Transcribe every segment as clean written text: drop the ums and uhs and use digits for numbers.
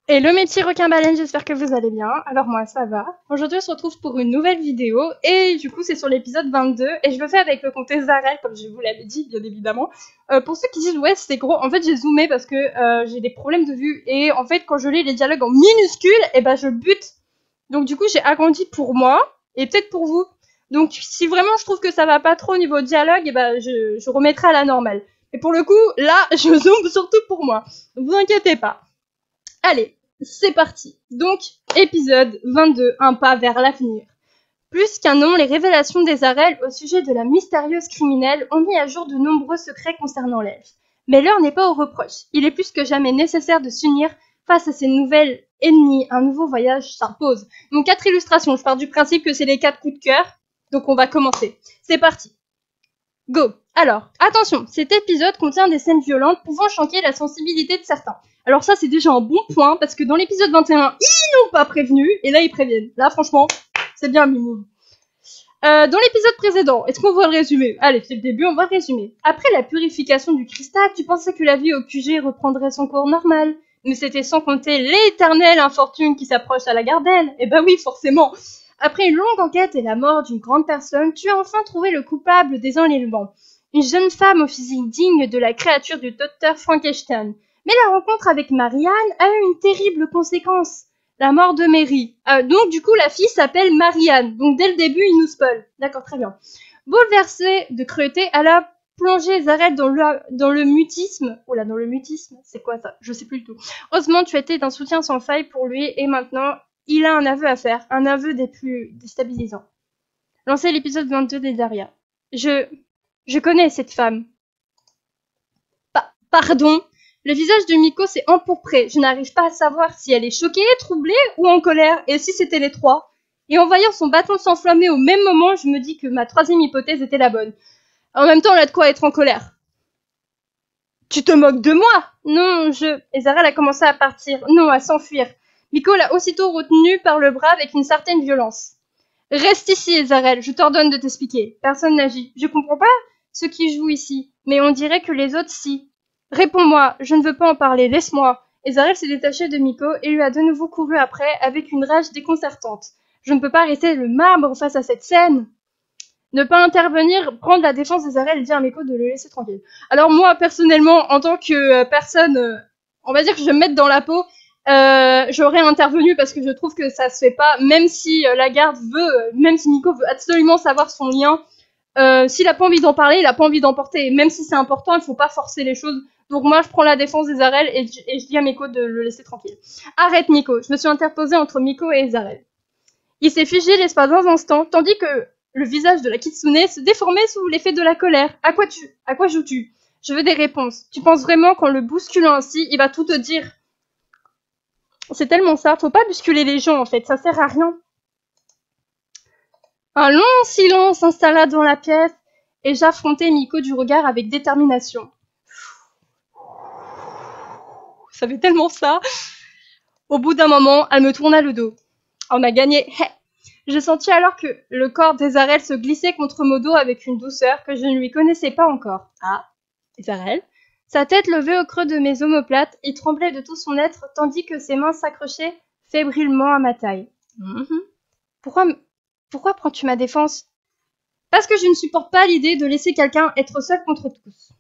Hello mes petits requins-baleines, j'espère que vous allez bien. Alors moi ça va. Aujourd'hui on se retrouve pour une nouvelle vidéo et du coup c'est sur l'épisode 22 et je le fais avec le comte Zarel comme je vous l'avais dit bien évidemment. Pour ceux qui disent ouais c'est gros, en fait j'ai zoomé parce que j'ai des problèmes de vue et en fait quand je lis les dialogues en minuscules et ben je bute. Donc du coup j'ai agrandi pour moi et peut-être pour vous. Donc si vraiment je trouve que ça va pas trop au niveau dialogue et ben je remettrai à la normale. Et pour le coup là je zoome surtout pour moi. Donc vous inquiétez pas. Allez, c'est parti. Donc, épisode 22, un pas vers l'avenir. Plus qu'un nom, les révélations des Arel au sujet de la mystérieuse criminelle ont mis à jour de nombreux secrets concernant l'elfe. Mais l'heure n'est pas aux reproches. Il est plus que jamais nécessaire de s'unir face à ces nouvelles ennemies. Un nouveau voyage s'impose. Donc, 4 illustrations. Je pars du principe que c'est les 4 coups de cœur. Donc, on va commencer. C'est parti. Go. Alors, attention, cet épisode contient des scènes violentes pouvant choquer la sensibilité de certains. Alors ça, c'est déjà un bon point, parce que dans l'épisode 21, ils n'ont pas prévenu, et là, ils préviennent. Là, franchement, c'est bien mignon. Dans l'épisode précédent, est-ce qu'on voit le résumé? Allez, c'est le début, on voit le résumé. Après la purification du cristal, tu pensais que la vie au QG reprendrait son cours normal. Mais c'était sans compter l'éternelle infortune qui s'approche à la Garden. Eh ben oui, forcément. Après une longue enquête et la mort d'une grande personne, tu as enfin trouvé le coupable des enlèvements. Une jeune femme au physique digne de la créature du docteur Frankenstein. Mais la rencontre avec Marianne a eu une terrible conséquence. La mort de Mary. Donc du coup la fille s'appelle Marianne. Donc dès le début il nous spoil. D'accord, très bien. Bouleversée de cruauté, elle a plongé Zareth dans le mutisme. Oula, dans le mutisme, c'est quoi ça? Je sais plus du tout. Heureusement tu étais d'un soutien sans faille pour lui et maintenant il a un aveu à faire. Un aveu des plus déstabilisants. Lancez l'épisode 22 des Daria. Je connais cette femme. Pardon. Le visage de Miko s'est empourpré. Je n'arrive pas à savoir si elle est choquée, troublée ou en colère, et si c'était les trois. Et en voyant son bâton s'enflammer au même moment, je me dis que ma troisième hypothèse était la bonne. En même temps, elle a de quoi être en colère. Tu te moques de moi? Non, Et Zarel a commencé à partir. Non, à s'enfuir. Miko l'a aussitôt retenue par le bras avec une certaine violence. Reste ici, Ezarel, je t'ordonne de t'expliquer. Personne n'agit. Je comprends pas ce qui joue ici, mais on dirait que les autres si. Réponds-moi, je ne veux pas en parler, laisse-moi. Ezarel s'est détaché de Miko et lui a de nouveau couru après avec une rage déconcertante. Je ne peux pas rester le marbre face à cette scène. Ne pas intervenir, prendre la défense d'Ezarel et dire à Miko de le laisser tranquille. Alors moi, personnellement, en tant que personne, on va dire que je vais me mettre dans la peau, j'aurais intervenu parce que je trouve que ça se fait pas, même si la garde veut, même si Miko veut absolument savoir son lien, s'il a pas envie d'en parler, il a pas envie d'en porter, et même si c'est important, il faut pas forcer les choses. Donc moi, je prends la défense des Zarel et je dis à Miko de le laisser tranquille. Arrête Miko, je me suis interposée entre Miko et Zarel. Il s'est figé l'espace d'un instant, tandis que le visage de la Kitsune se déformait sous l'effet de la colère. À quoi joues-tu? Je veux des réponses. Tu penses vraiment qu'en le bousculant ainsi, il va tout te dire? C'est tellement ça, faut pas bousculer les gens en fait, ça sert à rien. Un long silence s'installa dans la pièce et j'affrontai Miko du regard avec détermination. Ça fait tellement ça. Au bout d'un moment, elle me tourna le dos. On a gagné. Je sentis alors que le corps d'Ezarel se glissait contre mon dos avec une douceur que je ne lui connaissais pas encore. Ah, Ezarel. Sa tête levée au creux de mes omoplates, il tremblait de tout son être tandis que ses mains s'accrochaient fébrilement à ma taille. Pourquoi prends-tu ma défense? Parce que je ne supporte pas l'idée de laisser quelqu'un être seul contre tous.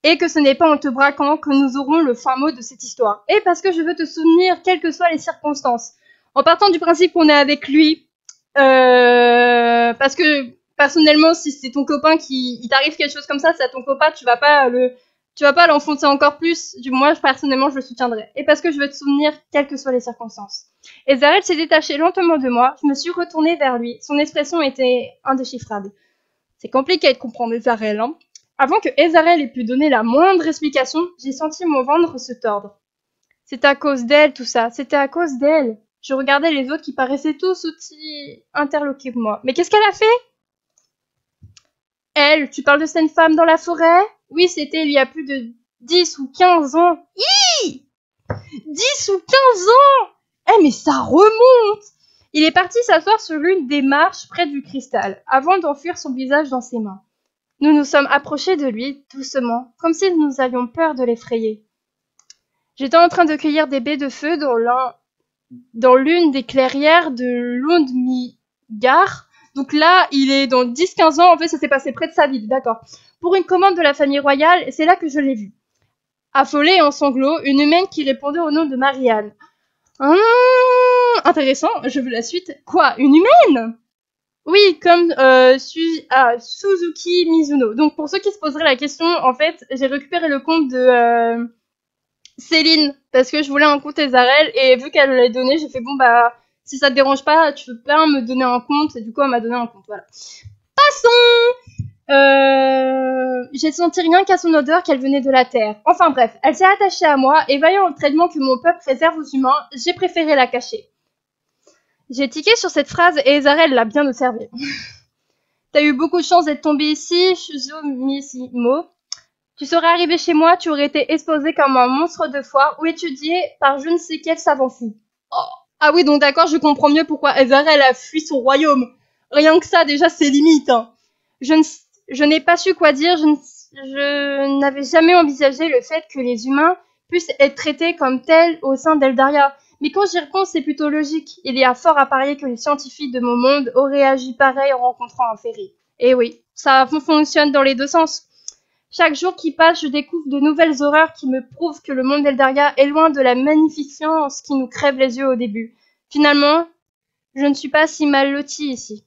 Et que ce n'est pas en te braquant que nous aurons le fin mot de cette histoire. Et parce que je veux te soutenir, quelles que soient les circonstances. En partant du principe qu'on est avec lui, parce que personnellement, si c'est ton copain qui il t'arrive quelque chose comme ça, c'est à ton copain, tu vas pas l'enfoncer encore plus. Du moins, personnellement, je le soutiendrai. Et parce que je veux te soutenir, quelles que soient les circonstances. Et Zarel s'est détaché lentement de moi. Je me suis retournée vers lui. Son expression était indéchiffrable. C'est compliqué de comprendre Ezarel, hein. Avant que Ezarel ait pu donner la moindre explication, j'ai senti mon ventre se tordre. C'est à cause d'elle, tout ça. C'était à cause d'elle. Je regardais les autres qui paraissaient tous aussi interloqués que moi. Mais qu'est-ce qu'elle a fait? Elle, tu parles de cette femme dans la forêt? Oui, c'était il y a plus de 10 ou 15 ans. Hi 10 ou 15 ans! Mais ça remonte! Il est parti s'asseoir sur l'une des marches près du cristal, avant d'enfuir son visage dans ses mains. Nous nous sommes approchés de lui, doucement, comme si nous avions peur de l'effrayer. J'étais en train de cueillir des baies de feu dans l'une des clairières de Lundmigar. Donc là, il est dans 10-15 ans. En fait, ça s'est passé près de sa ville, d'accord. Pour une commande de la famille royale, c'est là que je l'ai vue. Affolée et en sanglots, une humaine qui répondait au nom de Marianne. Intéressant, je veux la suite. Quoi, une humaine? Oui, comme Suzuki Mizuno. Donc pour ceux qui se poseraient la question, en fait, j'ai récupéré le compte de Céline, parce que je voulais un compte Ezarel, et vu qu'elle l'a donné, j'ai fait bon bah si ça te dérange pas, tu peux bien me donner un compte, et du coup elle m'a donné un compte, voilà. Passons. J'ai senti rien qu'à son odeur qu'elle venait de la terre. Enfin bref, elle s'est attachée à moi, et voyant le traitement que mon peuple réserve aux humains, j'ai préféré la cacher. J'ai tiqué sur cette phrase et Ezarel l'a bien observée. T'as eu beaucoup de chance d'être tombé ici, Shuzumissimo. Tu serais arrivé chez moi, tu aurais été exposé comme un monstre de foire ou étudié par je ne sais quel savant fou. Oh. Ah oui, donc d'accord, je comprends mieux pourquoi Ezarel a fui son royaume. Rien que ça, déjà, c'est limite. Hein. Je n'ai pas su quoi dire, je n'avais jamais envisagé le fait que les humains puissent être traités comme tels au sein d'Eldaria. Mais quand j'y repense, c'est plutôt logique. Il y a fort à parier que les scientifiques de mon monde auraient agi pareil en rencontrant un ferry. Et oui, ça fonctionne dans les deux sens. Chaque jour qui passe, je découvre de nouvelles horreurs qui me prouvent que le monde d'Eldaria est loin de la magnificence qui nous crève les yeux au début. Finalement, je ne suis pas si mal lotie ici.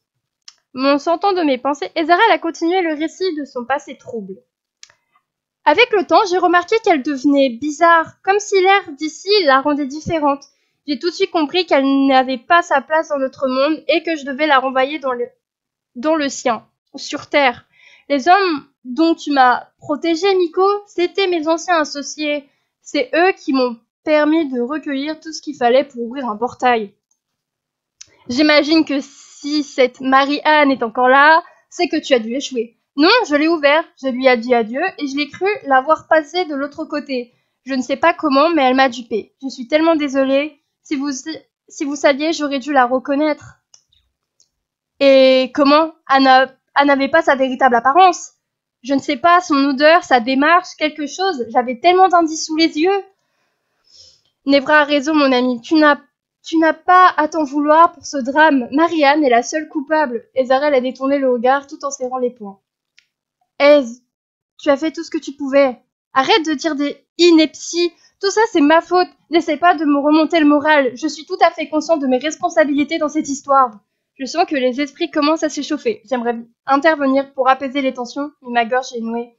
M'en sortant de mes pensées, Ezarel a continué le récit de son passé trouble. Avec le temps, j'ai remarqué qu'elle devenait bizarre, comme si l'air d'ici la rendait différente. J'ai tout de suite compris qu'elle n'avait pas sa place dans notre monde et que je devais la renvoyer dans le sien, sur Terre. Les hommes dont tu m'as protégé, Miko, c'étaient mes anciens associés. C'est eux qui m'ont permis de recueillir tout ce qu'il fallait pour ouvrir un portail. J'imagine que si cette Marie-Anne est encore là, c'est que tu as dû échouer. Non, je l'ai ouvert, je lui ai dit adieu et je l'ai cru l'avoir passé de l'autre côté. Je ne sais pas comment, mais elle m'a dupée. Je suis tellement désolée. Si vous saviez, j'aurais dû la reconnaître. Et comment? Anna n'avait pas sa véritable apparence. Je ne sais pas, son odeur, sa démarche, quelque chose. J'avais tellement d'indices sous les yeux. Nevra a raison, mon ami. Tu n'as pas à t'en vouloir pour ce drame. Marianne est la seule coupable. Ezarel a détourné le regard tout en serrant les poings. Ez, tu as fait tout ce que tu pouvais. Arrête de dire des inepties. Tout ça, c'est ma faute. N'essaie pas de me remonter le moral. Je suis tout à fait consciente de mes responsabilités dans cette histoire. Je sens que les esprits commencent à s'échauffer. J'aimerais intervenir pour apaiser les tensions, mais ma gorge est nouée.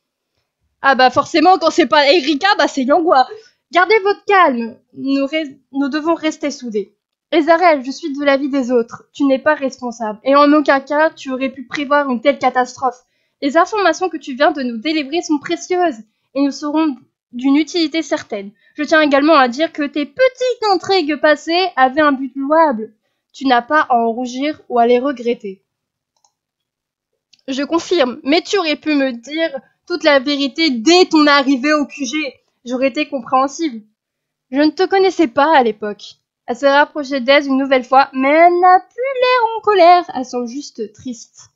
Ah bah forcément, quand c'est pas Erika, bah c'est Yangwa. Gardez votre calme. Nous devons rester soudés. Ezarel, je suis de l'avis des autres. Tu n'es pas responsable. Et en aucun cas, tu aurais pu prévoir une telle catastrophe. Les informations que tu viens de nous délivrer sont précieuses et nous seront d'une utilité certaine. Je tiens également à dire que tes petites intrigues passées avaient un but louable. Tu n'as pas à en rougir ou à les regretter. Je confirme, mais tu aurais pu me dire toute la vérité dès ton arrivée au QG. J'aurais été compréhensible. Je ne te connaissais pas à l'époque. Elle s'est rapprochée d'Ez une nouvelle fois, mais elle n'a plus l'air en colère. Elle semble juste triste.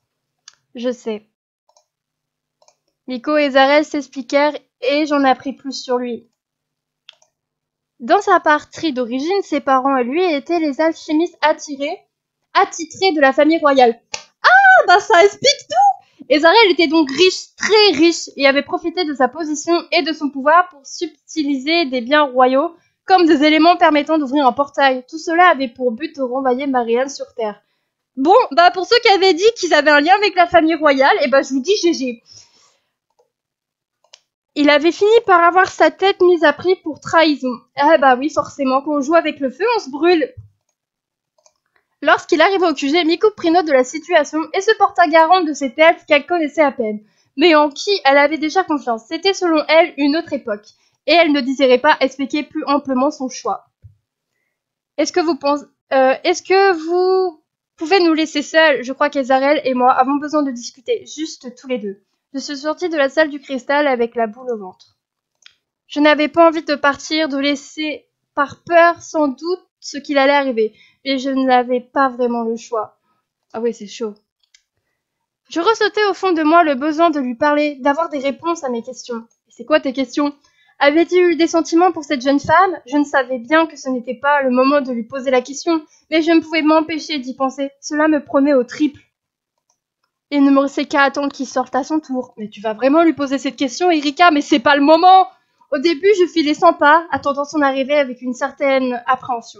Je sais. Miko et Ezarel s'expliquèrent et j'en appris plus sur lui. Dans sa patrie d'origine, ses parents et lui étaient les alchimistes attitrés de la famille royale. Ah, bah ça explique tout! Ezarel était donc riche, très riche, et avait profité de sa position et de son pouvoir pour subtiliser des biens royaux comme des éléments permettant d'ouvrir un portail. Tout cela avait pour but de renvoyer Marianne sur Terre. Bon, bah pour ceux qui avaient dit qu'ils avaient un lien avec la famille royale, et bah je vous dis GG. Il avait fini par avoir sa tête mise à prix pour trahison. Ah bah oui, forcément, quand on joue avec le feu, on se brûle. Lorsqu'il arriva au QG, Miko prit note de la situation et se porta garante de cet elfe qu'elle connaissait à peine, mais en qui elle avait déjà confiance. C'était selon elle une autre époque, et elle ne désirait pas expliquer plus amplement son choix. Est-ce que vous pouvez nous laisser seuls? Je crois qu'Ezarel et moi avons besoin de discuter, juste tous les deux. Je suis sortie de la salle du cristal avec la boule au ventre. Je n'avais pas envie de partir, de laisser par peur sans doute ce qu'il allait arriver, mais je n'avais pas vraiment le choix. Ah oui, c'est chaud. Je ressentais au fond de moi le besoin de lui parler, d'avoir des réponses à mes questions. C'est quoi tes questions? Avait-il eu des sentiments pour cette jeune femme? Je ne savais bien que ce n'était pas le moment de lui poser la question, mais je ne pouvais m'empêcher d'y penser. Cela me prenait au triple. Il ne me restait qu'à attendre qu'il sorte à son tour. Mais tu vas vraiment lui poser cette question, Erika? Mais c'est pas le moment! Au début, je filais 100 pas, attendant son arrivée avec une certaine appréhension.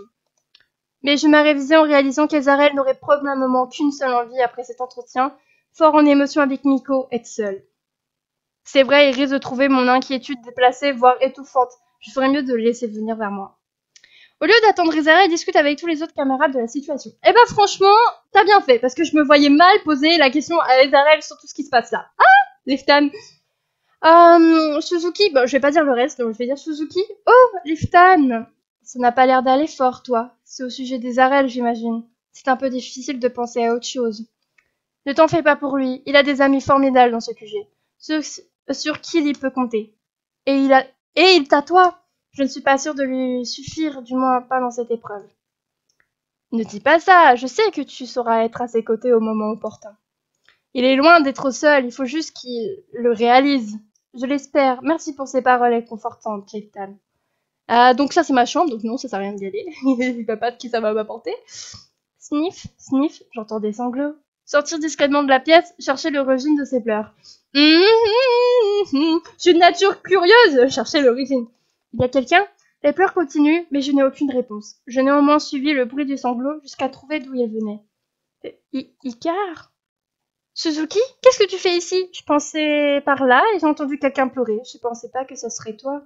Mais je m'arrêtais en réalisant qu'Ezarel n'aurait probablement qu'une seule envie après cet entretien, fort en émotion avec Miko, être seule. C'est vrai, il risque de trouver mon inquiétude déplacée, voire étouffante. Je ferais mieux de le laisser venir vers moi. Au lieu d'attendre Ezarel, discute avec tous les autres camarades de la situation. Eh ben franchement, t'as bien fait, parce que je me voyais mal poser la question à Ezarel sur tout ce qui se passe là. Ah, Leftan. Suzuki, bon, je vais pas dire le reste, donc je vais dire Suzuki. Oh, Leftan. Ça n'a pas l'air d'aller fort, toi. C'est au sujet d'Ezarel, j'imagine. C'est un peu difficile de penser à autre chose. Ne t'en fais pas pour lui, il a des amis formidables dans ce QG. Sur qui il peut compter. Et il t'a toi. Je ne suis pas sûre de lui suffire, du moins pas dans cette épreuve. Ne dis pas ça, je sais que tu sauras être à ses côtés au moment opportun. Il est loin d'être seul, il faut juste qu'il le réalise. Je l'espère. Merci pour ces paroles réconfortantes, Clayton. Donc ça c'est ma chambre, donc non, ça sert à rien d'y aller. Il va pas de qui ça va m'apporter. Sniff, sniff, j'entends des sanglots. Sortir discrètement de la pièce, chercher l'origine de ses pleurs. Je suis de nature curieuse, chercher l'origine. Il y a quelqu'un? Les pleurs continuent, mais je n'ai aucune réponse. Je n'ai au moins suivi le bruit du sanglot jusqu'à trouver d'où il venait. Icar? Suzuki? Qu'est-ce que tu fais ici? Je pensais par là et j'ai entendu quelqu'un pleurer. Je pensais pas que ça serait toi.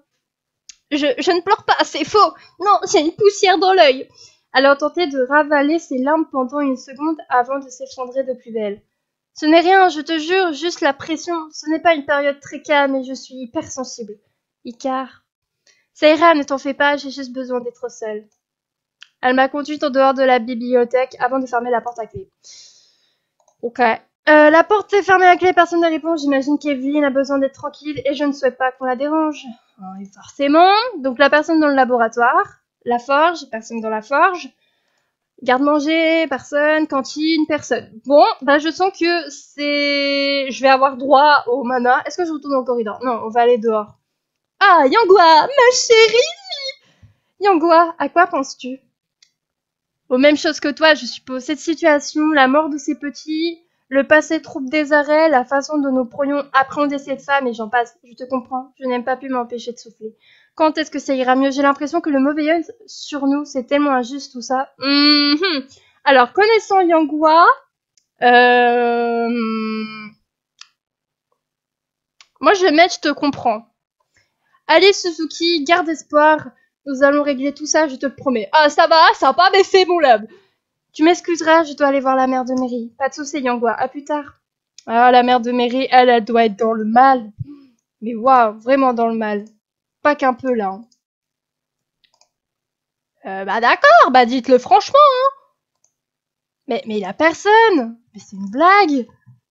Je ne pleure pas, c'est faux. Non, j'ai une poussière dans l'œil. Elle a tenté de ravaler ses larmes pendant une seconde avant de s'effondrer de plus belle. Ce n'est rien, je te jure, juste la pression. Ce n'est pas une période très calme et je suis hypersensible. Icar. Ça ira, ne t'en fais pas, j'ai juste besoin d'être seule. Elle m'a conduite en dehors de la bibliothèque avant de fermer la porte à clé. Ok. La porte est fermée à clé, personne ne répond. J'imagine qu'Evelyne a besoin d'être tranquille et je ne souhaite pas qu'on la dérange. Et forcément, donc la personne dans le laboratoire, la forge, personne dans la forge, garde-manger, personne, cantine, personne. Bon, bah je sens que je vais avoir droit au mana. Est-ce que je retourne dans le corridor? Non, on va aller dehors. Ah, Yangua, ma chérie! Yangua, à quoi penses-tu? Aux mêmes choses que toi, je suppose. Cette situation, la mort de ses petits, le passé trouble des arrêts, la façon dont nous pourrions appréhender cette femme, et j'en passe. Je te comprends. Je n'aime pas pu m'empêcher de souffler. Quand est-ce que ça ira mieux? J'ai l'impression que le mauvais œil sur nous, c'est tellement injuste tout ça. Alors, connaissant Yangua, moi je vais mettre, je te comprends. Allez Suzuki, garde espoir. Nous allons régler tout ça, je te le promets. Ah, ça va pas baisser mon love. Tu m'excuseras, je dois aller voir la mère de Mary. Pas de soucis, Yangua, à plus tard. Ah, la mère de Mary, elle doit être dans le mal. Mais waouh, vraiment dans le mal. Pas qu'un peu, là. Bah d'accord, bah dites-le franchement, hein. Mais il a personne. Mais c'est une blague.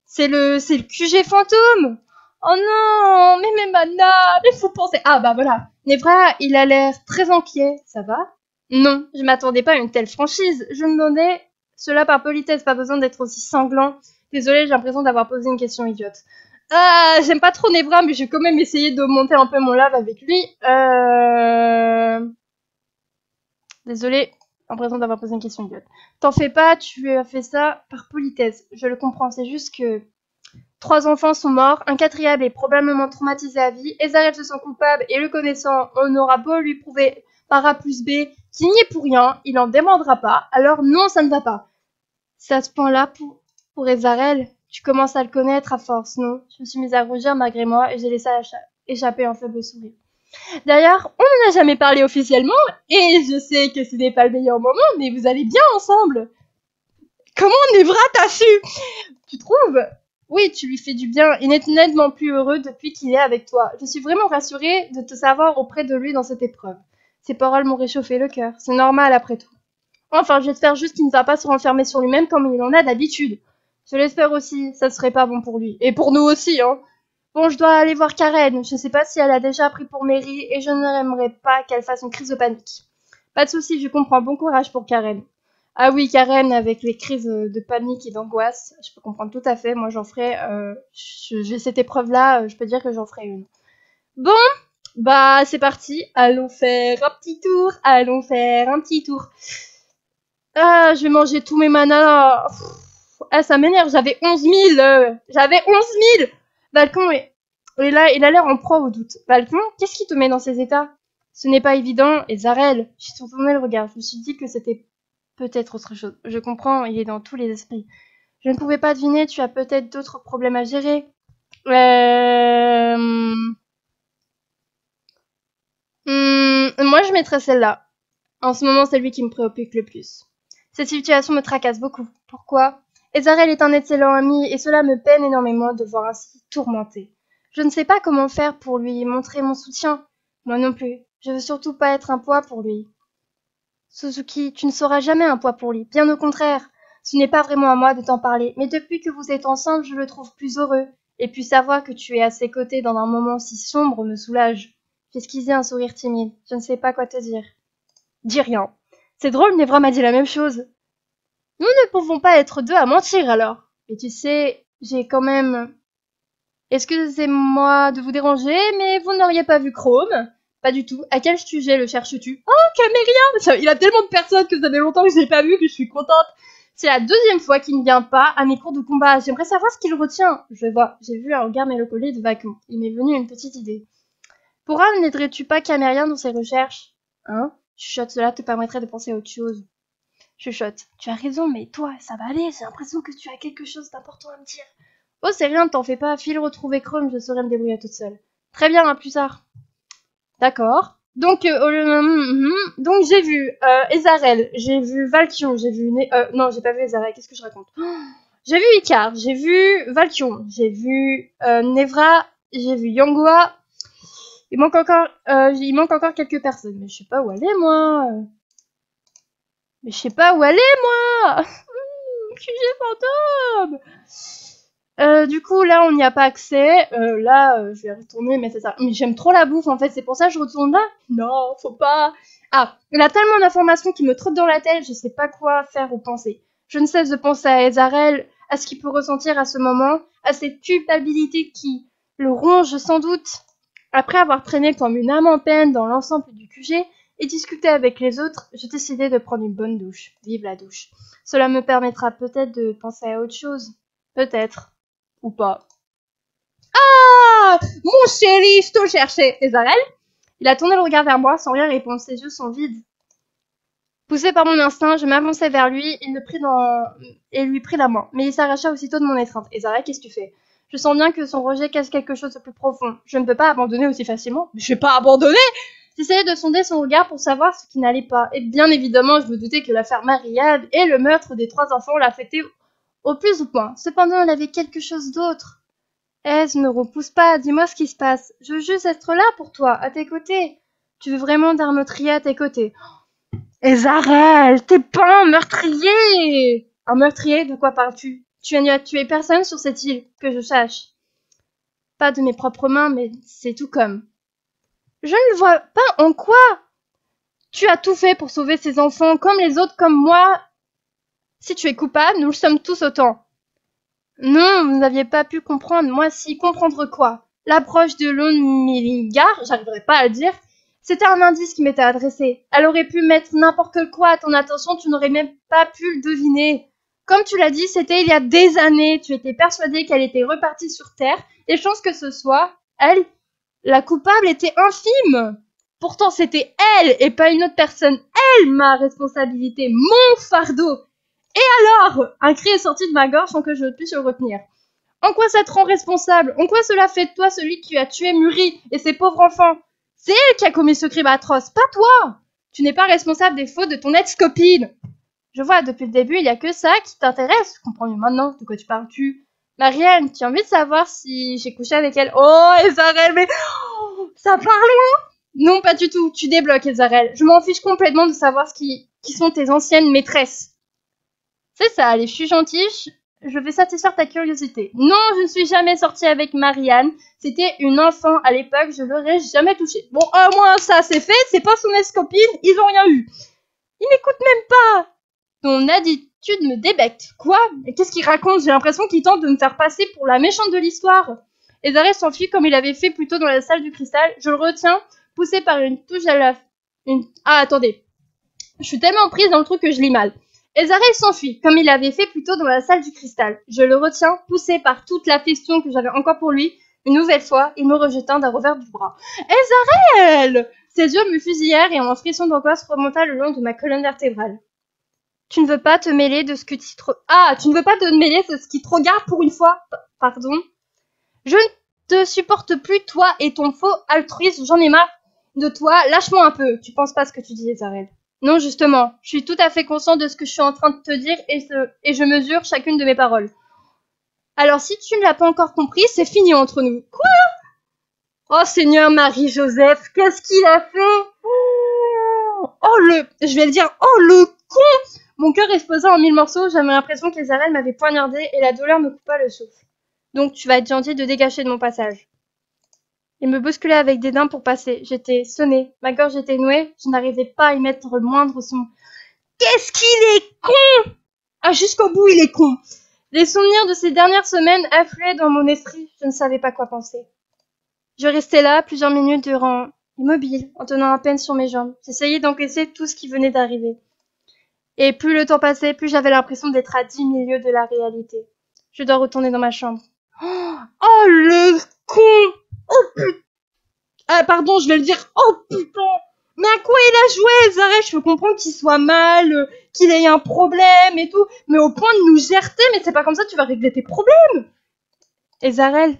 C'est le QG fantôme. Oh non, mais Mana, mais faut penser. Ah bah voilà. Nevra, il a l'air très inquiet. Ça va? Non, je m'attendais pas à une telle franchise. Je me demandais cela par politesse, pas besoin d'être aussi sanglant. Désolée, j'ai l'impression d'avoir posé une question idiote. Ah, j'aime pas trop Nevra, mais j'ai quand même essayé de monter un peu mon lave avec lui. Désolée, j'ai l'impression d'avoir posé une question idiote. T'en fais pas, tu as fait ça par politesse. Je le comprends, c'est juste que 3 enfants sont morts, un 4e est probablement traumatisé à vie, Ezarel se sent coupable et le connaissant, on aura beau lui prouver par A plus B qu'il n'y est pour rien, il n'en demandera pas, alors non, ça ne va pas. C'est à ce point-là pour Ezarel, tu commences à le connaître à force, non? Je me suis mise à rougir malgré moi et j'ai laissé échapper un faible sourire. D'ailleurs, on n'en a jamais parlé officiellement et je sais que ce n'est pas le meilleur moment, mais vous allez bien ensemble. Comment Nevra t'a su? Tu trouves? Oui, tu lui fais du bien. Il est nettement plus heureux depuis qu'il est avec toi. Je suis vraiment rassurée de te savoir auprès de lui dans cette épreuve. Ces paroles m'ont réchauffé le cœur. C'est normal après tout. Enfin, j'espère juste qu'il ne va pas se renfermer sur lui-même comme il en a d'habitude. Je l'espère aussi, ça serait pas bon pour lui. Et pour nous aussi, hein. Bon, je dois aller voir Karen. Je sais pas si elle a déjà pris pour Mary et je n'aimerais pas qu'elle fasse une crise de panique. Pas de soucis, je comprends. Bon courage pour Karen. Ah oui, Karen, avec les crises de panique et d'angoisse, je peux comprendre tout à fait. Moi, j'en ferai... j'ai cette épreuve-là, je peux dire que j'en ferai une. Bon, Bah, c'est parti. Allons faire un petit tour. Allons faire un petit tour. Ah, je vais manger tous mes manas. Ah, ça m'énerve. J'avais 11 000. J'avais 11 000. Balcon, et là, il a l'air en proie au doute. Balcon, qu'est-ce qui te met dans ces états? Ce n'est pas évident. Et Zarel, j'ai tourné le regard. Je me suis dit que c'était peut-être autre chose. Je comprends, il est dans tous les esprits. Je ne pouvais pas deviner, tu as peut-être d'autres problèmes à gérer. Moi, je mettrais celle-là. En ce moment, c'est lui qui me préoccupe le plus. Cette situation me tracasse beaucoup. Pourquoi? Ezarel est un excellent ami et cela me peine énormément de voir ainsi tourmenté. Je ne sais pas comment faire pour lui montrer mon soutien. Moi non plus. Je veux surtout pas être un poids pour lui. Suzuki, tu ne seras jamais un poids pour lui. Bien au contraire. Ce n'est pas vraiment à moi de t'en parler, mais depuis que vous êtes ensemble, je le trouve plus heureux. Et puis savoir que tu es à ses côtés dans un moment si sombre me soulage. J'esquissai un sourire timide. Je ne sais pas quoi te dire. Dis rien. C'est drôle, Nevra m'a dit la même chose. Nous ne pouvons pas être deux à mentir alors. Et tu sais, j'ai quand même... Excusez-moi de vous déranger, mais vous n'auriez pas vu Chrome? Pas du tout. À quel sujet le cherches-tu? Oh, Camérien! Il a tellement de personnes que ça fait longtemps que je l'ai pas vu que je suis contente. C'est la deuxième fois qu'il ne vient pas à mes cours de combat. J'aimerais savoir ce qu'il retient. Je vois, j'ai vu un regard mélancolique de vacuum. Il m'est venu une petite idée. Pourquoi n'aiderais-tu pas Camérien dans ses recherches? Hein? Chuchote, cela te permettrait de penser à autre chose. Chuchote, tu as raison, mais toi, ça va aller, j'ai l'impression que tu as quelque chose d'important à me dire. Oh, c'est rien, ne t'en fais pas, file retrouver Chrome, je saurai me débrouiller toute seule. Très bien, à plus tard. D'accord. Donc, donc j'ai vu Ezarel, j'ai vu Valkion, j'ai vu... non, j'ai pas vu Ezarel, qu'est-ce que je raconte? J'ai vu Icar, j'ai vu Valkion, j'ai vu Nevra, j'ai vu Yangoa. Il manque encore quelques personnes, mais je sais pas où aller, moi. Mais je sais pas où aller, moi. QG fantôme. Du coup, là, on n'y a pas accès. Je vais retourner, mais c'est ça. Mais j'aime trop la bouffe, en fait. C'est pour ça que je retourne là. Non, faut pas. Ah, il y a tellement d'informations qui me trottent dans la tête, je sais pas quoi faire ou penser. Je ne cesse de penser à Ezarel, à ce qu'il peut ressentir à ce moment, à cette culpabilité qui le ronge sans doute. Après avoir traîné comme une âme en peine dans l'ensemble du QG et discuté avec les autres, j'ai décidé de prendre une bonne douche. Vive la douche. Cela me permettra peut-être de penser à autre chose. Peut-être. Ou pas. Ah! Mon chéri, je te cherchais. Ezarel? Il a tourné le regard vers moi sans rien répondre. Ses yeux sont vides. Poussé par mon instinct, je m'avançai vers lui et lui pris la main. Mais il s'arracha aussitôt de mon étreinte. Ezarel, qu'est-ce que tu fais? Je sens bien que son rejet cache quelque chose de plus profond. Je ne peux pas abandonner aussi facilement. Mais je vais pas abandonner! J'essayais de sonder son regard pour savoir ce qui n'allait pas. Et bien évidemment, je me doutais que l'affaire Marianne et le meurtre des 3 enfants l'affectaient au plus ou moins. Cependant, il avait quelque chose d'autre. Ne me repousse pas, dis-moi ce qui se passe. Je veux juste être là pour toi, à tes côtés. Tu veux vraiment d'un meurtrier à tes côtés. Ezarel, t'es pas un meurtrier! Un meurtrier, de quoi parles-tu? Tu n'as tué personne sur cette île, que je sache. Pas de mes propres mains, mais c'est tout comme. Je ne vois pas en quoi. Tu as tout fait pour sauver ces enfants, comme les autres, comme moi. Si tu es coupable, nous le sommes tous autant. Non, vous n'aviez pas pu comprendre. Moi, si. Comprendre quoi? L'approche de Lone Millingar, j'arriverai pas à le dire. C'était un indice qui m'était adressé. Elle aurait pu mettre n'importe quoi à ton attention, tu n'aurais même pas pu le deviner. Comme tu l'as dit, c'était il y a des années. Tu étais persuadé qu'elle était repartie sur Terre. Les chances que ce soit, elle, la coupable, était infime. Pourtant, c'était elle et pas une autre personne. Elle, ma responsabilité, mon fardeau. Alors, un cri est sorti de ma gorge sans que je puisse le retenir. En quoi ça te rend responsable? En quoi cela fait de toi celui qui a tué Muri et ses pauvres enfants? C'est elle qui a commis ce crime atroce, pas toi! Tu n'es pas responsable des fautes de ton ex-copine. Je vois, depuis le début, il n'y a que ça qui t'intéresse. Je comprends mieux maintenant de quoi tu parles-tu. Marianne, tu as envie de savoir si j'ai couché avec elle? Oh, Ezarel, mais... Oh, ça parle loin! Non, pas du tout. Tu débloques, Ezarel. Je m'en fiche complètement de savoir qui sont tes anciennes maîtresses. C'est ça, allez, je suis gentille, je vais satisfaire ta curiosité. Non, je ne suis jamais sortie avec Marianne. C'était une enfant à l'époque, je l'aurais jamais touchée. Bon, au moins ça c'est fait, c'est pas son ex-copine, ils ont rien eu. Il m'écoute même pas. Ton attitude me débecte. Quoi? Et qu'est-ce qu'il raconte? J'ai l'impression qu'il tente de me faire passer pour la méchante de l'histoire. Et Zarel s'enfuit comme il avait fait plus tôt dans la salle du cristal. Je le retiens, poussé par une touche à la... Ah, attendez. Je suis tellement prise dans le truc que je lis mal. Et Zarel s'enfuit, comme il avait fait plus tôt dans la salle du cristal. Je le retiens, poussé par toute l'affection que j'avais encore pour lui. Une nouvelle fois, il me rejeta d'un revers du bras. Et Zarel! Ses yeux me fusillèrent et un frisson d'angoisse remonta le long de ma colonne vertébrale. Tu ne veux pas te mêler de ce que tu tu ne veux pas te mêler de ce qui te regarde pour une fois? Pardon. Je ne te supporte plus, toi et ton faux altruisme. J'en ai marre de toi. Lâche-moi un peu. Tu penses pas ce que tu dis, Zarel. Non, justement. Je suis tout à fait conscient de ce que je suis en train de te dire et je mesure chacune de mes paroles. Alors, si tu ne l'as pas encore compris, c'est fini entre nous. Quoi? Oh, Seigneur Marie-Joseph, qu'est-ce qu'il a fait? Je vais le dire, oh le con! Mon cœur explosa en 1000 morceaux, j'avais l'impression que les arênes m'avaient poignardé et la douleur me coupa le souffle. Donc tu vas être gentil de dégager de mon passage. Il me bousculait avec dédain pour passer. J'étais sonnée, ma gorge était nouée, je n'arrivais pas à y mettre le moindre son. Qu'est-ce qu'il est con! Ah, jusqu'au bout, il est con! Les souvenirs de ces dernières semaines affluaient dans mon esprit, je ne savais pas quoi penser. Je restais là plusieurs minutes durant, immobile, en tenant à peine sur mes jambes. J'essayais d'encaisser tout ce qui venait d'arriver. Et plus le temps passait, plus j'avais l'impression d'être à 10 milieux de la réalité. Je dois retourner dans ma chambre. Oh, le con! Oh putain! Ah, pardon, je vais le dire. Oh putain! Mais à quoi il a joué, Zarel? Je peux comprendre qu'il soit mal, qu'il ait un problème et tout, mais au point de nous gerter, mais c'est pas comme ça que tu vas régler tes problèmes! Et Zarel,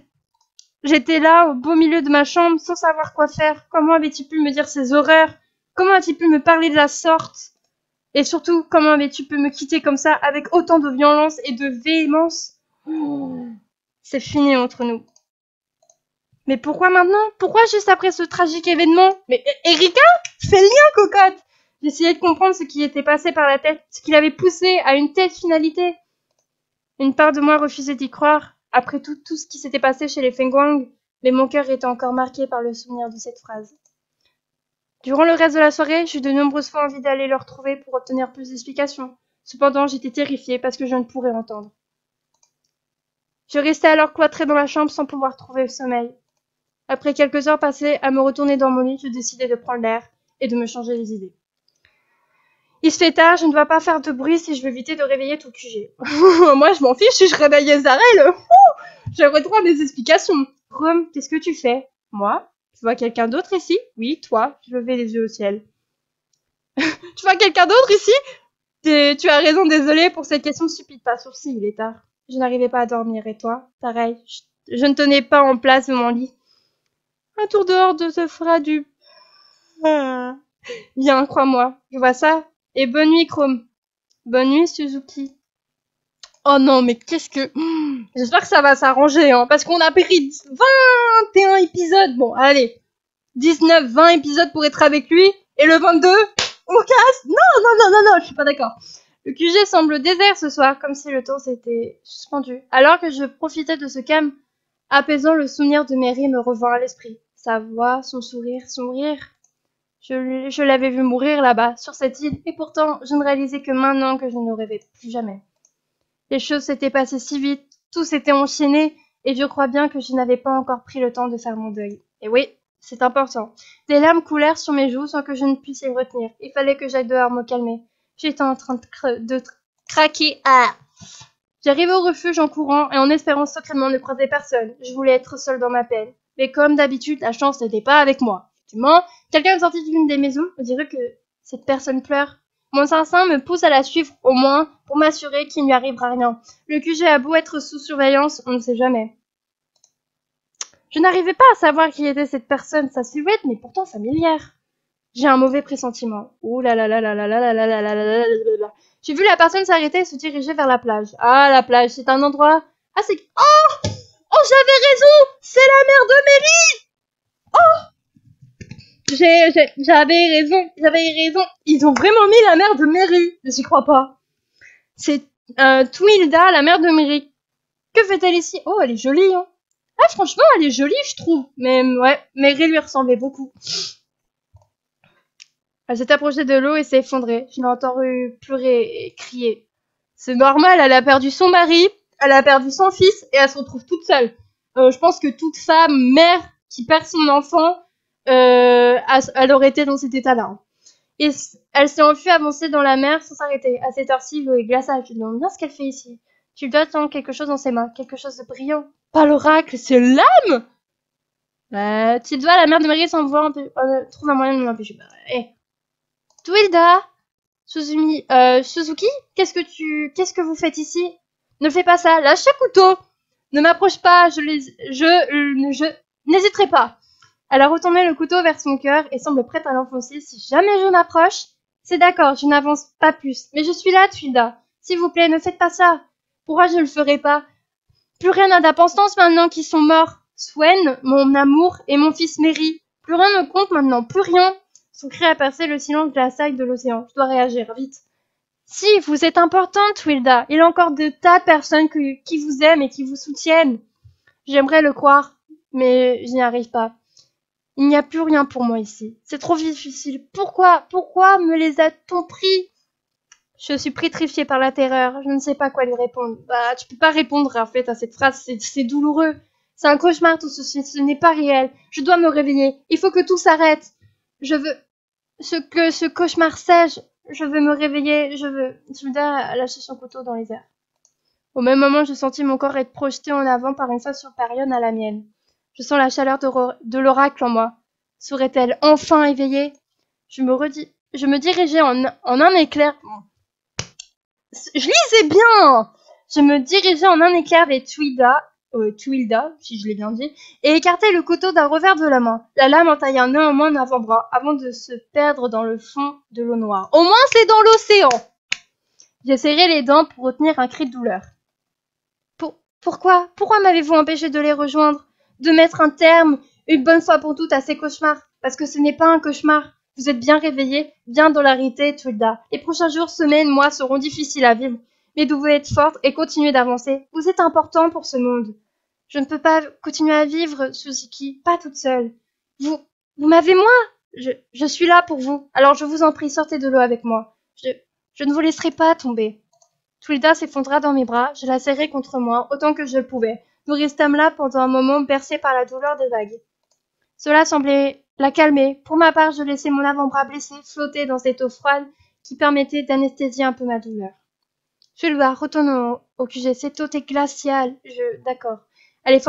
j'étais là, au beau milieu de ma chambre, sans savoir quoi faire. Comment avait-il pu me dire ces horreurs? Comment a-t-il pu me parler de la sorte? Et surtout, comment avais-tu pu me quitter comme ça, avec autant de violence et de véhémence? C'est fini entre nous. Mais pourquoi maintenant? Pourquoi juste après ce tragique événement? Mais Erika, fais le lien, cocotte! J'essayais de comprendre ce qui était passé par la tête, ce qui l'avait poussé à une telle finalité. Une part de moi refusait d'y croire, après tout ce qui s'était passé chez les Fengwang, mais mon cœur était encore marqué par le souvenir de cette phrase. Durant le reste de la soirée, j'eus de nombreuses fois envie d'aller le retrouver pour obtenir plus d'explications. Cependant, j'étais terrifiée parce que je ne pourrais l'entendre. Je restais alors cloîtrée dans ma chambre sans pouvoir trouver le sommeil. Après quelques heures passées à me retourner dans mon lit, je décidai de prendre l'air et de me changer les idées. Il se fait tard, je ne dois pas faire de bruit si je veux éviter de réveiller tout le QG. Moi, je m'en fiche si je réveillais Zarel. J'aurais droit à mes explications. Rome, qu'est-ce que tu fais? Moi? Tu vois quelqu'un d'autre ici? Oui, toi. Je levai les yeux au ciel. Tu vois quelqu'un d'autre ici? Tu as raison, désolée pour cette question stupide. Pas sourcil, il est tard. Je n'arrivais pas à dormir. Et toi? Pareil. Je ne tenais pas en place de mon lit. Un tour dehors te fera du... Bien, crois-moi. Je vois ça. Et bonne nuit, Chrome. Bonne nuit, Suzuki. Oh non, mais qu'est-ce que... J'espère que ça va s'arranger, hein, parce qu'on a pris 21 épisodes. Bon, allez. 19, 20 épisodes pour être avec lui. Et le 22, on casse. Non, je suis pas d'accord. Le QG semble désert ce soir, comme si le temps s'était suspendu. Alors que je profitais de ce calme apaisant, le souvenir de Mary me revint à l'esprit. Sa voix, son sourire, son rire. Je l'avais vu mourir là-bas, sur cette île, et pourtant, je ne réalisais que maintenant que je ne rêvais plus jamais. Les choses s'étaient passées si vite, tout s'était enchaîné, et je crois bien que je n'avais pas encore pris le temps de faire mon deuil. Et oui, c'est important. Des larmes coulèrent sur mes joues sans que je ne puisse les retenir. Il fallait que j'aille dehors me calmer. J'étais en train de craquer. Ah! J'arrivais au refuge en courant et en espérant secrètement ne croiser personne. Je voulais être seule dans ma peine. Mais comme d'habitude, la chance n'était pas avec moi. Effectivement, quelqu'un est sorti d'une des maisons. On dirait que cette personne pleure. Mon instinct me pousse à la suivre, au moins, pour m'assurer qu'il ne lui arrivera rien. Le QG a beau être sous surveillance, on ne sait jamais. Je n'arrivais pas à savoir qui était cette personne, sa silhouette, mais pourtant familière. J'ai un mauvais pressentiment. Ouh là là là là là là là là là là là là là. J'ai vu la personne s'arrêter et se diriger vers la plage. Ah, la plage, c'est un endroit... Ah, c'est... Oh! Oh, j'avais raison! C'est la mère de Mary! Oh! J'avais raison. Ils ont vraiment mis la mère de Mary. Je n'y crois pas. C'est Twilda, la mère de Mary. Que fait-elle ici? Oh, elle est jolie, hein. Ah, franchement, elle est jolie, je trouve. Mais ouais, Mary lui ressemblait beaucoup. Elle s'est approchée de l'eau et s'est effondrée. Je l'ai entendue pleurer et crier. C'est normal, elle a perdu son mari, elle a perdu son fils et elle se retrouve toute seule. Je pense que toute femme, mère, qui perd son enfant, elle aurait été dans cet état-là. Hein. Et elle s'est enfuie avancer dans la mer sans s'arrêter. À cette heure-ci, l'eau est glaçable. Je me demande bien ce qu'elle fait ici. Tu dois tendre quelque chose dans ses mains, quelque chose de brillant. Pas l'oracle, c'est l'âme. Tu dois, la mère de Marie s'envoie trouve un moyen de m'empêcher. Twilda, Suzuki, qu'est-ce que vous faites ici? Ne fais pas ça, lâche ce couteau. Ne m'approche pas, je n'hésiterai pas. Elle a retourné le couteau vers son cœur et semble prête à l'enfoncer. Si jamais je m'approche, c'est d'accord, je n'avance pas plus. Mais je suis là, Twilda. S'il vous plaît, ne faites pas ça. Pourquoi je ne le ferai pas? Plus rien n'a d'importance maintenant qu'ils sont morts. Swen, mon amour, et mon fils Mary. Plus rien ne compte maintenant, plus rien. Son cri a percé le silence de la saille de l'océan. Je dois réagir, vite. Si, vous êtes importante, Twilda. Il y a encore de tas de personnes qui vous aiment et qui vous soutiennent. J'aimerais le croire, mais je n'y arrive pas. Il n'y a plus rien pour moi ici. C'est trop difficile. Pourquoi me les a-t-on pris? Je suis pétrifiée par la terreur. Je ne sais pas quoi lui répondre. Tu peux pas répondre, en fait, à cette phrase. C'est douloureux. C'est un cauchemar, tout ceci. Ce n'est pas réel. Je dois me réveiller. Il faut que tout s'arrête. Je veux que ce cauchemar sèche. Je veux me réveiller. Judas a lâché son couteau dans les airs. Au même moment, je sentis mon corps être projeté en avant par une face supérieure à la mienne. Je sens la chaleur de l'oracle en moi. Serait-elle enfin éveillée? Je me dirigeais en un éclair. Je lisais bien! Je me dirigeais en un éclair vers Twilda, si je l'ai bien dit, et écartais le couteau d'un revers de la main. La lame entailla néanmoins mon avant-bras avant de se perdre dans le fond de l'eau noire. Au moins, c'est dans l'océan! J'ai serré les dents pour retenir un cri de douleur. Pourquoi m'avez-vous empêché de les rejoindre? De mettre un terme, une bonne fois pour toutes, à ces cauchemars? Parce que ce n'est pas un cauchemar. Vous êtes bien réveillée, bien dans la réalité, Twilda. Les prochains jours, semaines, mois seront difficiles à vivre. Mais vous devez être forte et continuer d'avancer. Vous êtes important pour ce monde. Je ne peux pas continuer à vivre, Suzuki, pas toute seule. Vous m'avez moi? Je suis là pour vous. Alors je vous en prie, sortez de l'eau avec moi. Je ne vous laisserai pas tomber. Twilda s'effondra dans mes bras, je la serrai contre moi, autant que je le pouvais. Nous restâmes là pendant un moment, bercés par la douleur des vagues. Cela semblait la calmer. Pour ma part, je laissais mon avant-bras blessé flotter dans cette eau froide qui permettait d'anesthésier un peu ma douleur. Twilda, retournons au QG. Cette eau est glaciale. D'accord. Elle est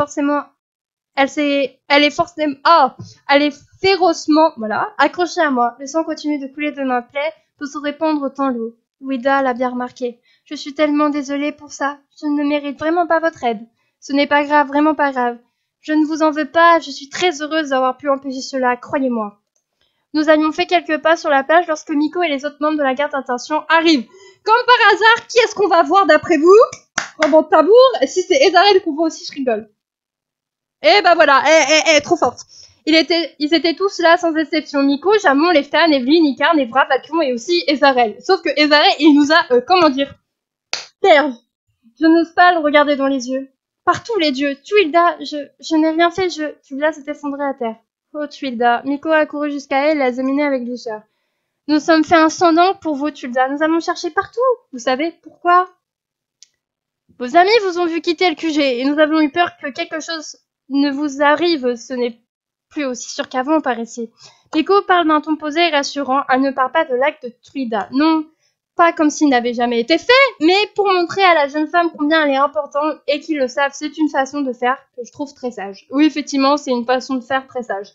férocement, voilà, accrochée à moi. Le sang continue de couler de ma plaie pour se répandre autant l'eau. Ouida l'a bien remarqué. Je suis tellement désolée pour ça. Je ne mérite vraiment pas votre aide. Ce n'est pas grave, vraiment pas grave. Je ne vous en veux pas, je suis très heureuse d'avoir pu empêcher cela, croyez-moi. Nous avions fait quelques pas sur la plage lorsque Miko et les autres membres de la garde d'attention arrivent. Comme par hasard, qui est-ce qu'on va voir d'après vous? Robin de Tabour. Si c'est Ezarel qu'on voit aussi, je rigole. Et bah voilà, trop forte. Ils étaient tous là sans exception. Miko, Jamon, Leftan, Evelyn, Icarn, Evra, Vacuum et aussi Ezarel. Sauf que Ezarel, il nous a, terre. Je n'ose pas le regarder dans les yeux. Partout les dieux. Twilda, je n'ai rien fait, Twilda s'est effondrée à terre. Oh Twilda. Miko a couru jusqu'à elle et l'a examinée avec douceur. Nous sommes fait un sang d'encre pour vous, Twilda. Nous avons cherché partout. Vous savez pourquoi? Vos amis vous ont vu quitter le QG et nous avons eu peur que quelque chose ne vous arrive. Ce n'est plus aussi sûr qu'avant par ici. Miko parle d'un ton posé et rassurant. Elle ne parle pas de l'acte de Twilda. Non, pas comme s'il n'avait jamais été fait, mais pour montrer à la jeune femme combien elle est importante et qu'ils le savent, c'est une façon de faire que je trouve très sage. Oui, effectivement, c'est une façon de faire très sage.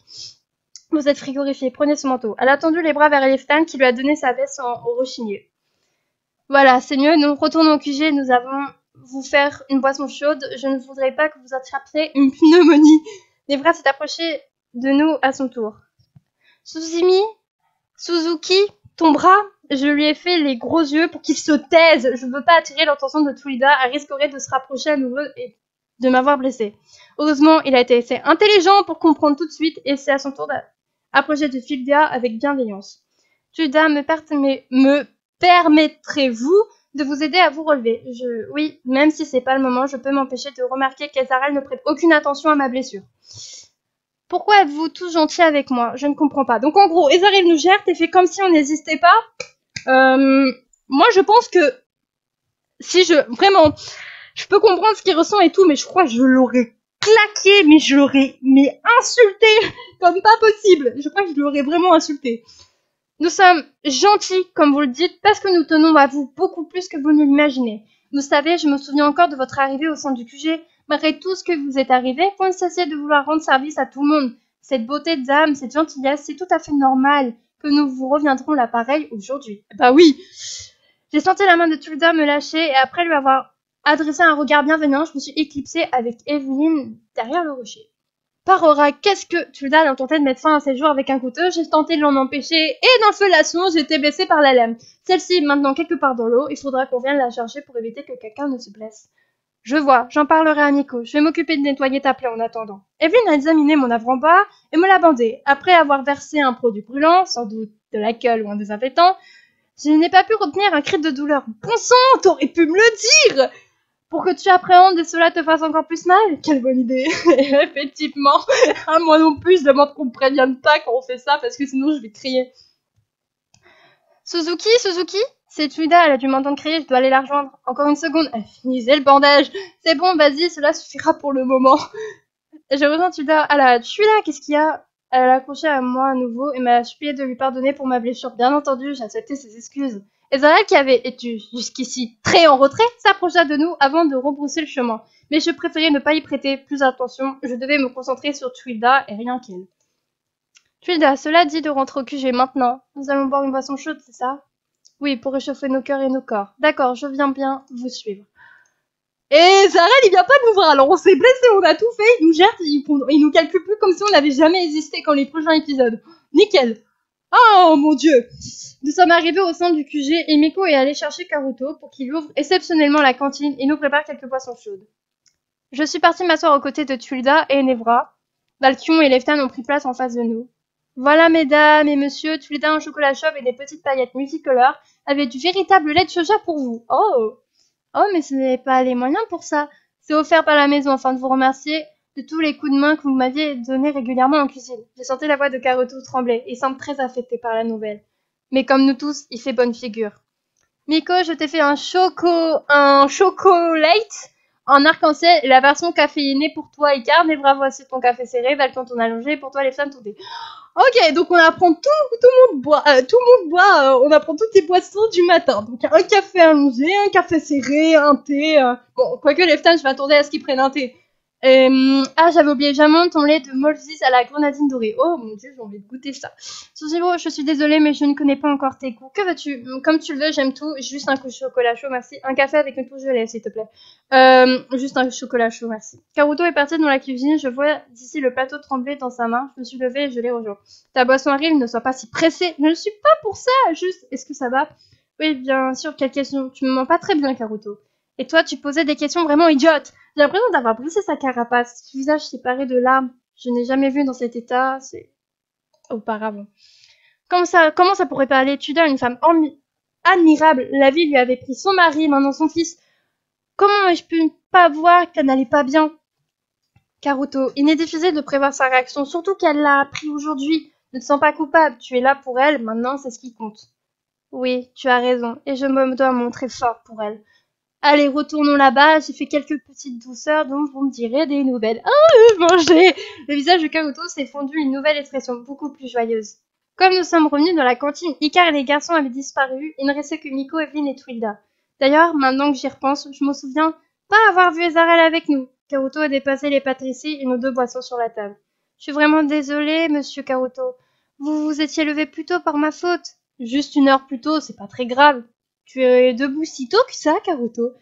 Vous êtes frigorifié, prenez ce manteau. Elle a tendu les bras vers Eliftan qui lui a donné sa veste en rechigné. Voilà, c'est mieux, nous retournons au QG, nous avons vous faire une boisson chaude. Je ne voudrais pas que vous attrapiez une pneumonie. Nevra s'est approchée de nous à son tour. Suzuki, ton bras? Je lui ai fait les gros yeux pour qu'il se taise. Je ne veux pas attirer l'attention de Twilda. Elle risquerait de se rapprocher à nouveau et de m'avoir blessée. Heureusement, il a été assez intelligent pour comprendre tout de suite et c'est à son tour d'approcher de Twilda avec bienveillance. Twilda, me permettrez-vous de vous aider à vous relever? Oui, même si c'est pas le moment, je peux m'empêcher de remarquer qu'Ezarel ne prête aucune attention à ma blessure. Pourquoi êtes-vous tous gentils avec moi? Je ne comprends pas. Donc en gros, Ezarel nous gère, t'es fait comme si on n'existait pas. Moi je pense que vraiment, je peux comprendre ce qu'il ressent et tout, mais je crois que je l'aurais claqué, mais je l'aurais insulté comme pas possible. Je crois que je l'aurais vraiment insulté. Nous sommes gentils, comme vous le dites, parce que nous tenons à vous beaucoup plus que vous ne l'imaginez. Vous savez, je me souviens encore de votre arrivée au sein du QG. Malgré tout ce que vous êtes arrivé, vous ne cessiez de vouloir rendre service à tout le monde. Cette beauté d'âme, cette gentillesse, c'est tout à fait normal que nous vous reviendrons l'appareil aujourd'hui. Bah oui. J'ai senti la main de Tulda me lâcher et après lui avoir adressé un regard bienveillant, je me suis éclipsée avec Evelyne derrière le rocher. Par Aura, qu'est-ce que Tulda a tenté de mettre fin à ses jours avec un couteau? J'ai tenté de l'en empêcher et d'un feu laçon, j'ai été blessée par la lame. Celle-ci est maintenant quelque part dans l'eau, il faudra qu'on vienne la chercher pour éviter que quelqu'un ne se blesse. Je vois, j'en parlerai à Nico. Je vais m'occuper de nettoyer ta plaie en attendant. Evelyne a examiné mon avant-bras et me l'a bandé. Après avoir versé un produit brûlant, sans doute de l'alcool ou un désinfectant, je n'ai pas pu retenir un cri de douleur. Bon sang, t'aurais pu me le dire! Pour que tu appréhendes et cela te fasse encore plus mal? Quelle bonne idée! Effectivement, moi non plus, je demande qu'on me prévienne pas quand on fait ça parce que sinon je vais crier. Suzuki? C'est Tuida, elle a dû m'entendre crier, je dois aller la rejoindre. Encore une seconde, elle finissait le bandage. C'est bon, vas-y, cela suffira pour le moment. J'ai rejoint Tuida. Ah je suis là, qu'est-ce qu'il y a? Elle a accroché à moi à nouveau et m'a supplié de lui pardonner pour ma blessure. Bien entendu, j'ai accepté ses excuses. Et Zarel, qui avait été jusqu'ici très en retrait, s'approcha de nous avant de rebrousser le chemin. Mais je préférais ne pas y prêter plus attention. Je devais me concentrer sur Twilda et rien qu'elle. Twilda, cela dit de rentrer au QG maintenant. Nous allons boire une boisson chaude, c'est ça? Oui, pour réchauffer nos cœurs et nos corps. D'accord, je viens bien vous suivre. Et Zarel, il vient pas nous voir. Alors on s'est blessé, on a tout fait, il nous gère, il nous calcule plus comme si on n'avait jamais existé quand les prochains épisodes. Nickel. Oh mon dieu. Nous sommes arrivés au sein du QG et Miko est allé chercher Karuto pour qu'il ouvre exceptionnellement la cantine et nous prépare quelques boissons chaudes. Je suis partie m'asseoir aux côtés de Tulda et Nevra. Valkion et Leftan ont pris place en face de nous. Voilà, mesdames et messieurs, Tulda, un chocolat chauve et des petites paillettes multicolores avec du véritable lait de soja pour vous. Oh, mais ce n'est pas les moyens pour ça. C'est offert par la maison afin de vous remercier de tous les coups de main que vous m'aviez donnés régulièrement en cuisine. J'ai senti la voix de Karuto trembler et semble très affecté par la nouvelle. Mais comme nous tous, il fait bonne figure. Miko, je t'ai fait un chocolate en arc-en-ciel et la version caféinée pour toi, Icar. Nevra, voici ton café serré. Valkan, ton allongé. Pour toi, les femmes, ton thé. Ok, donc on apprend tout le monde boit, on apprend toutes les boissons du matin. Donc un café allongé, un café serré, un thé. Bon, quoique les femmes, je m'attendais à ce qu'ils prennent un thé. J'avais oublié, j'amende ton lait de Molsis à la grenadine dorée. Oh mon dieu, j'ai envie de goûter ça. Suziro, je suis désolée, mais je ne connais pas encore tes goûts. Que veux-tu? Comme tu le veux, j'aime tout. Juste un coup de chocolat chaud, merci. Un café avec une touche de lait, s'il te plaît. Juste un chocolat chaud, merci. Karuto est parti dans la cuisine. Je vois d'ici le plateau trembler dans sa main. Je me suis levée et je l'ai rejoint. Ta boisson arrive, ne sois pas si pressée. Je ne suis pas pour ça, juste. Est-ce que ça va? Oui, bien sûr, quelle question? Tu me mens pas très bien, Karuto. Et toi, tu posais des questions vraiment idiotes. J'ai l'impression d'avoir brisé sa carapace. Son visage séparé de larmes. Je n'ai jamais vu dans cet état. C'est auparavant. Comment ça pourrait parler? Tudor, une femme admirable. La vie lui avait pris son mari, maintenant son fils. Comment ai-je pu pas voir qu'elle n'allait pas bien? Karuto, il n'est difficile de prévoir sa réaction, surtout qu'elle l'a appris aujourd'hui. Ne te sens pas coupable. Tu es là pour elle. Maintenant, c'est ce qui compte. Oui, tu as raison. Et je me dois montrer fort pour elle. Allez, retournons là-bas, j'ai fait quelques petites douceurs, donc vous me direz des nouvelles. Manger! Le visage de Karuto s'est fondu une nouvelle expression, beaucoup plus joyeuse. Comme nous sommes revenus dans la cantine, Icar et les garçons avaient disparu, il ne restait que Miko, Evelyn et Twilda. D'ailleurs, maintenant que j'y repense, je me souviens pas avoir vu Ezarel avec nous. Karuto a dépassé les pâtisseries et nos deux boissons sur la table. Je suis vraiment désolée, monsieur Karuto. Vous vous étiez levé plus tôt par ma faute. Juste une heure plus tôt, c'est pas très grave. Tu es debout si tôt que ça, Karuto?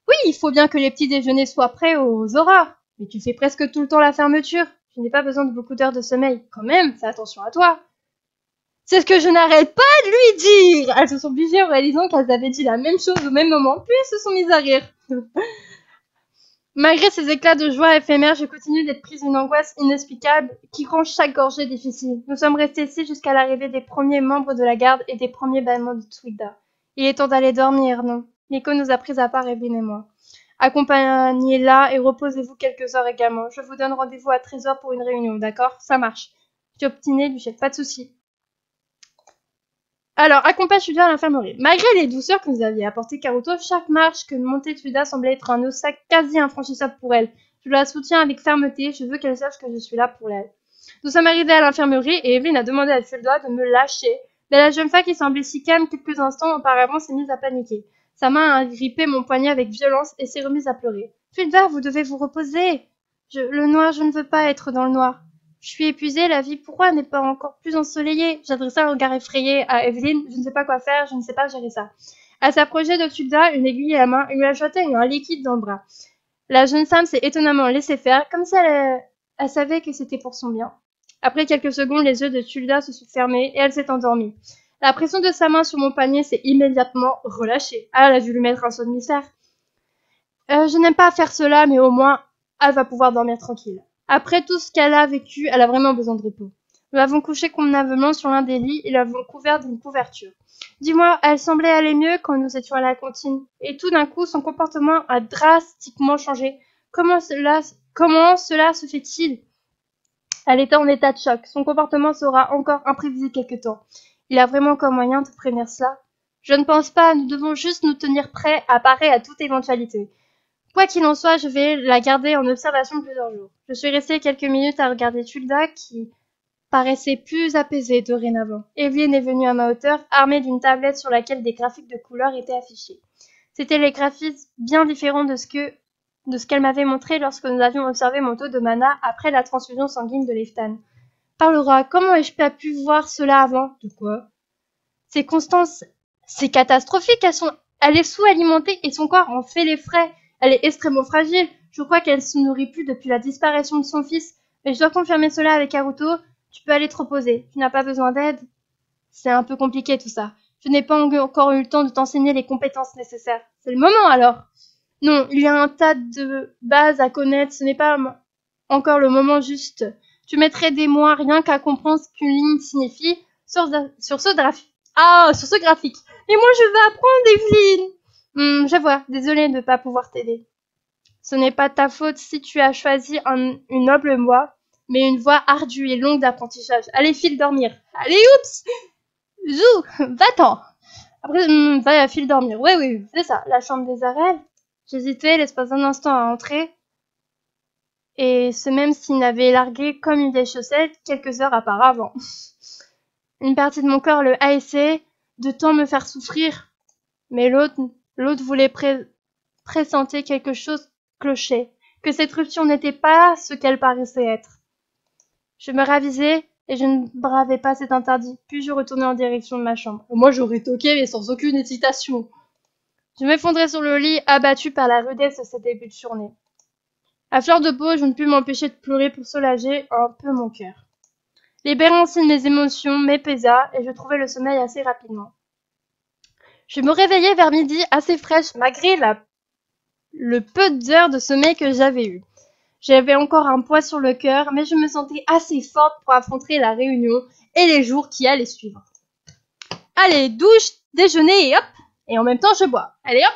Oui, il faut bien que les petits déjeuners soient prêts aux aurores. Mais tu fais presque tout le temps la fermeture. Je n'ai pas besoin de beaucoup d'heures de sommeil. Quand même, fais attention à toi. C'est ce que je n'arrête pas de lui dire. Elles se sont obligées en réalisant qu'elles avaient dit la même chose au même moment, puis elles se sont mises à rire. Malgré ces éclats de joie éphémères, je continue d'être prise d'une angoisse inexplicable qui rend chaque gorgée difficile. Nous sommes restés ici jusqu'à l'arrivée des premiers membres de la garde et des premiers bâillements de Twilda. Il est temps d'aller dormir, non? Miko nous a pris à part, Evelyn et moi. Accompagnez-la et reposez-vous quelques heures également. Je vous donne rendez-vous à 13h pour une réunion, d'accord? Ça marche. Tu es obstiné, du chef, pas de souci. Alors, accompagne Tulda à l'infirmerie. Malgré les douceurs que nous aviez apportées Karuto, chaque marche que montait Tulda semblait être un obstacle quasi infranchissable pour elle. Je la soutiens avec fermeté, je veux qu'elle sache que je suis là pour elle. Nous sommes arrivés à l'infirmerie et Evelyn a demandé à Tilda de me lâcher. Mais la jeune femme qui semblait si calme quelques instants auparavant s'est mise à paniquer. Sa main a grippé mon poignet avec violence et s'est remise à pleurer. Tilda, vous devez vous reposer. Le noir, je ne veux pas être dans le noir. Je suis épuisée, la vie, pourquoi n'est pas encore plus ensoleillée? J'adressai un regard effrayé à Evelyn. Je ne sais pas quoi faire, je ne sais pas gérer ça. Elle s'approchait de Tilda, une aiguille à la main, et lui ajoutait un liquide dans le bras. La jeune femme s'est étonnamment laissée faire, comme si elle savait que c'était pour son bien. Après quelques secondes, les yeux de Tilda se sont fermés et elle s'est endormie. La pression de sa main sur mon poignet s'est immédiatement relâchée. Elle a dû lui mettre un somnifère. Je n'aime pas faire cela, mais au moins, elle va pouvoir dormir tranquille. Après tout ce qu'elle a vécu, elle a vraiment besoin de repos. Nous l'avons couchée convenablement sur l'un des lits et l'avons couverte d'une couverture. Dis-moi, elle semblait aller mieux quand nous étions à la cantine. Et tout d'un coup, son comportement a drastiquement changé. Comment cela se fait-il? Elle était en état de choc. Son comportement sera encore imprévisible quelque temps. Il a vraiment encore moyen de prévenir cela? Je ne pense pas, nous devons juste nous tenir prêts à parer à toute éventualité. Quoi qu'il en soit, je vais la garder en observation plusieurs jours. Je suis restée quelques minutes à regarder Tilda, qui paraissait plus apaisée dorénavant. Evelyn est venue à ma hauteur, armée d'une tablette sur laquelle des graphiques de couleurs étaient affichés. C'étaient les graphiques bien différents de ce qu'elle m'avait montré lorsque nous avions observé mon taux de mana après la transfusion sanguine de Leftan. Parlera, comment ai-je pas pu voir cela avant? De quoi? Ces constances, c'est catastrophique, elle est sous-alimentée et son corps en fait les frais. Elle est extrêmement fragile. Je crois qu'elle se nourrit plus depuis la disparition de son fils. Mais je dois confirmer cela avec Haruto. Tu peux aller te reposer. Tu n'as pas besoin d'aide. C'est un peu compliqué tout ça. Je n'ai pas encore eu le temps de t'enseigner les compétences nécessaires. C'est le moment alors. Non, il y a un tas de bases à connaître. Ce n'est pas encore le moment juste. Tu mettrais des mois rien qu'à comprendre ce qu'une ligne signifie sur ce graphique. Et moi je vais apprendre, Evelyn. Je vois, désolée de ne pas pouvoir t'aider. Ce n'est pas ta faute si tu as choisi une noble voie, mais une voie ardue et longue d'apprentissage. Allez, file dormir. Allez, oups! Zou, va-t'en. Après, va, file dormir. Oui, c'est ça, la chambre des Arelles. J'hésitais l'espace d'un instant à entrer, et ce même s'il n'avait largué comme une vieille chaussette quelques heures auparavant. Une partie de mon corps le haïssait, de tant me faire souffrir, mais l'autre voulait pressentir quelque chose clochait, que cette rupture n'était pas ce qu'elle paraissait être. Je me ravisai et je ne bravais pas cet interdit, puis je retournai en direction de ma chambre. Moi j'aurais toqué mais sans aucune hésitation. Je m'effondrai sur le lit, abattu par la rudesse de ce début de journée. À fleur de peau, je ne pus m'empêcher de pleurer pour soulager un peu mon cœur. L'ébérancine de mes émotions m'épaisa et je trouvai le sommeil assez rapidement. Je me réveillai vers midi assez fraîche malgré le peu d'heures de sommeil que j'avais eu. J'avais encore un poids sur le cœur, mais je me sentais assez forte pour affronter la réunion et les jours qui allaient suivre. Allez, douche, déjeuner et hop! Et en même temps, je bois. Allez, hop!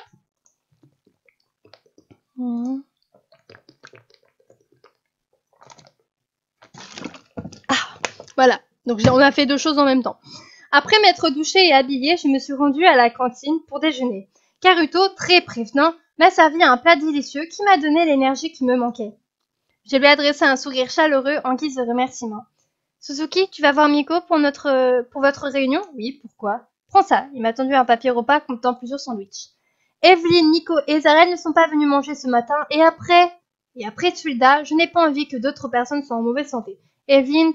Voilà, donc on a fait deux choses en même temps. Après m'être douchée et habillée, je me suis rendue à la cantine pour déjeuner. Karuto, très prévenant, m'a servi un plat délicieux qui m'a donné l'énergie qui me manquait. Je lui ai adressé un sourire chaleureux en guise de remerciement. Suzuki, tu vas voir Miko pour votre réunion? Oui, pourquoi? Prends ça. Il m'a tendu un papier repas contenant plusieurs sandwichs. Evelyn, Nico et Zarel ne sont pas venus manger ce matin et après Tilda, je n'ai pas envie que d'autres personnes soient en mauvaise santé. Evelyn,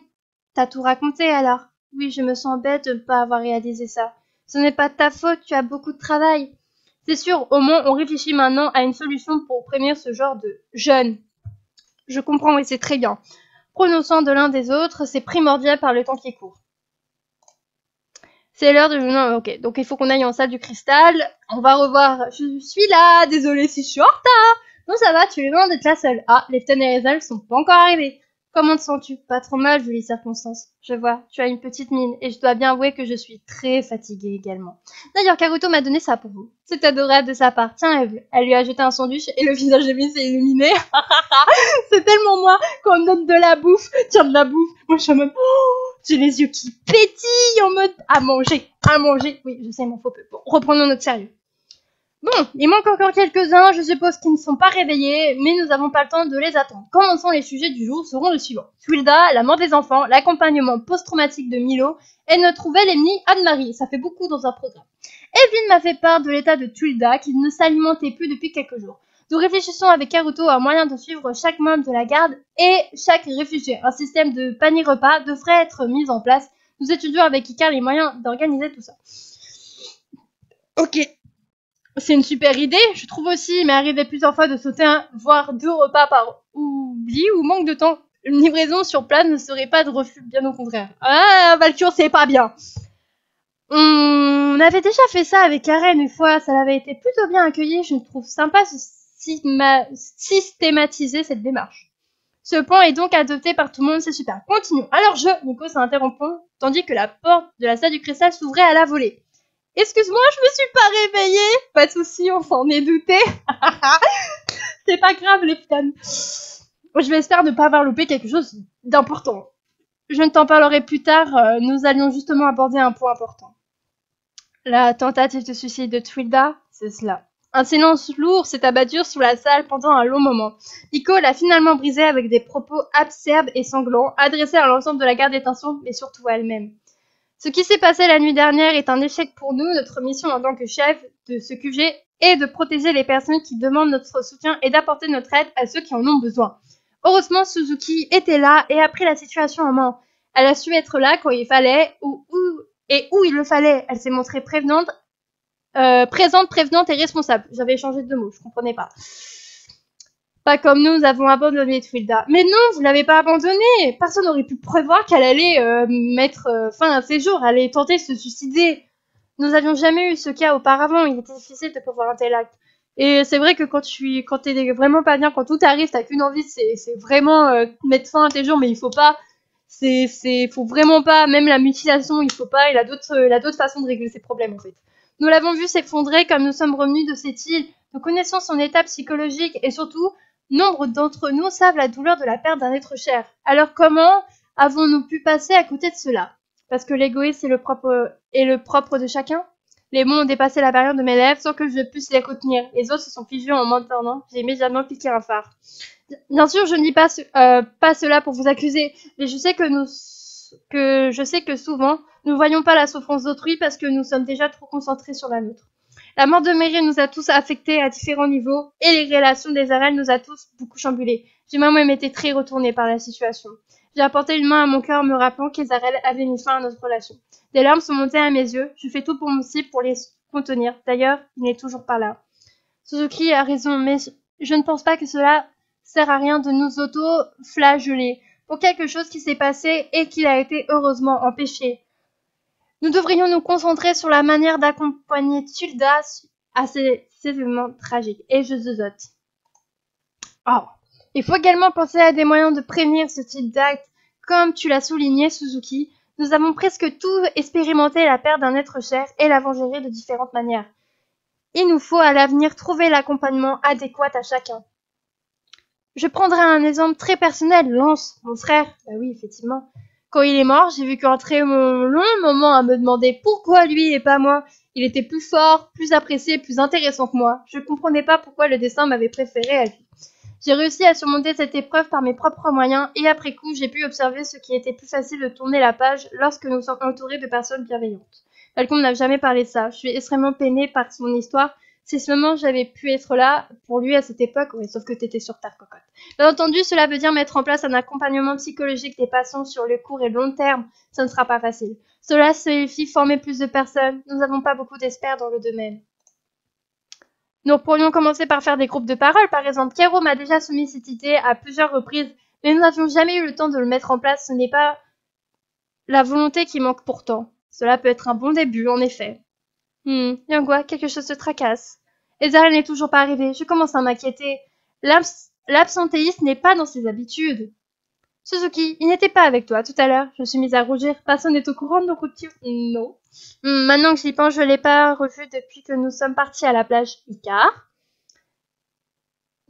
t'as tout raconté alors? Oui, je me sens bête de ne pas avoir réalisé ça. Ce n'est pas de ta faute, tu as beaucoup de travail. C'est sûr, au moins on réfléchit maintenant à une solution pour prévenir ce genre de jeunes. Je comprends, oui, c'est très bien. Prenons soin de l'un des autres, c'est primordial par le temps qui court. C'est l'heure de... Non, ok, donc il faut qu'on aille en salle du cristal. On va revoir... Je suis là, désolée si je suis en retard. Non, ça va, tu es loin d'être la seule. Ah, Lefton et Rizal sont pas encore arrivés. Comment te sens-tu? Pas trop mal vu les circonstances. Je vois, tu as une petite mine, et je dois bien avouer que je suis très fatiguée également. D'ailleurs, Karuto m'a donné ça pour vous. C'est adorable de sa part. Tiens, Eve. Elle lui a jeté un sandwich, et le visage d'Eve s'est illuminé. C'est tellement moi, quand on donne de la bouffe. Tiens, de la bouffe. Moi, je suis en mode, j'ai les yeux qui pétillent, en mode, à manger. Oui, je sais, mon faux peu. Bon, reprenons notre sérieux. Bon, il manque encore quelques-uns, je suppose qu'ils ne sont pas réveillés, mais nous n'avons pas le temps de les attendre. Commençons, les sujets du jour seront le suivant. Twilda, la mort des enfants, l'accompagnement post-traumatique de Milo, et notre nouvelle ennemie Anne-Marie. Ça fait beaucoup dans un programme. Evelyn m'a fait part de l'état de Twilda, qui ne s'alimentait plus depuis quelques jours. Nous réfléchissons avec Karuto à un moyen de suivre chaque membre de la garde et chaque réfugié. Un système de panier repas devrait être mis en place. Nous étudions avec Ika les moyens d'organiser tout ça. Ok. C'est une super idée. Je trouve aussi, il m'est arrivé plusieurs fois de sauter un, voire 2 repas par oubli ou manque de temps. Une livraison sur place ne serait pas de refus, bien au contraire. Ah, Valkyrie, c'est pas bien. On avait déjà fait ça avec Karen une fois, ça avait été plutôt bien accueilli. Je trouve sympa de systématiser cette démarche. Ce plan est donc adopté par tout le monde, c'est super. Continuons. Alors Nico s'interrompant, tandis que la porte de la salle du cristal s'ouvrait à la volée. Excuse-moi, je me suis pas réveillée. Pas de souci, on s'en est douté. C'est pas grave, les fans. Je vais espérer ne pas avoir loupé quelque chose d'important. Je ne t'en parlerai plus tard, nous allions justement aborder un point important. La tentative de suicide de Twilda, c'est cela. Un silence lourd s'est abattu sous la salle pendant un long moment. Nico l'a finalement brisé avec des propos acerbes et sanglants, adressés à l'ensemble de la garde détention, mais surtout à elle-même. Ce qui s'est passé la nuit dernière est un échec pour nous. Notre mission en tant que chef de ce QG est de protéger les personnes qui demandent notre soutien et d'apporter notre aide à ceux qui en ont besoin. Heureusement, Suzuki était là et a pris la situation en main. Elle a su être là quand il fallait où il le fallait. Elle s'est montrée présente, prévenante et responsable. J'avais changé de mots, je comprenais pas. Pas comme nous avons abandonné Twilda. Mais non, vous l'avez pas abandonnée. Personne n'aurait pu prévoir qu'elle allait mettre fin à ses jours, elle allait tenter de se suicider. Nous n'avions jamais eu ce cas auparavant, il était difficile de prévoir un tel acte. Et c'est vrai que quand t'es vraiment pas bien, quand tout arrive, t'as qu'une envie, c'est vraiment mettre fin à tes jours, mais il faut pas. Faut vraiment pas. Même la mutilation, il faut pas. Il a d'autres façons de régler ses problèmes en fait. Nous l'avons vu s'effondrer comme nous sommes revenus de cette île. Nous connaissons son état psychologique et surtout, nombre d'entre nous savent la douleur de la perte d'un être cher. Alors comment avons-nous pu passer à côté de cela? Parce que l'égoïsme est le propre de chacun. Les mots ont dépassé la barrière de mes lèvres sans que je puisse les retenir. Les autres se sont figés en m'entendant. J'ai immédiatement piqué un phare. Bien sûr, je ne dis pas cela pour vous accuser, mais je sais que souvent, nous ne voyons pas la souffrance d'autrui parce que nous sommes déjà trop concentrés sur la nôtre. La mort de Mary nous a tous affectés à différents niveaux et les relations des Arènes nous a tous beaucoup chamboulés. J'ai moi-même été très retournée par la situation. J'ai apporté une main à mon cœur me rappelant qu'Isarel avait mis fin à notre relation. Des larmes sont montées à mes yeux. Je fais tout pour mon possible pour les contenir. D'ailleurs, il n'est toujours pas là. Suzuki a raison, mais je ne pense pas que cela sert à rien de nous auto-flageller pour quelque chose qui s'est passé et qui a été heureusement empêché. Nous devrions nous concentrer sur la manière d'accompagner Twilda à ces événements tragiques. Et je zozote. Oh. Il faut également penser à des moyens de prévenir ce type d'acte. Comme tu l'as souligné, Suzuki, nous avons presque tout expérimenté la perte d'un être cher et l'avons géré de différentes manières. Il nous faut à l'avenir trouver l'accompagnement adéquat à chacun. Je prendrai un exemple très personnel, Lance, mon frère. Bah oui, effectivement. Quand il est mort, j'ai vu qu'entrer mon long moment à me demander pourquoi lui et pas moi. Il était plus fort, plus apprécié, plus intéressant que moi. Je comprenais pas pourquoi le destin m'avait préféré à lui. J'ai réussi à surmonter cette épreuve par mes propres moyens et après coup, j'ai pu observer ce qui était plus facile de tourner la page lorsque nous sommes entourés de personnes bienveillantes. Malcolm n'a jamais parlé de ça. Je suis extrêmement peinée par son histoire. Si seulement j'avais pu être là pour lui à cette époque, oui, sauf que t'étais sur Terre, cocotte. Bien entendu, cela veut dire mettre en place un accompagnement psychologique des patients sur le court et long terme. Ce ne sera pas facile. Cela signifie former plus de personnes. Nous n'avons pas beaucoup d'experts dans le domaine. Nous pourrions commencer par faire des groupes de parole, par exemple. Kero m'a déjà soumis cette idée à plusieurs reprises, mais nous n'avions jamais eu le temps de le mettre en place. Ce n'est pas la volonté qui manque pourtant. Cela peut être un bon début, en effet. Yangwa, quelque chose te tracasse. Ezara n'est toujours pas arrivé. Je commence à m'inquiéter. L'absentéisme n'est pas dans ses habitudes. Suzuki, il n'était pas avec toi tout à l'heure. Je me suis mise à rougir. Personne n'est au courant de nos routines. Non. Maintenant que j'y pense, je l'ai pas revu depuis que nous sommes partis à la plage. Icar.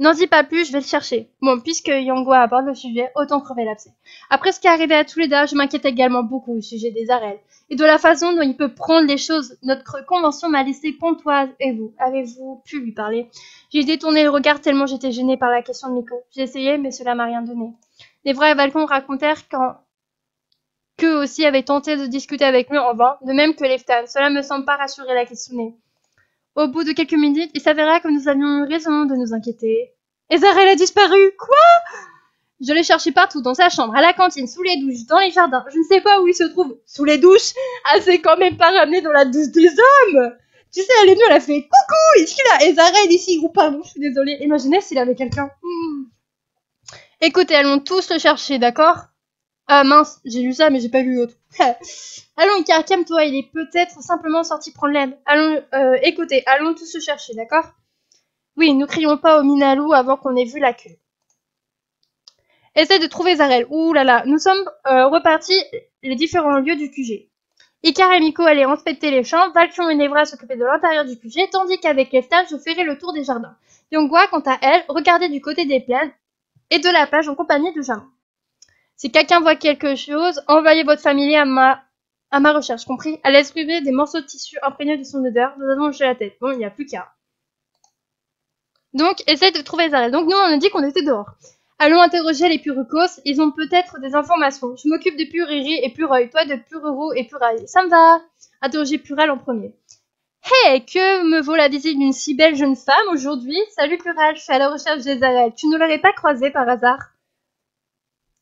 N'en dis pas plus, je vais le chercher. Bon, puisque Yangua aborde le sujet, autant crever l'abcès. Après ce qui est arrivé à tous les deux, je m'inquiète également beaucoup au sujet des Arels et de la façon dont il peut prendre les choses. Notre convention m'a laissé pontoise. Et vous, avez-vous pu lui parler? J'ai détourné le regard tellement j'étais gênée par la question de Miko. J'ai essayé, mais cela m'a rien donné. Les vrais Valcons racontèrent qu'eux aussi avaient tenté de discuter avec lui en vain, de même que Leftan. Cela me semble pas rassurer la questionnée. Au bout de quelques minutes, il s'avéra que nous avions eu raison de nous inquiéter. Ezarel a disparu. Quoi? Je l'ai cherché partout, dans sa chambre, à la cantine, sous les douches, dans les jardins. Je ne sais pas où il se trouve. Sous les douches? Ah, c'est quand même pas ramené dans la douche des hommes. Tu sais, elle est venue, elle a fait coucou, ici là, Ezarel ici. Ou pardon, je suis désolée. Imaginez s'il avait quelqu'un. Écoutez, allons tous le chercher, d'accord? Ah mince, j'ai lu ça, mais j'ai pas lu l'autre. Allons, Icar, calme-toi, il est peut-être simplement sorti prendre l'aide. Allons, écoutez, allons tous le chercher, d'accord? Oui, ne crions pas au Minalou avant qu'on ait vu la queue. Essaye de trouver Zarel. Ouh là là, nous sommes repartis les différents lieux du QG. Icar et Miko allaient inspecter les champs, Valkion et Nevra s'occupaient de l'intérieur du QG, tandis qu'avec Lefta, je ferais le tour des jardins. Yongwa, quant à elle, regardait du côté des plaines et de la plage en compagnie de Jamin. Si quelqu'un voit quelque chose, envoyez votre familier à ma recherche, compris? À laisse brûler des morceaux de tissu imprégnés de son odeur, nous avons jeté la tête. Bon, il n'y a plus qu'à. Donc, essaye de trouver Zarel. Donc, nous, on a dit qu'on était dehors. Allons interroger les Purucos, ils ont peut-être des informations. Je m'occupe de Puriri et Pureuil, toi de Pururu et Purail. Ça me va. Interroger Pural en premier. Hey, que me vaut la visite d'une si belle jeune femme aujourd'hui? Salut Pural, je suis à la recherche des Zarel. Tu ne l'aurais pas croisé par hasard?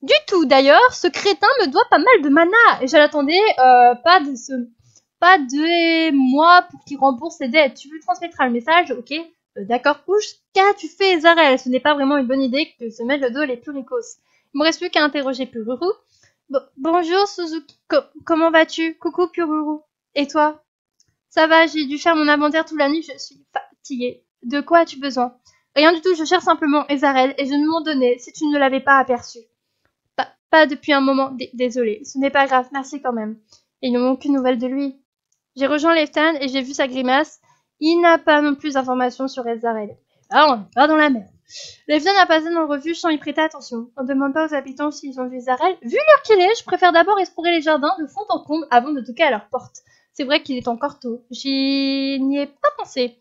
Du tout, d'ailleurs, ce crétin me doit pas mal de mana, et je l'attendais, pas de mois pour qu'il rembourse ses dettes. Tu lui transmettras le message, ok? D'accord. Qu'as-tu fait, Zarel? Ce n'est pas vraiment une bonne idée que se mettre le dos les Puricos. Il me reste plus qu'à interroger Pururu. Bonjour, Suzuki. Comment vas-tu? Coucou, Pururu. Et toi? Ça va, j'ai dû faire mon inventaire toute la nuit, je suis fatiguée. De quoi as-tu besoin? Rien du tout, je cherche simplement Ezarel, et je ne m'en donnais si tu ne l'avais pas aperçu. Pas depuis un moment, désolé. Ce n'est pas grave, merci quand même. Et il ne manque qu'une nouvelle de lui. J'ai rejoint Leftan et j'ai vu sa grimace. Il n'a pas non plus d'informations sur Ezarel. Ah, on n'est pas dans la merde. Leftan a passé dans le refuge sans y prêter attention. On ne demande pas aux habitants s'ils ont vu Ezarel. Vu l'heure qu'il est, je préfère d'abord explorer les jardins de fond en comble avant de toquer à leur porte. C'est vrai qu'il est encore tôt. N'y ai pas pensé.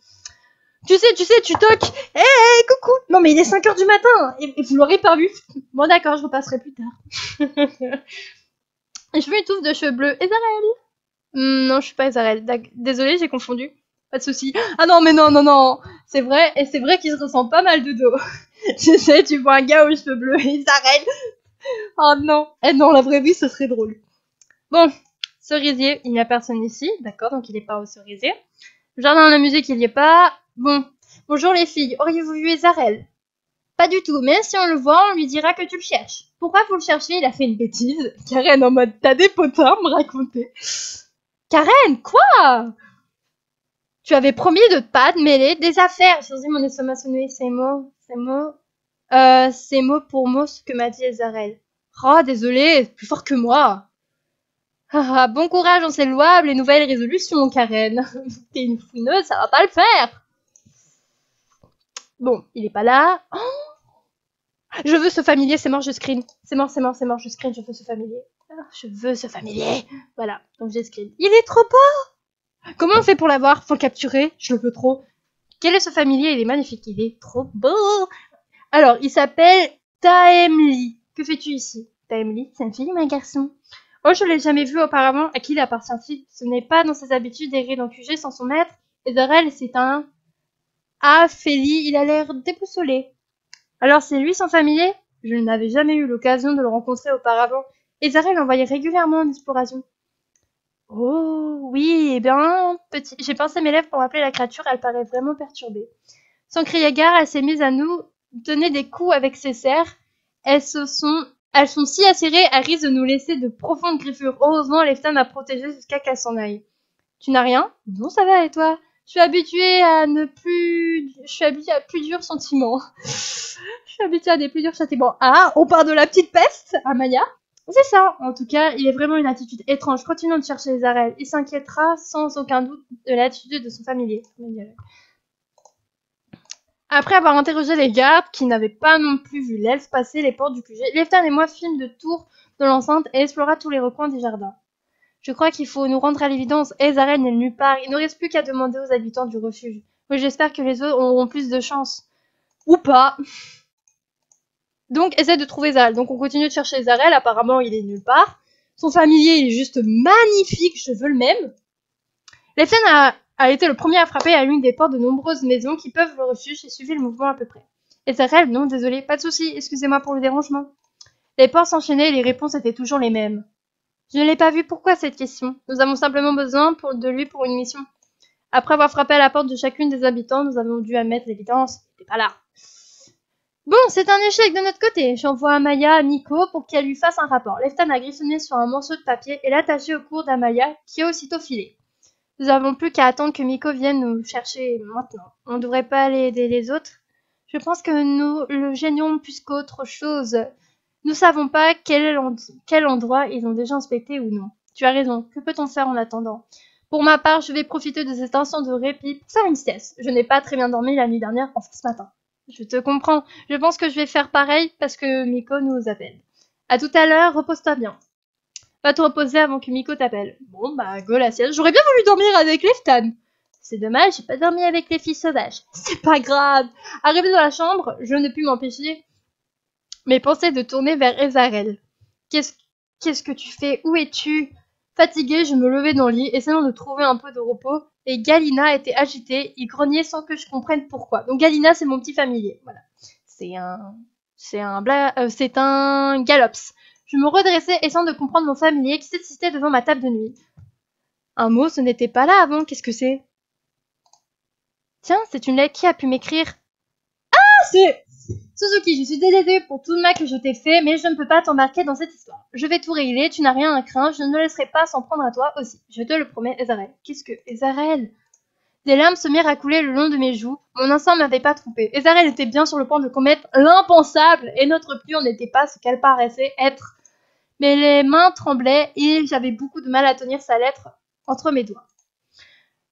Tu sais, tu toques. Hey, coucou. Non, mais il est 5h du matin. Et vous l'aurez pas vu. Bon, d'accord, je repasserai plus tard. Je veux une touffe de cheveux bleus. Ezarel? Non, je suis pas Ezarel. Désolée, j'ai confondu. Pas de souci. Ah non, mais non. C'est vrai, et c'est vrai qu'il se ressent pas mal de dos. Tu sais, tu vois un gars aux cheveux bleus, Ezarel. Oh non. Eh non, la vraie vie, ce serait drôle. Bon, cerisier, il n'y a personne ici. D'accord, donc il est pas au cerisier. Jardin de la musique, il n'y est pas. Bon. Bonjour les filles, auriez-vous vu Ezarel? Pas du tout, mais si on le voit, on lui dira que tu le cherches. Pourquoi vous le cherchez? Il a fait une bêtise. Karen en mode, t'as des potins à me raconter. Karen, quoi? Tu avais promis de pas te mêler des affaires. J'ai osé mon estomac sonner ces mots pour mot ce que m'a dit Ezarel. Oh, désolé, plus fort que moi. Ah, bon courage dans ces louables et nouvelles résolutions, Karen. T'es une fouineuse, ça va pas le faire. Bon, il est pas là. Oh, je veux ce familier, c'est mort, je screen. C'est mort, je screen, je veux ce familier. Je veux ce familier. Voilà, donc j'ai screen. Il est trop beau. Comment on fait pour l'avoir? Faut le capturer, je le veux trop. Quel est ce familier? Il est magnifique, il est trop beau. Alors, il s'appelle Taemli. Que fais-tu ici? Taemli, c'est une fille ou un garçon? Oh, je l'ai jamais vu auparavant. À qui il appartient-il? Ce n'est pas dans ses habitudes d'errer dans QG sans son maître. Et Ezarel, c'est un... Ah, Feli, il a l'air déboussolé. Alors, c'est lui son familier? Je n'avais jamais eu l'occasion de le rencontrer auparavant. Ezarel l'envoyait régulièrement en exploration. Oh, oui, eh bien, petit... J'ai pincé mes lèvres pour appeler la créature, elle paraît vraiment perturbée. Sans crier gare, elle s'est mise à nous donner des coups avec ses serres. Elles sont si acérées, elles risquent de nous laisser de profondes griffures. Heureusement, Leftan m'a protégée jusqu'à qu'elle s'en aille. Tu n'as rien? Non, ça va, et toi? Je suis habituée à plus durs sentiments. Je suis habituée à des plus durs sentiments. Ah, on part de la petite peste, Amaya? C'est ça. En tout cas, il est vraiment une attitude étrange. Continuons de chercher les Arels. Il s'inquiétera sans aucun doute de l'attitude de son familier. Après avoir interrogé les gardes, qui n'avaient pas non plus vu l'elfe passer les portes du QG, Leftan et moi fîmes le tour de l'enceinte et explora tous les recoins du jardin. Je crois qu'il faut nous rendre à l'évidence, Ezarel n'est nulle part, il ne reste plus qu'à demander aux habitants du refuge. Oui, j'espère que les autres auront plus de chance. Ou pas. Donc, essaie de trouver Ezarel. Donc, on continue de chercher Ezarel, apparemment il est nulle part. Son familier, il est juste magnifique, je veux le même. Leftan a été le premier à frapper à l'une des portes de nombreuses maisons qui peuvent le refuge et suivi le mouvement à peu près. Ezarel, non, désolé, pas de souci, excusez-moi pour le dérangement. Les portes s'enchaînaient et les réponses étaient toujours les mêmes. Je ne l'ai pas vu, pourquoi cette question? Nous avons simplement besoin de lui pour une mission. Après avoir frappé à la porte de chacune des habitants, nous avons dû admettre l'évidence. Il n'était pas là. Bon, c'est un échec de notre côté. J'envoie Amaya à Miko pour qu'elle lui fasse un rapport. Leftan a griffonné sur un morceau de papier et l'a attaché au cou d'Amaya, qui a aussitôt filé. Nous n'avons plus qu'à attendre que Miko vienne nous chercher maintenant. On ne devrait pas aller aider les autres. Je pense que nous le gênions plus qu'autre chose. Nous savons pas quel endroit ils ont déjà inspecté ou non. Tu as raison. Que peut-on faire en attendant? Pour ma part, je vais profiter de cet instant de répit pour faire une sieste. Je n'ai pas très bien dormi la nuit dernière, enfin ce matin. Je te comprends. Je pense que je vais faire pareil parce que Miko nous appelle. À tout à l'heure, repose-toi bien. Va te reposer avant que Miko t'appelle. Bon, bah, go la sieste. J'aurais bien voulu dormir avec Leftan. C'est dommage, j'ai pas dormi avec les filles sauvages. C'est pas grave. Arrivé dans la chambre, je ne pus m'empêcher mes pensées de tourner vers Ezarel. Qu'est-ce que tu fais? Où es-tu? Fatiguée, je me levai dans le lit, essayant de trouver un peu de repos, et Galina était agitée, il grognait sans que je comprenne pourquoi. Donc Galina, c'est mon petit familier. Voilà. C'est un Galops. Je me redressai, essayant de comprendre mon familier qui s'excitait devant ma table de nuit. Un mot, ce n'était pas là avant, qu'est-ce que c'est? Tiens, c'est une lettre qui a pu m'écrire. Ah, c'est Suzuki, je suis désolée pour tout le mal que je t'ai fait, mais je ne peux pas t'embarquer dans cette histoire. Je vais tout régler, tu n'as rien à craindre, je ne laisserai pas s'en prendre à toi aussi. Je te le promets, Ezarel. Qu'est-ce que Ezarel? Des larmes se mirent à couler le long de mes joues. Mon instinct m'avait pas trompé. Ezarel était bien sur le point de commettre l'impensable, et notre pluie n'était pas ce qu'elle paraissait être. Mais les mains tremblaient, et j'avais beaucoup de mal à tenir sa lettre entre mes doigts.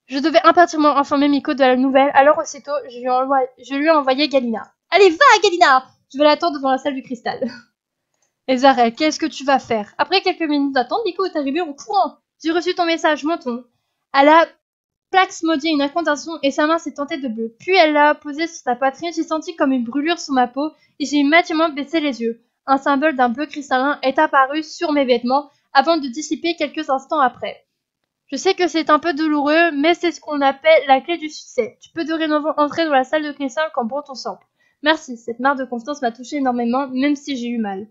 Je devais impérativement informer Miko de la nouvelle, alors aussitôt, je lui ai envoyé Galina. Allez, va, Galina! Je vais l'attendre devant la salle du cristal. Ezarel, qu'est-ce que tu vas faire? Après quelques minutes d'attente, Miko est arrivé en courant. J'ai reçu ton message, montons. À la plaque maudit une incantation et sa main s'est tentée de bleu. Puis elle l'a posée sur sa poitrine, j'ai senti comme une brûlure sur ma peau et j'ai immédiatement baissé les yeux. Un symbole d'un bleu cristallin est apparu sur mes vêtements avant de dissiper quelques instants après. Je sais que c'est un peu douloureux, mais c'est ce qu'on appelle la clé du succès. Tu peux dorénavant entrer dans la salle de cristal quand bon ton semble. Merci, cette marque de confiance m'a touché énormément, même si j'ai eu mal.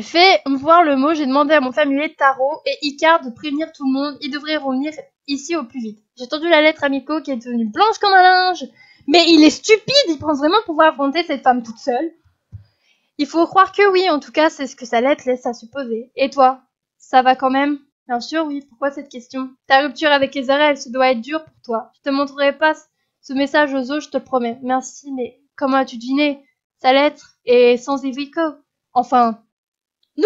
Fais voir le mot, j'ai demandé à mon familier Taro et Icar de prévenir tout le monde, ils devraient revenir ici au plus vite. J'ai tendu la lettre à Miko qui est devenue blanche comme un linge. Mais il est stupide, il pense vraiment pouvoir affronter cette femme toute seule. Il faut croire que oui, en tout cas c'est ce que sa lettre laisse à supposer. Et toi, ça va quand même? Bien sûr, oui. Pourquoi cette question? Ta rupture avec Ezarel, ça doit être dur pour toi. Je te montrerai pas ce message aux autres, je te promets. Merci, mais comment as-tu deviné? Sa lettre est sans Evrico. Enfin, nous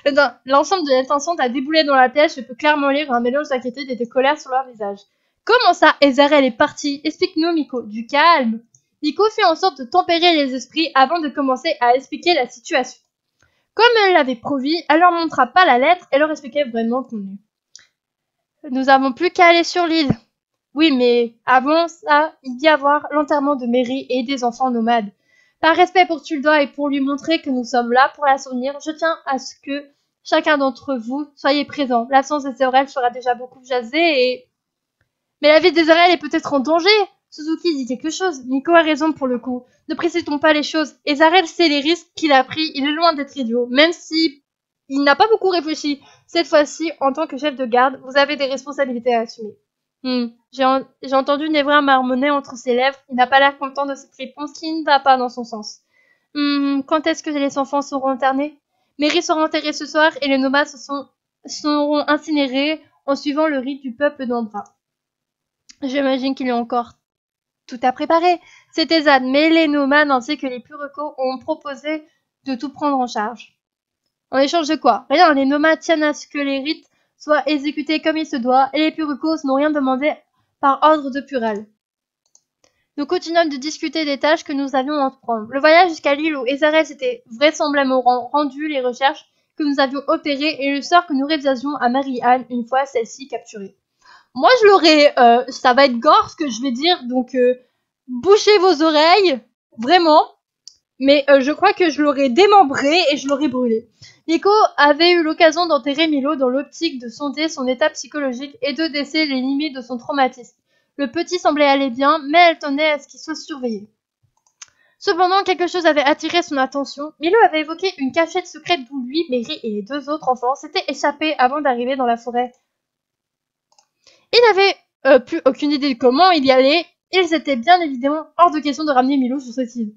voilà! L'ensemble de l'intention t'a déboulé dans la tête, je peux clairement lire un mélange d'inquiétude et de colère sur leur visage. Comment ça, Ezarel est parti? Explique-nous, Miko. Du calme. Miko fait en sorte de tempérer les esprits avant de commencer à expliquer la situation. Comme elle l'avait promis, elle leur montra pas la lettre et leur expliquait vraiment le contenu. Nous avons plus qu'à aller sur l'île. Oui, mais avant ça, il y avoir l'enterrement de Mary et des enfants nomades. Par respect pour Tulda et pour lui montrer que nous sommes là pour la soutenir, je tiens à ce que chacun d'entre vous soyez présent. L'absence d'Ezarel fera déjà beaucoup jaser et... Mais la vie d'Ezarel est peut-être en danger. Suzuki dit quelque chose. Miko a raison pour le coup. Ne précipitons pas les choses. Ezarel sait les risques qu'il a pris. Il est loin d'être idiot. Même si il n'a pas beaucoup réfléchi. Cette fois-ci, en tant que chef de garde, vous avez des responsabilités à assumer. J'ai entendu Nevra marmonner entre ses lèvres. Il n'a pas l'air content de cette réponse qui ne va pas dans son sens. Quand est-ce que les enfants seront internés? Mary sera enterrée ce soir et les nomades seront incinérés en suivant le rite du peuple d'Ambra. J'imagine qu'il y a encore tout à préparer. C'était Zad, mais les nomades ainsi que les Purecos ont proposé de tout prendre en charge. En échange de quoi? Rien, les nomades tiennent à ce que les rites soient exécutés comme il se doit, et les Purecos n'ont rien demandé par ordre de Pural. Nous continuâmes de discuter des tâches que nous avions à entreprendre. Le voyage jusqu'à l'île où Ezarel s'était vraisemblablement rendu, les recherches que nous avions opérées et le sort que nous réalisions à Marie-Anne une fois celle-ci capturée. Moi, je l'aurais... ça va être gore ce que je vais dire, donc bouchez vos oreilles, vraiment. Mais je crois que je l'aurais démembré et je l'aurais brûlé. Nico avait eu l'occasion d'enterrer Milo dans l'optique de sonder son état psychologique et de déceler les limites de son traumatisme. Le petit semblait aller bien, mais elle tenait à ce qu'il soit surveillé. Cependant, quelque chose avait attiré son attention. Milo avait évoqué une cachette secrète d'où lui, Mary et les 2 autres enfants s'étaient échappés avant d'arriver dans la forêt. Il n'avait plus aucune idée de comment il y allait. Ils étaient bien évidemment hors de question de ramener Milo sur cette île.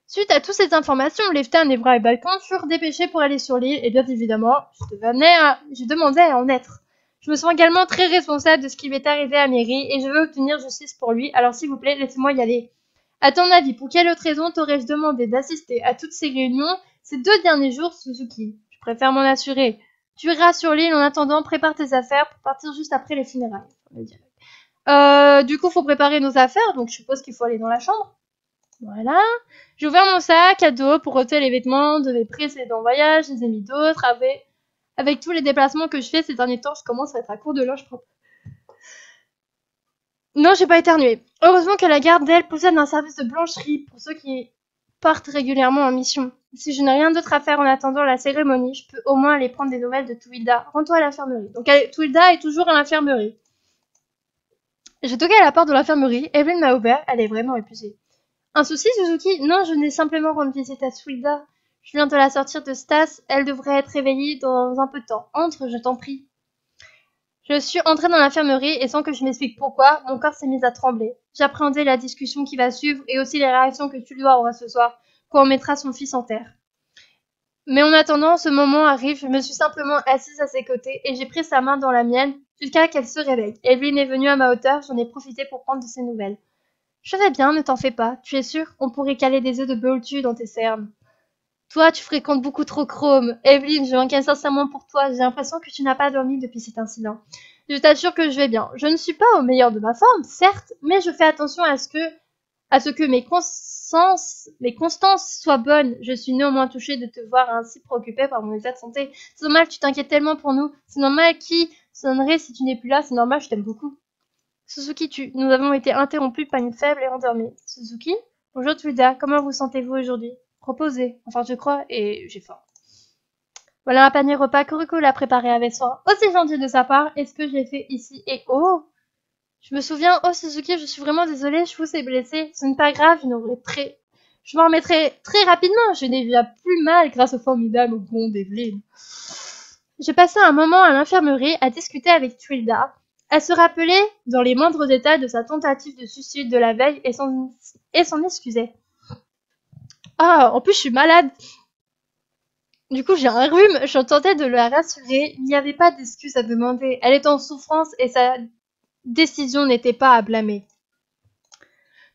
Suite à toutes ces informations, Lefton, Evra et Balkan furent dépêchés pour aller sur l'île et bien évidemment, je demandais à en être. Je me sens également très responsable de ce qui lui est arrivé à Mary et je veux obtenir justice pour lui, alors s'il vous plaît, laissez-moi y aller. À ton avis, pour quelle autre raison t'aurais-je demandé d'assister à toutes ces réunions ces 2 derniers jours, Suzuki? Je préfère m'en assurer. Tu iras sur l'île en attendant, prépare tes affaires pour partir juste après les funérailles. Du coup, faut préparer nos affaires, donc je suppose qu'il faut aller dans la chambre. Voilà. J'ai ouvert mon sac à dos pour ôter les vêtements de mes précédents voyages, je les ai mis d'autres. Avec tous les déplacements que je fais ces derniers temps, je commence à être à court de linge propre. Non, j'ai pas éternué. Heureusement que la garde d'elle possède un service de blancherie pour ceux qui partent régulièrement en mission. Si je n'ai rien d'autre à faire en attendant la cérémonie, je peux au moins aller prendre des nouvelles de Twilda. Rends-toi à l'infirmerie. Donc Twilda est toujours à l'infirmerie. J'ai toqué à la porte de l'infirmerie. Evelyn m'a ouvert. Elle est vraiment épuisée. Un souci, Suzuki? Non, je venais simplement rendre visite à Twilda. Je viens de la sortir de Stas. Elle devrait être réveillée dans un peu de temps. Entre, je t'en prie. Je suis entrée dans l'infirmerie et sans que je m'explique pourquoi, mon corps s'est mis à trembler. J'appréhendais la discussion qui va suivre et aussi les réactions que Tulua aura ce soir, quand on mettra son fils en terre. Mais en attendant, ce moment arrive, je me suis simplement assise à ses côtés et j'ai pris sa main dans la mienne jusqu'à qu'elle se réveille. Evelyn est venue à ma hauteur, j'en ai profité pour prendre de ses nouvelles. Je vais bien, ne t'en fais pas. Tu es sûr? On pourrait caler des œufs de Beoltu dans tes cernes. Toi, tu fréquentes beaucoup trop Chrome. Evelyn, je m'inquiète sincèrement pour toi. J'ai l'impression que tu n'as pas dormi depuis cet incident. Je t'assure que je vais bien. Je ne suis pas au meilleur de ma forme, certes, mais je fais attention à ce que mes constances soient bonnes. Je suis néanmoins touchée de te voir ainsi préoccupée par mon état de santé. C'est normal que tu t'inquiètes tellement pour nous. C'est normal qui sonnerait si tu n'es plus là. C'est normal, je t'aime beaucoup. Suzuki, nous avons été interrompus par une faible et endormie. Suzuki? Bonjour Twilda, comment vous sentez-vous aujourd'hui? Reposé, enfin je crois, et j'ai faim. Voilà un panier repas que Ruko l'a préparé avec soin. Aussi gentil de sa part, est-ce que j'ai fait ici et oh! Je me souviens, oh Suzuki, je suis vraiment désolée, je vous ai blessé. Ce n'est pas grave, je m'en remettrai très rapidement, je n'ai déjà plus mal grâce au formidable bon d'Evelyn. J'ai passé un moment à l'infirmerie à discuter avec Twilda. Elle se rappelait dans les moindres détails de sa tentative de suicide de la veille et s'en excusait. Ah, en plus je suis malade. Du coup j'ai un rhume, je tentais de la rassurer, il n'y avait pas d'excuse à demander. Elle est en souffrance et sa décision n'était pas à blâmer.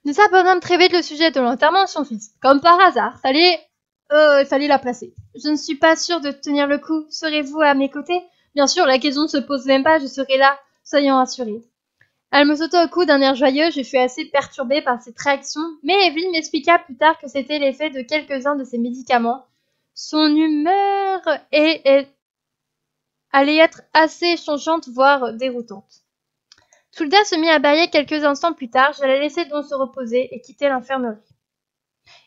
Nous abordâmes très vite le sujet de l'enterrement de son fils. Comme par hasard, fallait la placer. Je ne suis pas sûre de tenir le coup. Serez-vous à mes côtés? Bien sûr, la question ne se pose même pas, je serai là, soyons assurés. Elle me sauta au cou d'un air joyeux, je fus assez perturbée par cette réaction, mais Evelyn m'expliqua plus tard que c'était l'effet de quelques-uns de ses médicaments. Son humeur allait être assez changeante, voire déroutante. Tulda se mit à bâiller quelques instants plus tard, je la laissai donc se reposer et quitter l'infirmerie.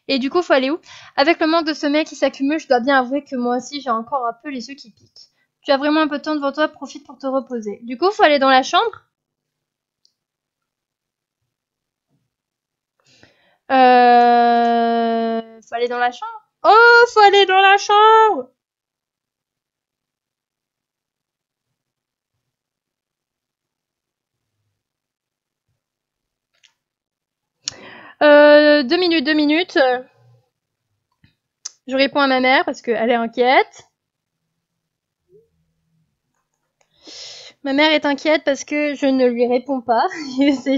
Et du coup, faut aller où? Avec le manque de sommeil qui s'accumule, je dois bien avouer que moi aussi j'ai encore un peu les yeux qui piquent. Tu as vraiment un peu de temps devant toi, profite pour te reposer. Du coup, faut aller dans la chambre? Faut aller dans la chambre? Oh, faut aller dans la chambre! 2 minutes, 2 minutes. Je réponds à ma mère parce qu'elle est inquiète. Ma mère est inquiète parce que je ne lui réponds pas.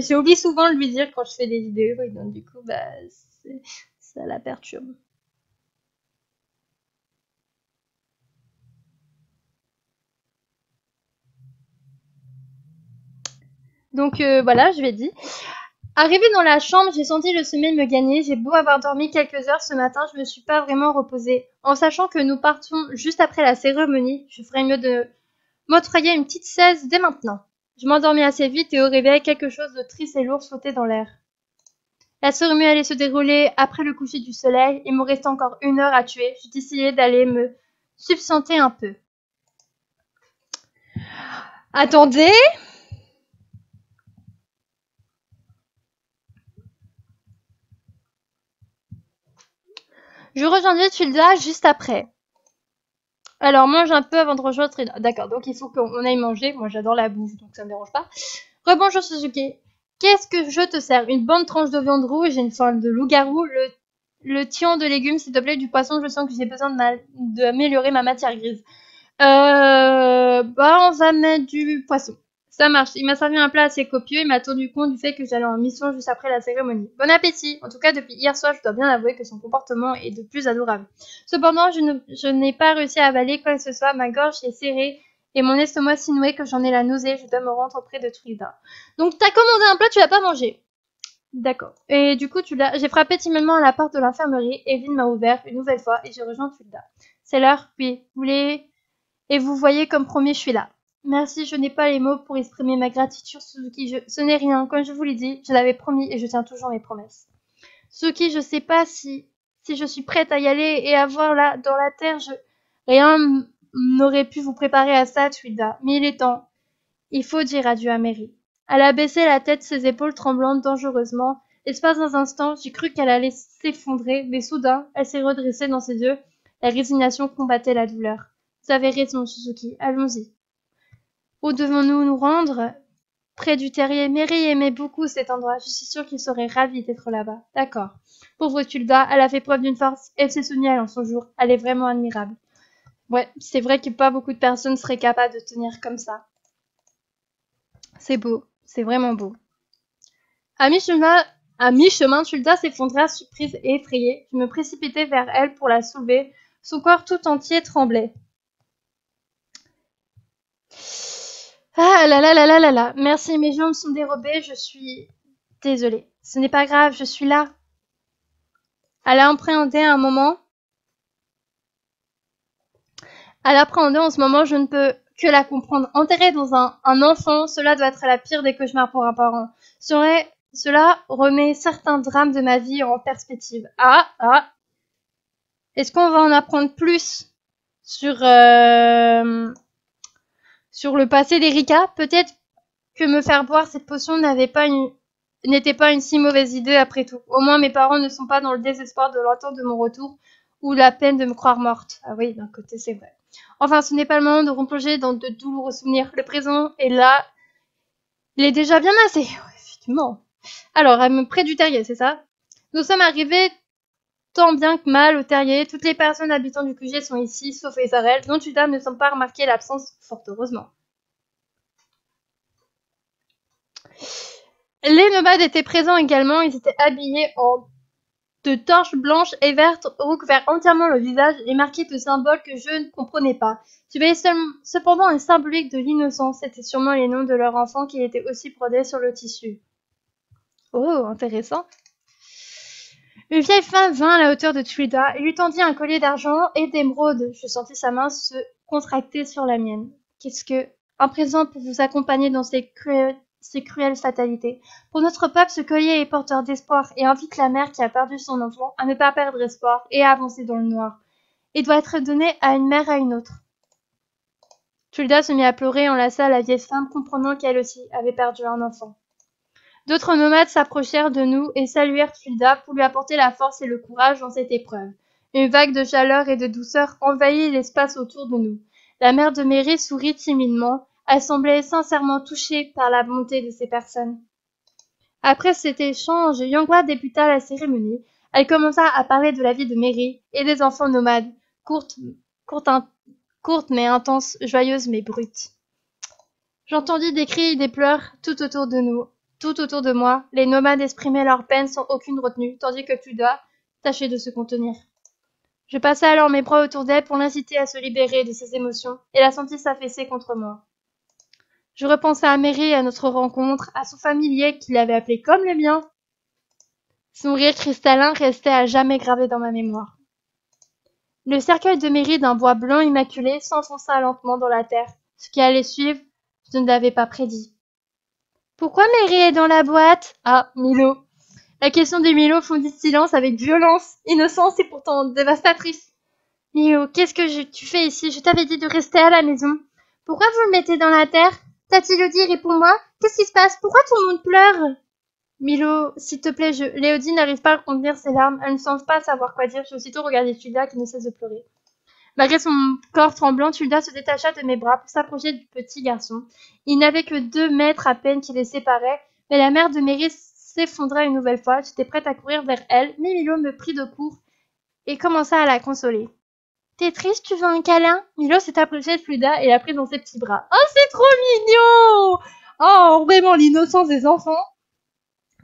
J'oublie souvent de lui dire quand je fais des vidéos et donc du coup, ça la perturbe. Donc voilà, je lui ai dit. Arrivée dans la chambre, j'ai senti le sommeil me gagner. J'ai beau avoir dormi quelques heures ce matin, je me suis pas vraiment reposée. En sachant que nous partons juste après la cérémonie, je ferais mieux de m'octroyer une petite sieste dès maintenant. Je m'endormis assez vite et au réveil, quelque chose de triste et lourd flottait dans l'air. La cérémonie allait se dérouler après le coucher du soleil. Il me restait encore 1 heure à tuer. J'ai décidé d'aller me substanter un peu. Attendez. Je rejoindrai Tulda juste après. Alors, mange un peu avant de rejoindre Trina. D'accord, donc il faut qu'on aille manger. Moi, j'adore la bouffe, donc ça me dérange pas. Rebonjour Suzuki. Qu'est-ce que je te sers? Une bonne tranche de viande rouge et une forme de loup-garou. Le tian de légumes, s'il te plaît, du poisson. Je sens que j'ai besoin d'améliorer ma matière grise. On va mettre du poisson. Ça marche. Il m'a servi un plat assez copieux. Il m'a tenu compte du fait que j'allais en mission juste après la cérémonie. Bon appétit. En tout cas, depuis hier soir, je dois bien avouer que son comportement est de plus adorable. Cependant, je n'ai pas réussi à avaler quoi que ce soit. Ma gorge est serrée et mon estomac si noué que j'en ai la nausée. Je dois me rendre auprès de Trida. Donc, t'as commandé un plat, tu l'as pas mangé. D'accord. Et du coup, j'ai frappé timidement à la porte de l'infirmerie. Evelyne m'a ouvert une nouvelle fois et j'ai rejoint Tulda. C'est l'heure, puis et vous voyez, comme promis, je suis là. Merci, je n'ai pas les mots pour exprimer ma gratitude, Suzuki. Ce n'est rien, comme je vous l'ai dit, je l'avais promis et je tiens toujours mes promesses. Suzuki, je sais pas si je suis prête à y aller et à voir là, dans la terre, rien n'aurait pu vous préparer à ça, Twilda. Mais il est temps. Il faut dire adieu à Mary. Elle a baissé la tête, ses épaules tremblantes dangereusement. L'espace d'un instant, j'ai cru qu'elle allait s'effondrer, mais soudain, elle s'est redressée dans ses yeux. La résignation combattait la douleur. Vous avez raison, Suzuki. Allons-y. Où devons-nous nous rendre? Près du terrier. Mary aimait beaucoup cet endroit. Je suis sûre qu'il serait ravi d'être là-bas. D'accord. Pauvre Tulda, elle a fait preuve d'une force exceptionnelle en son jour. Elle est vraiment admirable. Ouais, c'est vrai que pas beaucoup de personnes seraient capables de tenir comme ça. C'est beau. C'est vraiment beau. À mi-chemin, Tulda s'effondra surprise et effrayée. Je me précipitai vers elle pour la soulever. Son corps tout entier tremblait. Ah là là là là là là. Merci, mes jambes sont dérobées, je suis désolée. Ce n'est pas grave, je suis là. Elle a appréhendé un moment. Elle appréhendait en ce moment, je ne peux que la comprendre. Enterrer dans un enfant, cela doit être la pire des cauchemars pour un parent. Cela remet certains drames de ma vie en perspective. Est-ce qu'on va en apprendre plus sur le passé d'Erika? Peut-être que me faire boire cette potion n'était pas une si mauvaise idée après tout. Au moins mes parents ne sont pas dans le désespoir de l'entendre de mon retour ou la peine de me croire morte. Ah oui, d'un côté c'est vrai. Enfin, ce n'est pas le moment de replonger dans de douloureux souvenirs. Le présent est là. Il est déjà bien assez. Ouais, effectivement. Alors, près du terrier, c'est ça? Nous sommes arrivés tant bien que mal au terrier. Toutes les personnes habitant du QG sont ici, sauf Isarel, dont Judas ne semble pas remarquer l'absence, fort heureusement. Les nomades étaient présents également. Ils étaient habillés de torches blanches et vertes, recouverts entièrement le visage et marqués de symboles que je ne comprenais pas. Je voyais cependant un symbolique de l'innocence. C'était sûrement les noms de leurs enfants qui étaient aussi brodés sur le tissu. Oh, intéressant. Une vieille femme vint à la hauteur de Trida et lui tendit un collier d'argent et d'émeraude. Je sentis sa main se contracter sur la mienne. Qu'est-ce que... Un présent pour vous accompagner dans ces cruelles fatalités. Pour notre peuple, ce collier est porteur d'espoir et invite la mère qui a perdu son enfant à ne pas perdre espoir et à avancer dans le noir. Il doit être donné à une mère à une autre. Tulda se mit à pleurer et enlaça la vieille femme, comprenant qu'elle aussi avait perdu un enfant. D'autres nomades s'approchèrent de nous et saluèrent Tulda pour lui apporter la force et le courage dans cette épreuve. Une vague de chaleur et de douceur envahit l'espace autour de nous. La mère de Mary sourit timidement. Elle semblait sincèrement touchée par la bonté de ces personnes. Après cet échange, Yangwa débuta la cérémonie. Elle commença à parler de la vie de Mary et des enfants nomades, courte mais intense, joyeuse mais brute. J'entendis des cris et des pleurs tout autour de nous. Tout autour de moi, les nomades exprimaient leur peine sans aucune retenue, tandis que Tulda tâchait de se contenir. Je passai alors mes bras autour d'elle pour l'inciter à se libérer de ses émotions, et la sentis s'affaisser contre moi. Je repensais à Mary, à notre rencontre, à son familier qui l'avait appelé comme le mien. Son rire cristallin restait à jamais gravé dans ma mémoire. Le cercueil de Mary d'un bois blanc immaculé s'enfonça lentement dans la terre. Ce qui allait suivre, je ne l'avais pas prédit. Pourquoi Mary est dans la boîte? Ah, Milo. La question de Milo fondit silence avec violence, innocence et pourtant dévastatrice. Milo, qu'est-ce que tu fais ici? Je t'avais dit de rester à la maison. Pourquoi vous le mettez dans la terre? Tati Lodi, réponds-moi. Qu'est-ce qui se passe? Pourquoi tout le monde pleure? Milo, s'il te plaît, Léodie n'arrive pas à contenir ses larmes. Elle ne semble pas savoir quoi dire. J'ai aussitôt regardé Tulda qui ne cesse de pleurer. Malgré son corps tremblant, Tulda se détacha de mes bras pour s'approcher du petit garçon. Il n'avait que 2 mètres à peine qui les séparaient, mais la mère de Mary s'effondra une nouvelle fois. J'étais prête à courir vers elle, mais Milo me prit de court et commença à la consoler. T'es triste, tu veux un câlin? Milo s'est approché de Tulda et l'a pris dans ses petits bras. Oh, c'est trop mignon! Oh, vraiment l'innocence des enfants!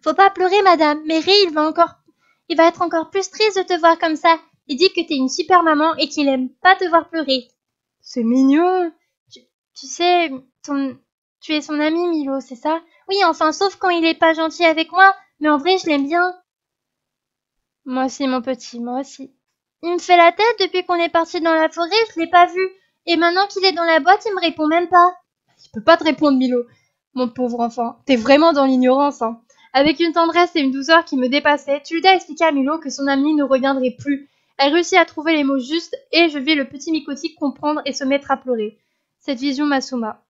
Faut pas pleurer, madame. Mary, il va être encore plus triste de te voir comme ça. Il dit que t'es une super maman et qu'il aime pas te voir pleurer. C'est mignon. Tu sais, tu es son ami, Milo, c'est ça? Oui, enfin, sauf quand il est pas gentil avec moi. Mais en vrai, je l'aime bien. Moi aussi, mon petit, moi aussi. Il me fait la tête depuis qu'on est parti dans la forêt, je l'ai pas vu. Et maintenant qu'il est dans la boîte, il me répond même pas. Il peut pas te répondre, Milo. Mon pauvre enfant, t'es vraiment dans l'ignorance, hein. Avec une tendresse et une douceur qui me dépassaient, Tulda expliqua à Milo que son amie ne reviendrait plus. Elle réussit à trouver les mots justes et je vis le petit Mikotik comprendre et se mettre à pleurer. Cette vision m'assouma.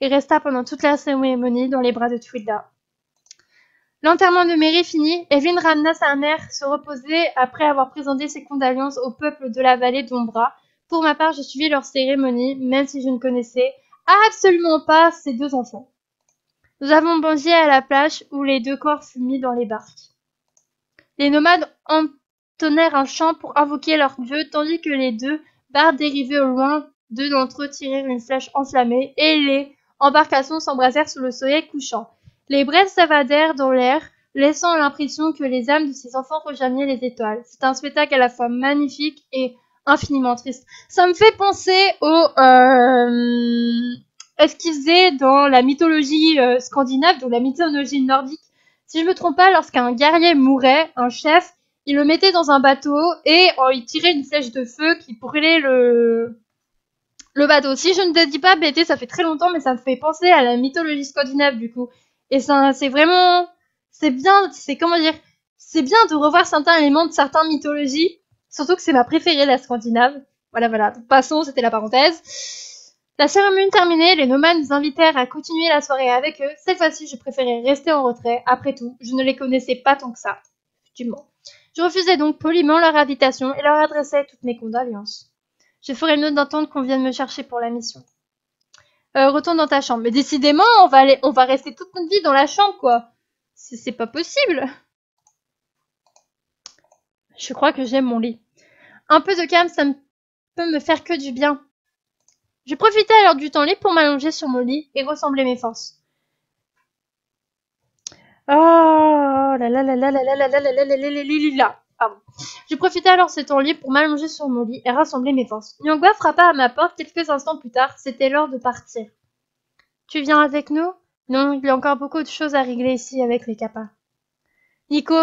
Et resta pendant toute la cérémonie dans les bras de Tulda. L'enterrement de Mary fini, Evelyn ramena sa mère se reposer après avoir présenté ses condoléances au peuple de la vallée d'Ombra. Pour ma part, je suivis leur cérémonie, même si je ne connaissais absolument pas ces 2 enfants. Nous avons bondé à la plage où les 2 corps furent mis dans les barques. Les nomades entonnèrent un chant pour invoquer leur dieu, tandis que les 2 barques dérivaient au loin. 2 d'entre eux tirèrent une flèche enflammée et les embarcations s'embrasèrent sous le soleil couchant. Les braises s'évadèrent dans l'air, laissant l'impression que les âmes de ces enfants rejoignaient les étoiles. C'est un spectacle à la fois magnifique et infiniment triste. Ça me fait penser au ce qu'ils faisaient dans la mythologie scandinave, donc la mythologie nordique. Si je me trompe pas, lorsqu'un guerrier mourait, un chef, il le mettait dans un bateau et il tirait une flèche de feu qui brûlait le bateau. Si je ne te dis pas BT, ça fait très longtemps, mais ça me fait penser à la mythologie scandinave du coup. Et ça, c'est vraiment, c'est bien, c'est comment dire, c'est bien de revoir certains éléments de certaines mythologies. Surtout que c'est ma préférée, la scandinave. Voilà. Passons, c'était la parenthèse. La cérémonie terminée, les nomades nous invitèrent à continuer la soirée avec eux. Cette fois-ci, je préférais rester en retrait. Après tout, je ne les connaissais pas tant que ça. Effectivement. Je refusais donc poliment leur invitation et leur adressais toutes mes condoléances. Je ferai le nœud d'entendre qu'on vienne me chercher pour la mission. Retourne dans ta chambre. Mais décidément, on va rester toute notre vie dans la chambre, quoi. C'est pas possible. Je crois que j'aime mon lit. Un peu de calme, ça ne peut me faire que du bien. Je profitais alors du temps libre pour m'allonger sur mon lit et ressembler mes forces. Oh là là là là là là là là là là là là là. Pardon. Je profitais alors de ce temps libre pour m'allonger sur mon lit et rassembler mes forces. Nyangwa frappa à ma porte quelques instants plus tard. C'était l'heure de partir. Tu viens avec nous? Non, il y a encore beaucoup de choses à régler ici avec les Kappa. Nico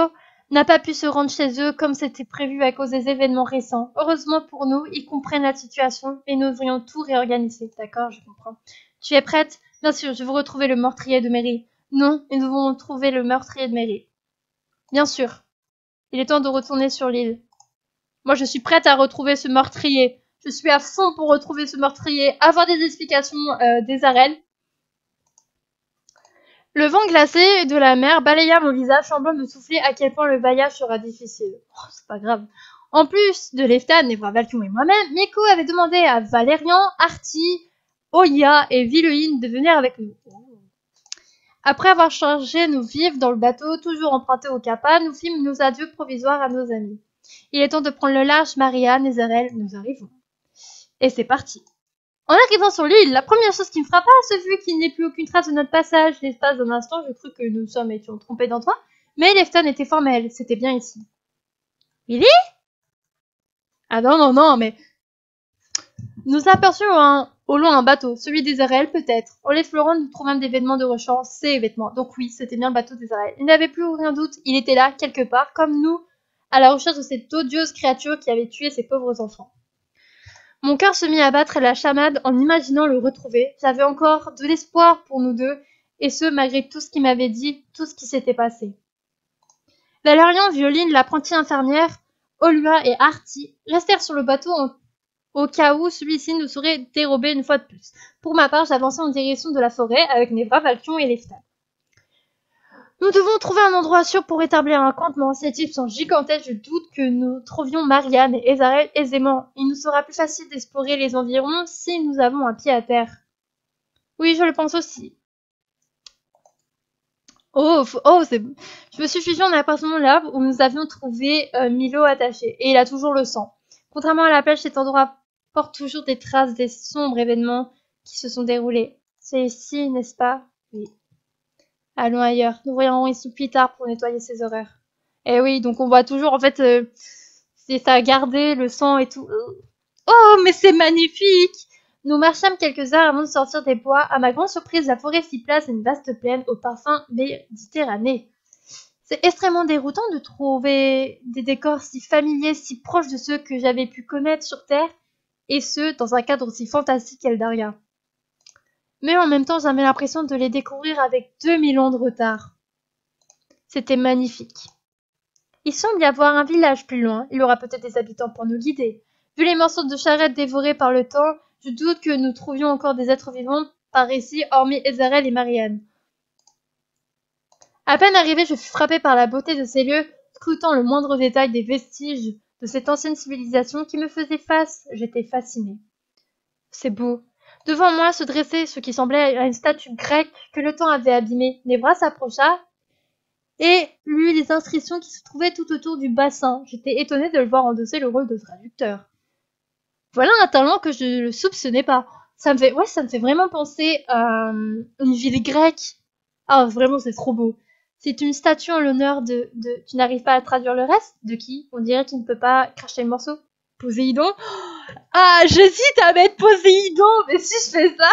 n'a pas pu se rendre chez eux comme c'était prévu à cause des événements récents. Heureusement pour nous, ils comprennent la situation et nous devrions tout réorganiser. D'accord, je comprends. Tu es prête? Bien sûr, je veux retrouver le meurtrier de Mary. Non, nous devons trouver le meurtrier de Mary. Bien sûr. Il est temps de retourner sur l'île. Moi, je suis prête à retrouver ce meurtrier. Je suis à fond pour retrouver ce meurtrier, avoir des explications des arènes. Le vent glacé de la mer balaya mon visage, semblant me souffler à quel point le voyage sera difficile. Oh, c'est pas grave. En plus de Leftan, Valkyrie et moi-même, Miko avait demandé à Valérian, Artie, Oya et Villuine de venir avec nous. Après avoir changé nos vivres dans le bateau, toujours emprunté au Kappa, nous fîmes nos adieux provisoires à nos amis. Il est temps de prendre le large, Maria, Nézarel, nous arrivons. Et c'est parti. En arrivant sur l'île, la première chose qui me frappa, ce fut qu'il n'y ait plus aucune trace de notre passage. L'espace d'un instant, je crus que nous étions trompés d'endroit, mais Lefton était formel, c'était bien ici. Billy? Ah non, mais... Nous aperçûmes un Au loin, un bateau, celui d'Israël peut-être. En l'explorant, nous trouvons des vêtements de rechange, ses vêtements. Donc oui, c'était bien le bateau d'Israël. Il n'avait plus aucun doute, il était là, quelque part, comme nous, à la recherche de cette odieuse créature qui avait tué ses pauvres enfants. Mon cœur se mit à battre la chamade en imaginant le retrouver. J'avais encore de l'espoir pour nous deux, et ce, malgré tout ce qu'il m'avait dit, tout ce qui s'était passé. Valérian, Violine, l'apprentie infirmière, Olua et Artie restèrent sur le bateau au cas où celui-ci nous serait dérobé une fois de plus. Pour ma part, j'avançais en direction de la forêt avec Nevra, Valkion et Leftal. Nous devons trouver un endroit sûr pour établir un campement. Ces types sont gigantesques, je doute que nous trouvions Marianne et Ezarel aisément. Il nous sera plus facile d'explorer les environs si nous avons un pied à terre. Oui, je le pense aussi. Je me suis fichée en appartement là où nous avions trouvé Milo attaché. Et il a toujours le sang. Contrairement à la plage, cet endroit porte toujours des traces des sombres événements qui se sont déroulés. C'est ici, n'est-ce pas? Oui. Allons ailleurs. Nous reviendrons ici plus tard pour nettoyer ces horreurs. Eh oui, donc on voit toujours, en fait, c'est ça, garder le sang et tout. Oh, mais c'est magnifique! Nous marchâmes quelques heures avant de sortir des bois. À ma grande surprise, la forêt s'y place une vaste plaine au parfum méditerranéen. C'est extrêmement déroutant de trouver des décors si familiers, si proches de ceux que j'avais pu connaître sur Terre, et ce, dans un cadre aussi fantastique qu'Eldaria. Mais en même temps, j'avais l'impression de les découvrir avec 2000 ans de retard. C'était magnifique. Il semble y avoir un village plus loin, il y aura peut-être des habitants pour nous guider. Vu les morceaux de charrette dévorés par le temps, je doute que nous trouvions encore des êtres vivants par ici, hormis Ezarel et Marianne. À peine arrivée, je fus frappée par la beauté de ces lieux, scrutant le moindre détail des vestiges de cette ancienne civilisation qui me faisait face. J'étais fascinée. C'est beau. Devant moi se dressait ce qui semblait une statue grecque que le temps avait abîmée. Nevra s'approcha et lut les inscriptions qui se trouvaient tout autour du bassin. J'étais étonnée de le voir endosser le rôle de traducteur. Voilà un talent que je ne soupçonnais pas. Ça me fait vraiment penser à une ville grecque. Ah, vraiment, c'est trop beau. C'est une statue en l'honneur de... Tu n'arrives pas à traduire le reste? De qui? On dirait qu'il ne peut pas cracher le morceau. Poséidon? Ah, j'hésite à mettre Poséidon, mais si je fais ça...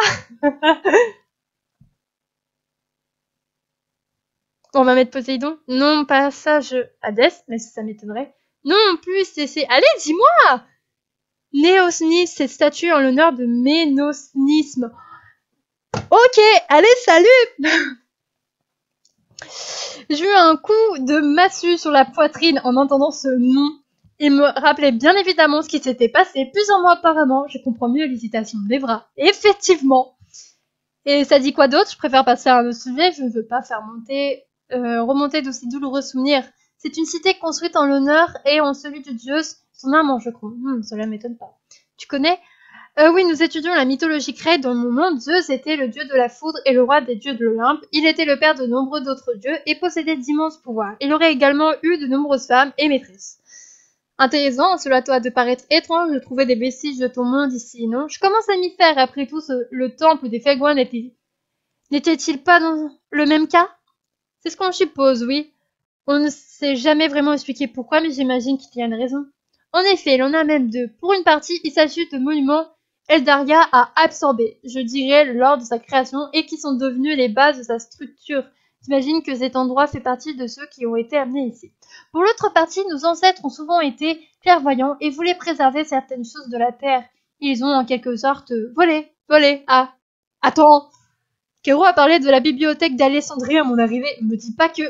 On va mettre Poséidon? Non, pas ça, Hadès, mais ça m'étonnerait. Non, en plus, c'est... Allez, dis-moi! Néosnisme, cette statue en l'honneur de Ménosnisme. Ok, allez, salut! J'ai eu un coup de massue sur la poitrine en entendant ce nom. Il me rappelait bien évidemment ce qui s'était passé plusieurs mois auparavant. Je comprends mieux l'hésitation de Nevra. Effectivement. Et ça dit quoi d'autre? Je préfère passer à un autre sujet. Je ne veux pas faire remonter d'aussi douloureux souvenirs. C'est une cité construite en l'honneur et en celui de Zeus, son amant, je crois. Cela m'étonne pas. Tu connais? Oui, nous étudions la mythologie grecque. Dans mon monde, Zeus était le dieu de la foudre et le roi des dieux de l'Olympe. Il était le père de nombreux d'autres dieux et possédait d'immenses pouvoirs. Il aurait également eu de nombreuses femmes et maîtresses. Intéressant, cela doit te paraître étrange de trouver des vestiges de ton monde ici, non? Je commence à m'y faire. Après tout, le temple des Fégouins n'était-il pas dans le même cas? C'est ce qu'on suppose, oui. On ne s'est jamais vraiment expliqué pourquoi, mais j'imagine qu'il y a une raison. En effet, il en a même deux. Pour une partie, il s'agit de monuments Eldaria a absorbés, je dirais, lors de sa création et qui sont devenus les bases de sa structure. J'imagine que cet endroit fait partie de ceux qui ont été amenés ici. Pour l'autre partie, nos ancêtres ont souvent été clairvoyants et voulaient préserver certaines choses de la terre. Ils ont en quelque sorte volé. Ah, attends. Kero a parlé de la bibliothèque d'Alexandrie à mon arrivée. Ne me dis pas que...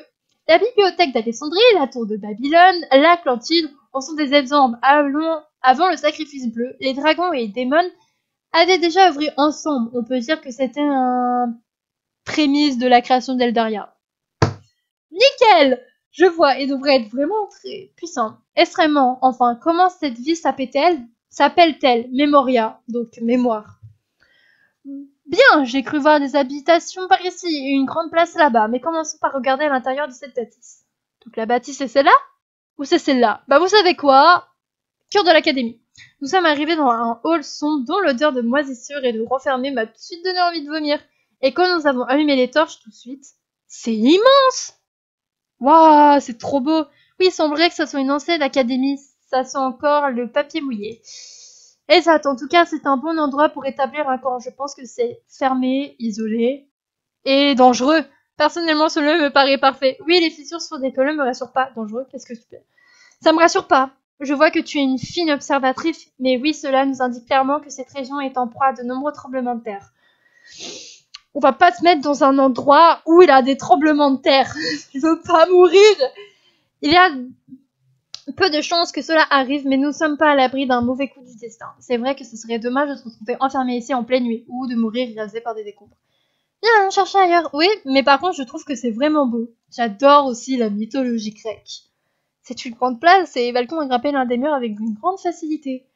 La bibliothèque d'Alexandrie, la tour de Babylone, l'Atlantide en sont des exemples. Avant le sacrifice bleu, les dragons et les démons avaient déjà œuvré ensemble. On peut dire que c'était un prémisse de la création d'Eldaria. Nickel! Je vois, et devrait être vraiment très puissant. Extrêmement. Enfin, comment cette ville s'appelle-t-elle? Memoria, donc mémoire. Bien, j'ai cru voir des habitations par ici et une grande place là-bas, mais commençons par regarder à l'intérieur de cette bâtisse. Donc la bâtisse, c'est celle-là? Ou c'est celle-là? Bah vous savez quoi? Cœur de l'académie. Nous sommes arrivés dans un hall sombre dont l'odeur de moisissure et de renfermé m'a tout de suite donné envie de vomir. Et quand nous avons allumé les torches tout de suite, c'est immense! Waouh, c'est trop beau! Oui, il semblerait que ça soit une ancienne académie. Ça sent encore le papier mouillé. Exact, en tout cas, c'est un bon endroit pour établir un camp. Je pense que c'est fermé, isolé et dangereux. Personnellement, ce lieu me paraît parfait. Oui, les fissures sur des colonnes me rassurent pas. Dangereux, qu'est-ce que tu fais? Ça me rassure pas. Je vois que tu es une fine observatrice, mais oui, cela nous indique clairement que cette région est en proie à de nombreux tremblements de terre. On va pas se mettre dans un endroit où il y a des tremblements de terre. Je veux pas mourir. Il y a peu de chances que cela arrive, mais nous ne sommes pas à l'abri d'un mauvais coup du destin. C'est vrai que ce serait dommage de se retrouver enfermé ici en pleine nuit, ou de mourir rasé par des décombres. Viens, chercher ailleurs. Oui, mais par contre, je trouve que c'est vraiment beau. J'adore aussi la mythologie grecque. C'est une grande place et Balcon a grimpé l'un des murs avec une grande facilité.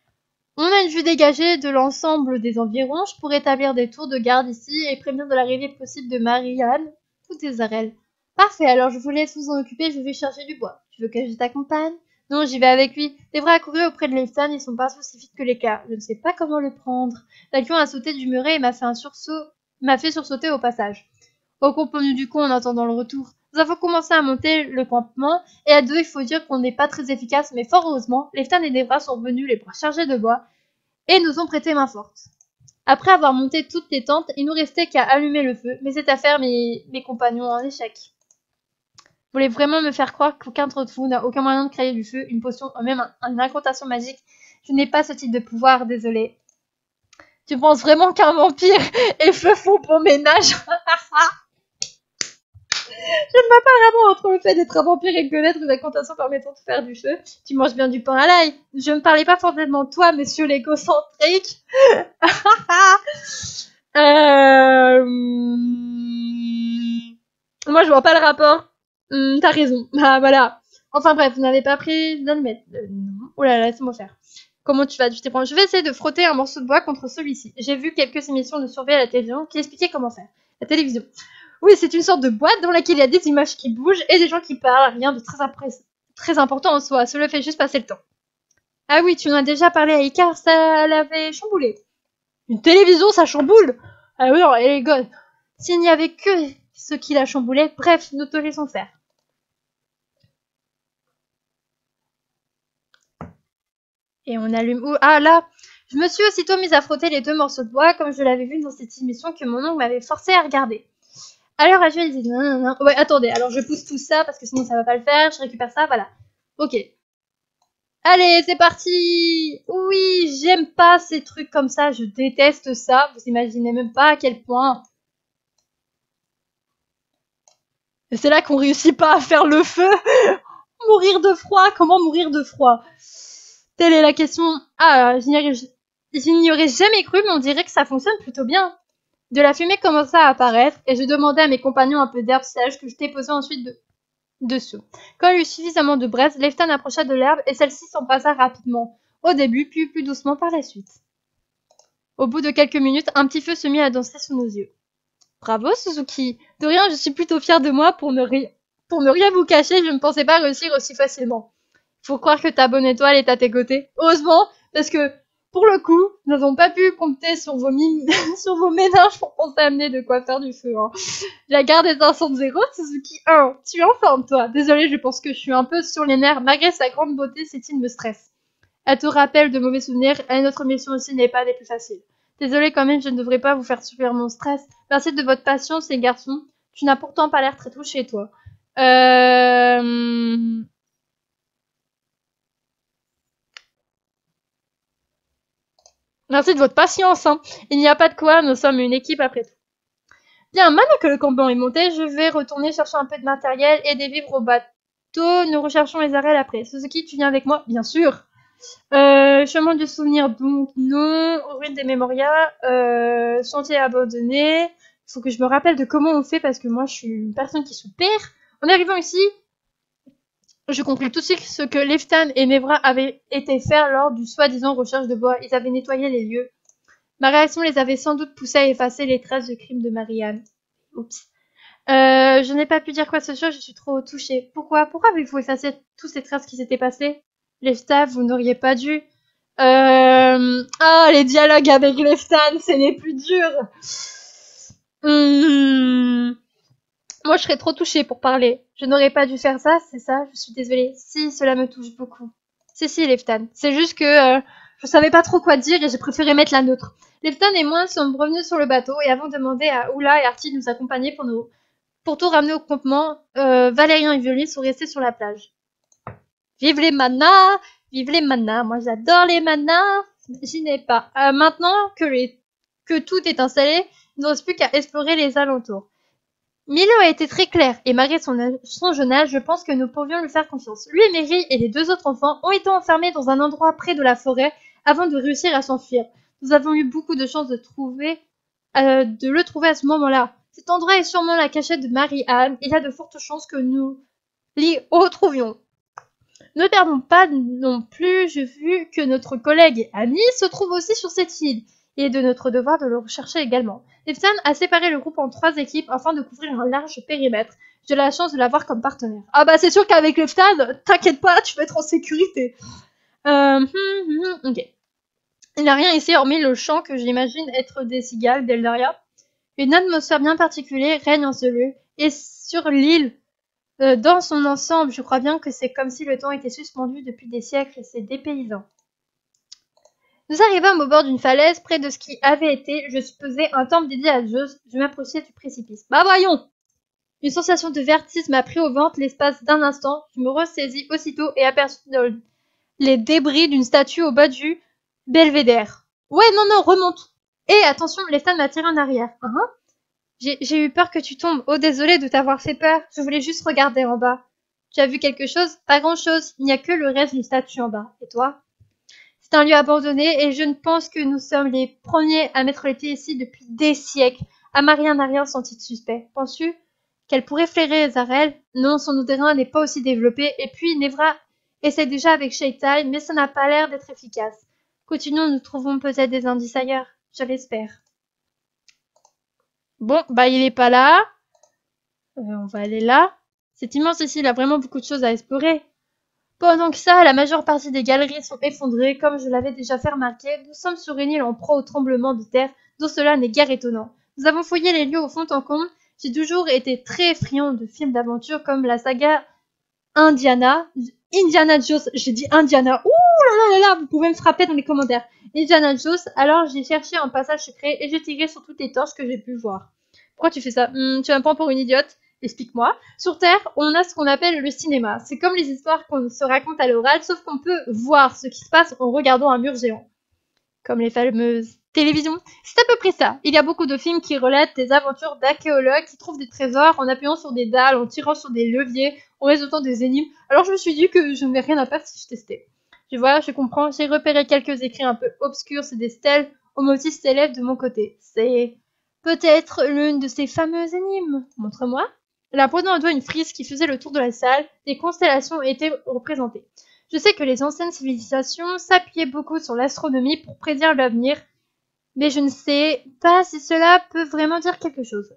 On a une vue dégagée de l'ensemble des environs. Je pourrais établir des tours de garde ici et prévenir de l'arrivée possible de Marianne ou des Arelles. Parfait, alors je vous laisse vous en occuper, je vais chercher du bois. Tu veux que je t'accompagne? Non, j'y vais avec lui. Les vrais accourus auprès de Leiftan, ils sont pas aussi vite que les cas. Je ne sais pas comment le prendre. Balcon a sauté du muret et m'a fait sursauter au passage. Accompagné du coup en attendant le retour. Nous avons commencé à monter le campement, et à deux, il faut dire qu'on n'est pas très efficace, mais fort heureusement, Leftan et Devra sont venus les bras chargés de bois, et nous ont prêté main forte. Après avoir monté toutes les tentes, il nous restait qu'à allumer le feu, mais cette affaire, mes compagnons en échec. Vous voulez vraiment me faire croire qu'aucun d'entre vous n'a aucun moyen de créer du feu, une potion, ou même une incantation magique? Je n'ai pas ce type de pouvoir, désolé. Tu penses vraiment qu'un vampire et feu font bon ménage? Je ne vois pas vraiment entre le fait d'être un vampire et connaître une incantation permettant de faire du feu. Tu manges bien du pain à l'ail. Je ne parlais pas forcément de toi, monsieur l'égocentrique. Moi, je vois pas le rapport. T'as raison. Ah, voilà. Enfin bref, vous n'avez pas pris d'allumettes. Non. Oh là là, laisse-moi faire. Comment tu vas? Tu t'es prends. Je vais essayer de frotter un morceau de bois contre celui-ci. J'ai vu quelques émissions de survie à la télévision qui expliquaient comment faire. La télévision. Oui, c'est une sorte de boîte dans laquelle il y a des images qui bougent et des gens qui parlent. Rien de très important en soi. Cela fait juste passer le temps. Ah oui, tu en as déjà parlé à Icar, ça l'avait chamboulé. Une télévision, ça chamboule. Ah oui, non, elle est gosse. S'il n'y avait que ce qui la chamboulait, bref, nous te laissons faire. Et on allume... Oh, ah là, je me suis aussitôt mise à frotter les deux morceaux de bois, comme je l'avais vu dans cette émission que mon oncle m'avait forcé à regarder. Alors, Rachel, il dit non, non, non. Ouais, attendez, alors je pousse tout ça parce que sinon ça va pas le faire. Je récupère ça, voilà. Ok. Allez, c'est parti. Oui, j'aime pas ces trucs comme ça. Je déteste ça. Vous imaginez même pas à quel point. Et c'est là qu'on réussit pas à faire le feu. Mourir de froid. Comment mourir de froid? Telle est la question. Ah, je n'y aurais jamais cru, mais on dirait que ça fonctionne plutôt bien. De la fumée commença à apparaître, et je demandais à mes compagnons un peu d'herbe sèche que je déposais ensuite dessous. Quand il eut suffisamment de braise, Leftan approcha de l'herbe, et celle-ci s'embrasa rapidement. Au début, puis plus doucement par la suite. Au bout de quelques minutes, un petit feu se mit à danser sous nos yeux. Bravo, Suzuki. De rien, je suis plutôt fière de moi pour ne rien vous cacher, je ne pensais pas réussir aussi facilement. Faut croire que ta bonne étoile est à tes côtés. Heureusement, parce que, pour le coup, nous n'avons pas pu compter sur vos sur vos ménages pour penser à amener de quoi faire du feu, hein. La garde est un 0, Suzuki 1. Tu es en forme, toi. Désolée, je pense que je suis un peu sur les nerfs. Malgré sa grande beauté, Cétine me stresse. Elle te rappelle de mauvais souvenirs, et notre mission aussi n'est pas des plus faciles. Désolée quand même, je ne devrais pas vous faire subir mon stress. Merci de votre patience, les garçons. Tu n'as pourtant pas l'air très touché, toi. Merci de votre patience, hein. Il n'y a pas de quoi, nous sommes une équipe après tout. Bien, maintenant que le campement est monté, je vais retourner chercher un peu de matériel et des vivres au bateau. Nous recherchons les arrêts après. Suzuki, tu viens avec moi? Bien sûr. Chemin du souvenir, donc non. Ruine des mémorias. Sentier abandonné. Il faut que je me rappelle de comment on fait parce que moi je suis une personne qui se perd. En arrivant ici, je compris tout de suite ce que Leftan et Nevra avaient été faire lors du soi-disant recherche de bois. Ils avaient nettoyé les lieux. Ma réaction les avait sans doute poussés à effacer les traces de crime de Marianne. Oups. Je n'ai pas pu dire quoi que ce soit, je suis trop touchée. Pourquoi avez-vous effacé toutes ces traces qui s'étaient passées? Leftan, vous n'auriez pas dû. Les dialogues avec Leftan, c'est les plus durs. Moi, je serais trop touchée pour parler. Je n'aurais pas dû faire ça, c'est ça? Je suis désolée. Si, cela me touche beaucoup. Si, Leftan. C'est juste que Je savais pas trop quoi dire et j'ai préféré mettre la neutre. Lefton et moi sommes revenus sur le bateau et avons demandé à Oula et Artie de nous accompagner pour tout ramener au campement. Valérian et Violine sont restés sur la plage. Vive les manas! Vive les manas! Moi j'adore les manas! J'y n'ai pas. Maintenant que tout est installé, il ne reste plus qu'à explorer les alentours. Milo a été très clair, et malgré son jeune âge, je pense que nous pourrions lui faire confiance. Lui et Mary et les 2 autres enfants ont été enfermés dans un endroit près de la forêt avant de réussir à s'enfuir. Nous avons eu beaucoup de chance de le trouver à ce moment-là. Cet endroit est sûrement la cachette de Marie-Anne, et il y a de fortes chances que nous l'y retrouvions. Ne perdons pas non plus, j'ai vu que notre collègue et ami se trouve aussi sur cette île. Il est de notre devoir de le rechercher également. Lefton a séparé le groupe en 3 équipes afin de couvrir un large périmètre. J'ai la chance de l'avoir comme partenaire. Ah bah c'est sûr qu'avec Lefton, t'inquiète pas, tu vas être en sécurité. Ok. Il n'y a rien ici hormis le chant que j'imagine être des cigales d'Eldaria. Une atmosphère bien particulière règne en ce lieu. Et sur l'île, dans son ensemble, je crois bien que c'est comme si le temps était suspendu depuis des siècles. C'est dépaysant. Nous arrivâmes au bord d'une falaise, près de ce qui avait été, je supposais, un temple dédié à Zeus. Je m'approchais du précipice. Bah voyons! Une sensation de vertige m'a pris au ventre l'espace d'un instant. Je me ressaisis aussitôt et aperçus les débris d'une statue au bas du belvédère. Ouais, non, remonte! Et attention, Lefton m'a tiré en arrière. J'ai eu peur que tu tombes. Oh, désolé de t'avoir fait peur. Je voulais juste regarder en bas. Tu as vu quelque chose? Pas grand-chose. Il n'y a que le reste d'une statue en bas. Et toi? C'est un lieu abandonné et je ne pense que nous sommes les premiers à mettre les pieds ici depuis des siècles. Amaria n'a rien senti de suspect. Penses-tu qu'elle pourrait flairer Zarel? Non, son terrain n'est pas aussi développé. Et puis, Nevra essaie déjà avec Shaitai, mais ça n'a pas l'air d'être efficace. Continuons, nous trouvons peut-être des indices ailleurs. Je l'espère. Bon, bah il est pas là. On va aller là. C'est immense ici, il a vraiment beaucoup de choses à explorer. Pendant que ça, la majeure partie des galeries sont effondrées, comme je l'avais déjà fait remarquer. Nous sommes sur une île en proie au tremblement de terre, dont cela n'est guère étonnant. Nous avons fouillé les lieux au fond en comble. J'ai toujours été très friand de films d'aventure comme la saga Indiana Jones. J'ai dit Indiana. Ouh là, vous pouvez me frapper dans les commentaires. Indiana Jones, alors j'ai cherché un passage secret et j'ai tiré sur toutes les torches que j'ai pu voir. Pourquoi tu fais ça? Tu me prends pour une idiote? Explique-moi. Sur Terre, on a ce qu'on appelle le cinéma. C'est comme les histoires qu'on se raconte à l'oral, sauf qu'on peut voir ce qui se passe en regardant un mur géant. Comme les fameuses télévisions. C'est à peu près ça. Il y a beaucoup de films qui relatent des aventures d'archéologues qui trouvent des trésors en appuyant sur des dalles, en tirant sur des leviers, en résolvant des énigmes. Alors je me suis dit que je n'avais rien à perdre si je testais. Je comprends. J'ai repéré quelques écrits un peu obscurs, c'est des stèles au motif célèbre de mon côté. C'est peut-être l'une de ces fameuses énigmes. Montre-moi. La prenant à doigt une frise qui faisait le tour de la salle, des constellations étaient représentées. Je sais que les anciennes civilisations s'appuyaient beaucoup sur l'astronomie pour prédire l'avenir, mais je ne sais pas si cela peut vraiment dire quelque chose.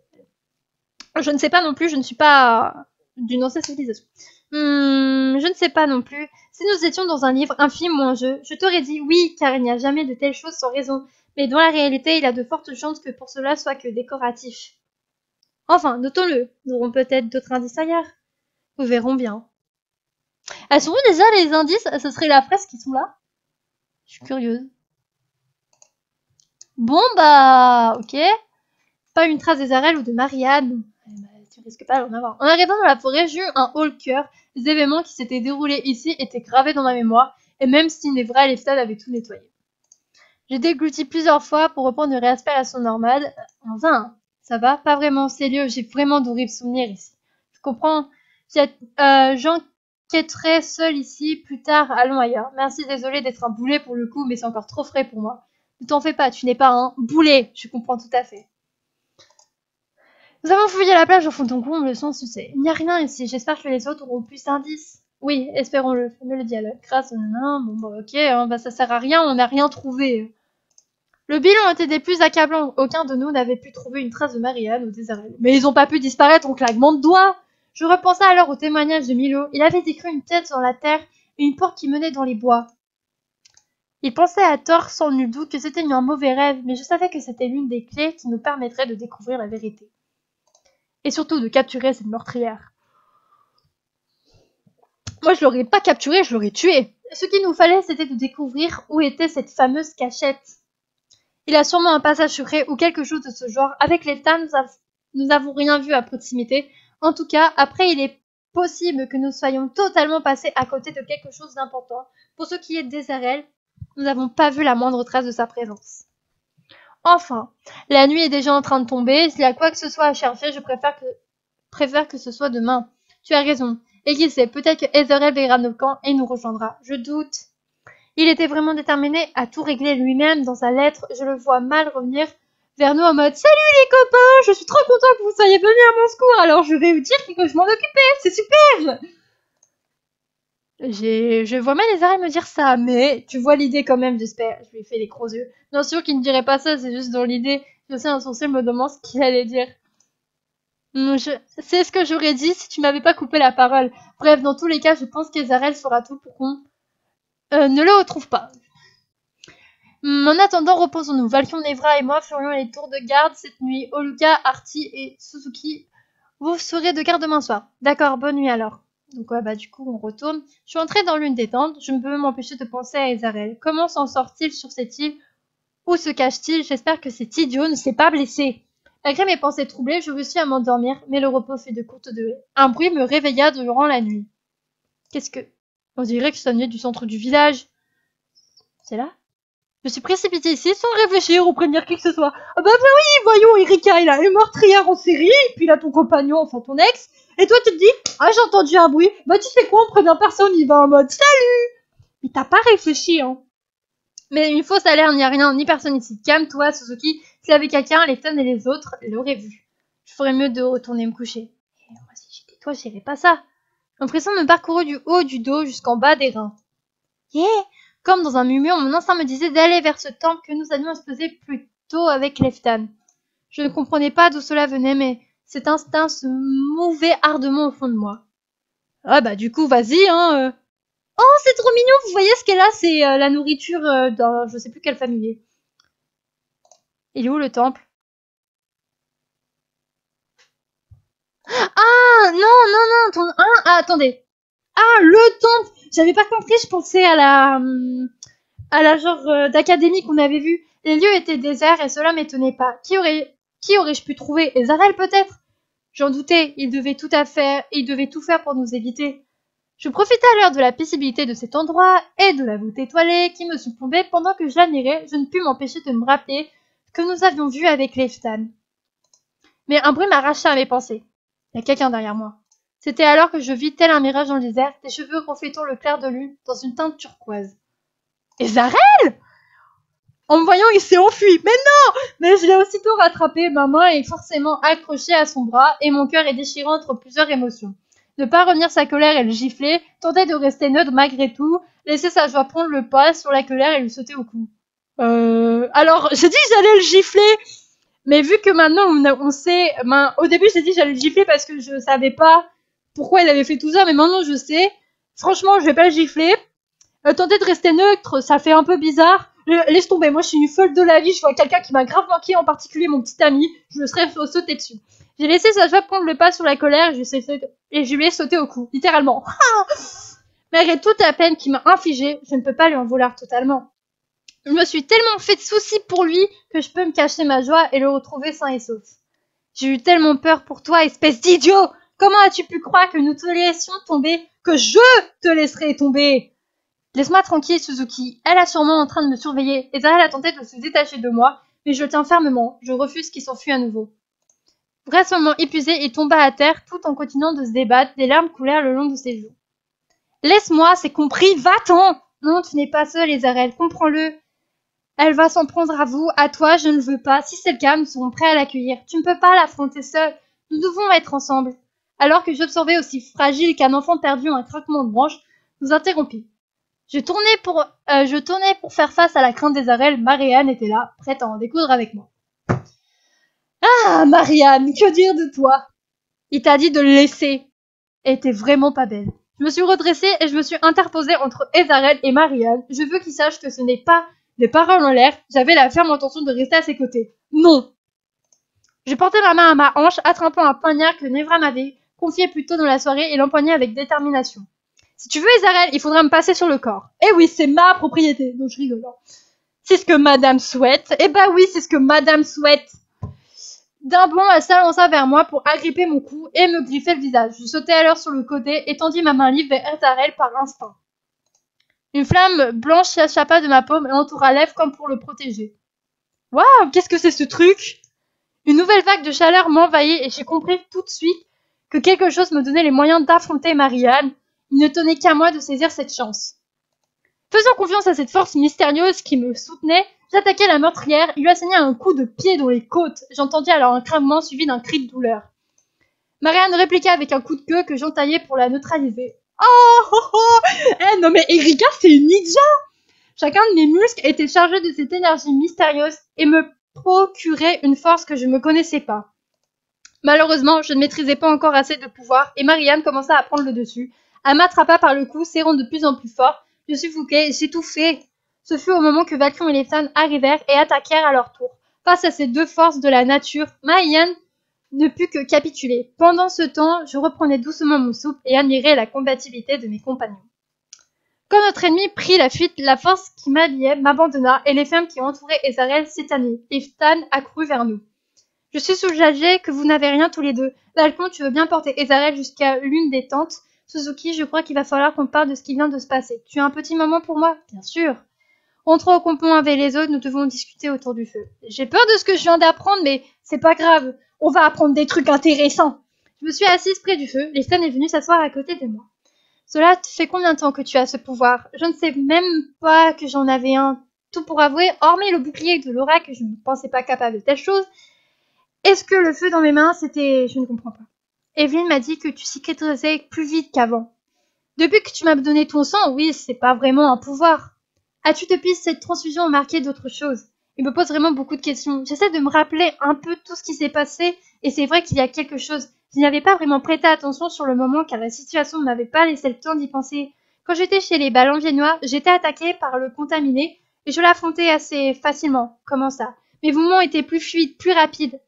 Je ne sais pas non plus, je ne suis pas d'une ancienne civilisation. Je ne sais pas non plus. Si nous étions dans un livre, un film ou un jeu, je t'aurais dit oui, car il n'y a jamais de telles choses sans raison. Mais dans la réalité, il y a de fortes chances que pour cela soit que décoratif. Enfin, notons-le. Nous aurons peut-être d'autres indices ailleurs. Nous verrons bien. Elles sont où déjà les indices? Ce serait la fresque qui sont là? Je suis curieuse. Bon bah, ok. Pas une trace des Arelles ou de Marianne. Tu risques pas d'en avoir. En arrivant dans la forêt, j'ai eu un haut-le-cœur. Les événements qui s'étaient déroulés ici étaient gravés dans ma mémoire, et même si Nevra et Lefton avaient tout nettoyé. J'ai dégluti plusieurs fois pour reprendre le réaspect à son normale. En vain. Ça va? Pas vraiment, c'est lieu. J'ai vraiment d'horribles souvenirs ici. Je comprends. J'enquêterai seul ici. Plus tard, allons ailleurs. Merci, désolé d'être un boulet pour le coup, mais c'est encore trop frais pour moi. Ne t'en fais pas, tu n'es pas un boulet. Je comprends tout à fait. Nous avons fouillé la plage au fond de ton comble, sans succès. Il n'y a rien ici. J'espère que les autres auront plus d'indices. Oui, espérons-le. Fameux le dialogue. Grâce au nain. Bon, bah, ok, hein, bah, ça sert à rien. On n'a rien trouvé. Le bilan était des plus accablants. Aucun de nous n'avait pu trouver une trace de Marianne ou des Arelles. Mais ils n'ont pas pu disparaître en claquement de doigts. Je repensais alors au témoignage de Milo. Il avait décrit une tête dans la terre et une porte qui menait dans les bois. Il pensait à tort sans nul doute que c'était un mauvais rêve, mais je savais que c'était l'une des clés qui nous permettrait de découvrir la vérité. Et surtout de capturer cette meurtrière. Moi, je l'aurais pas capturée, je l'aurais tuée. Ce qu'il nous fallait, c'était de découvrir où était cette fameuse cachette. Il a sûrement un passage secret ou quelque chose de ce genre. Avec les tas, nous n'avons rien vu à proximité. En tout cas, après, il est possible que nous soyons totalement passés à côté de quelque chose d'important. Pour ce qui est d'Ezarel, nous n'avons pas vu la moindre trace de sa présence. Enfin, la nuit est déjà en train de tomber. S'il y a quoi que ce soit à chercher, je préfère que ce soit demain. Tu as raison. Et qui sait, peut-être que Ezarel verra nos camps et nous rejoindra. Je doute. Il était vraiment déterminé à tout régler lui-même dans sa lettre. Je le vois mal revenir vers nous en mode « Salut les copains, je suis trop content que vous soyez venus à mon secours, alors je vais vous dire que je m'en occupais, c'est super !» Je vois mal les arrêts me dire ça, mais tu vois l'idée quand même, j'espère. Je lui ai fait des gros yeux. Bien sûr qu'il ne dirait pas ça, c'est juste dans l'idée. Je sais, un sourcil me demande ce qu'il allait dire. C'est ce que j'aurais dit si tu m'avais pas coupé la parole. Bref, dans tous les cas, je pense qu'Ezarel fera tout pour qu'on ne le retrouve pas. En attendant, reposons-nous. Valkion, Nevra et moi ferions les tours de garde cette nuit. Oluka, Artie et Suzuki, vous serez de garde demain soir. D'accord, bonne nuit alors. Donc ouais, bah du coup, on retourne. Je suis entrée dans l'une des tentes. Je ne peux m'empêcher de penser à Ezarel. Comment s'en sort-il sur cette île? Où se cache-t-il? J'espère que cet idiot ne s'est pas blessé. Malgré mes pensées troublées, je réussis à m'endormir, mais le repos fait de courtes durées. Un bruit me réveilla durant la nuit. Qu'est-ce que... On dirait que ça venait du centre du village. C'est là? Je suis précipitée ici sans réfléchir ou prévenir qui que ce soit. Ah bah oui, voyons, Erika, il a un meurtrière en série, et puis il a ton compagnon, enfin ton ex, et toi tu te dis, ah j'ai entendu un bruit, bah tu sais quoi, on prévient personne, il va en mode salut. Mais t'as pas réfléchi, hein. Mais une fausse alerte, n'y a rien, ni personne ici. Calme-toi, Suzuki, s'il y avait quelqu'un, les fans et les autres l'auraient vu. Je ferais mieux de retourner me coucher. Et moi si j'étais toi, j'irais pas ça. L'impression me parcourut du haut du dos jusqu'en bas des reins. Yeah! Comme dans un murmure, mon instinct me disait d'aller vers ce temple que nous allions exploser plus tôt avec Leftan. Je ne comprenais pas d'où cela venait, mais cet instinct se mouvait ardemment au fond de moi. Ah bah du coup, vas-y, hein. Oh, c'est trop mignon, vous voyez ce qu'elle a, c'est la nourriture d'un je sais plus quelle famille. Il est où le temple? Ah, non, non, non, attendez. Ah, le temple! J'avais pas compris, je pensais à la genre d'académie qu'on avait vue. Les lieux étaient déserts et cela m'étonnait pas. Qui aurais-je pu trouver? Ezarel peut-être? J'en doutais, il devait tout faire pour nous éviter. Je profitais alors de la paisibilité de cet endroit et de la voûte étoilée qui me surplombait pendant que je l'admirais. Je ne pus m'empêcher de me rappeler que nous avions vu avec Leftan. Mais un bruit m'arracha à mes pensées. Il y a quelqu'un derrière moi. C'était alors que je vis tel un mirage dans le désert, des cheveux reflétant le clair de lune dans une teinte turquoise. Ezarel! En me voyant, il s'est enfui. Mais non! Mais je l'ai aussitôt rattrapé, ma main est forcément accrochée à son bras et mon cœur est déchiré entre plusieurs émotions. Ne pas retenir sa colère et le gifler, tenter de rester neutre malgré tout, laisser sa joie prendre le pas sur la colère et lui sauter au cou. Alors, j'ai dit que j'allais le gifler, mais vu que maintenant on sait, au début j'ai dit que j'allais le gifler parce que je savais pas pourquoi il avait fait tout ça, mais maintenant je sais. Franchement, je vais pas le gifler. Tenter de rester neutre, ça fait un peu bizarre. Laisse tomber, moi je suis une folle de la vie, je vois quelqu'un qui m'a grave manqué, en particulier mon petit ami, je me serais sauté dessus. J'ai laissé sa joie prendre le pas sur la colère et je lui ai sauté au cou, littéralement. Malgré toute la peine qu'il m'a infligée, je ne peux pas lui en vouloir totalement. Je me suis tellement fait de soucis pour lui que je peux me cacher ma joie et le retrouver sain et sauf. J'ai eu tellement peur pour toi, espèce d'idiot! Comment as-tu pu croire que nous te laissions tomber, que je te laisserai tomber? Laisse-moi tranquille, Suzuki. Elle est sûrement en train de me surveiller. Ezarel a tenté de se détacher de moi, mais je le tiens fermement. Je refuse qu'il s'enfuit à nouveau. Vraisemblablement épuisé, il tomba à terre tout en continuant de se débattre. Des larmes coulèrent le long de ses joues. Laisse-moi, c'est compris, va-t'en! Non, tu n'es pas seul, Ezarel, comprends-le. Elle va s'en prendre à vous, à toi, je ne veux pas. Si c'est le cas, nous serons prêts à l'accueillir. Tu ne peux pas l'affronter seul. Nous devons être ensemble. Alors que j'observais aussi fragile qu'un enfant perdu en un craquement de branche, nous interrompit. Je tournais pour faire face à la crainte d'Ezarel. Marianne était là, prête à en découdre avec moi. Ah, Marianne, que dire de toi? Il t'a dit de le laisser. Elle était vraiment pas belle. Je me suis redressée et je me suis interposée entre Ezarel et Marianne. Je veux qu'il sache que ce n'est pas des paroles en l'air. J'avais la ferme intention de rester à ses côtés. Non. Je portais ma main à ma hanche, attrapant un poignard que Nevra m'avait confié plus tôt dans la soirée et l'empoignai avec détermination. Si tu veux, Ezarel, il faudra me passer sur le corps. Eh oui, c'est ma propriété. Donc je rigole. Hein. C'est ce que madame souhaite. Eh bah oui, c'est ce que madame souhaite. D'un bond, elle s'avança vers moi pour agripper mon cou et me griffer le visage. Je sautai alors sur le côté et tendis ma main libre vers Ezarel par instinct. Une flamme blanche s'échappa de ma paume et entoura l'Ève comme pour le protéger. Waouh, qu'est-ce que c'est ce truc? Une nouvelle vague de chaleur m'envahit et j'ai compris tout de suite que quelque chose me donnait les moyens d'affronter Marianne. Il ne tenait qu'à moi de saisir cette chance. Faisant confiance à cette force mystérieuse qui me soutenait, j'attaquai la meurtrière et lui assénai un coup de pied dans les côtes. J'entendis alors un craquement suivi d'un cri de douleur. Marianne répliqua avec un coup de queue que j'entaillai pour la neutraliser. Oh non mais Erika, c'est une ninja! Chacun de mes muscles était chargé de cette énergie mystérieuse et me procurait une force que je ne connaissais pas. Malheureusement, je ne maîtrisais pas encore assez de pouvoir et Marianne commença à prendre le dessus. Elle m'attrapa par le cou, serrant de plus en plus fort. Je suffoquais et j'étouffais. Ce fut au moment que Valkyrie et les fans arrivèrent et attaquèrent à leur tour. Face à ces deux forces de la nature, Marianne ne put que capituler. Pendant ce temps, je reprenais doucement mon souffle et admirais la combativité de mes compagnons. Quand notre ennemi prit la fuite, la force qui m'habillait m'abandonna et les femmes qui entouraient Ezarel s'éteignirent. Iftan accourut vers nous. Je suis soulagée que vous n'avez rien tous les deux. Valcon, tu veux bien porter Ezarel jusqu'à l'une des tentes. Suzuki, je crois qu'il va falloir qu'on parle de ce qui vient de se passer. Tu as un petit moment pour moi? Bien sûr. Rentrons au campement avec les autres, nous devons discuter autour du feu. J'ai peur de ce que je viens d'apprendre, mais c'est pas grave. On va apprendre des trucs intéressants. Je me suis assise près du feu. Liftan est venu s'asseoir à côté de moi. Cela te fait combien de temps que tu as ce pouvoir? Je ne sais même pas que j'en avais un. Tout pour avouer, hormis le bouclier de Laura, que je ne pensais pas capable de telle chose, est-ce que le feu dans mes mains, c'était... Je ne comprends pas. Evelyn m'a dit que tu cicatrisais plus vite qu'avant. Depuis que tu m'as donné ton sang, oui, c'est pas vraiment un pouvoir. As-tu depuis cette transfusion remarqué d'autres choses? Il me pose vraiment beaucoup de questions. J'essaie de me rappeler un peu tout ce qui s'est passé, et c'est vrai qu'il y a quelque chose. Je n'y avais pas vraiment prêté attention sur le moment, car la situation ne m'avait pas laissé le temps d'y penser. Quand j'étais chez les ballons viennois, j'étais attaquée par le contaminé, et je l'affrontais assez facilement. Comment ça? Mes mouvements étaient plus fluides, plus rapides.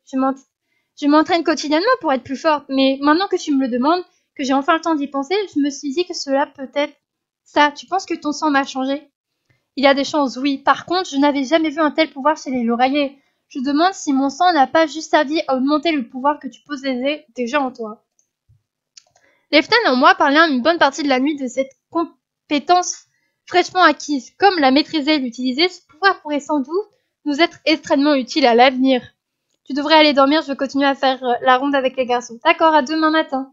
Je m'entraîne quotidiennement pour être plus forte, mais maintenant que tu me le demandes, que j'ai enfin le temps d'y penser, je me suis dit que cela peut être ça. Tu penses que ton sang m'a changé? Il y a des chances, oui. Par contre, je n'avais jamais vu un tel pouvoir chez les Laurayais. Je demande si mon sang n'a pas juste servi à augmenter le pouvoir que tu possédais déjà en toi. Leftan et moi parlions une bonne partie de la nuit de cette compétence fraîchement acquise. Comme la maîtriser et l'utiliser, ce pouvoir pourrait sans doute nous être extrêmement utile à l'avenir. Tu devrais aller dormir, je vais continuer à faire la ronde avec les garçons. D'accord, à demain matin.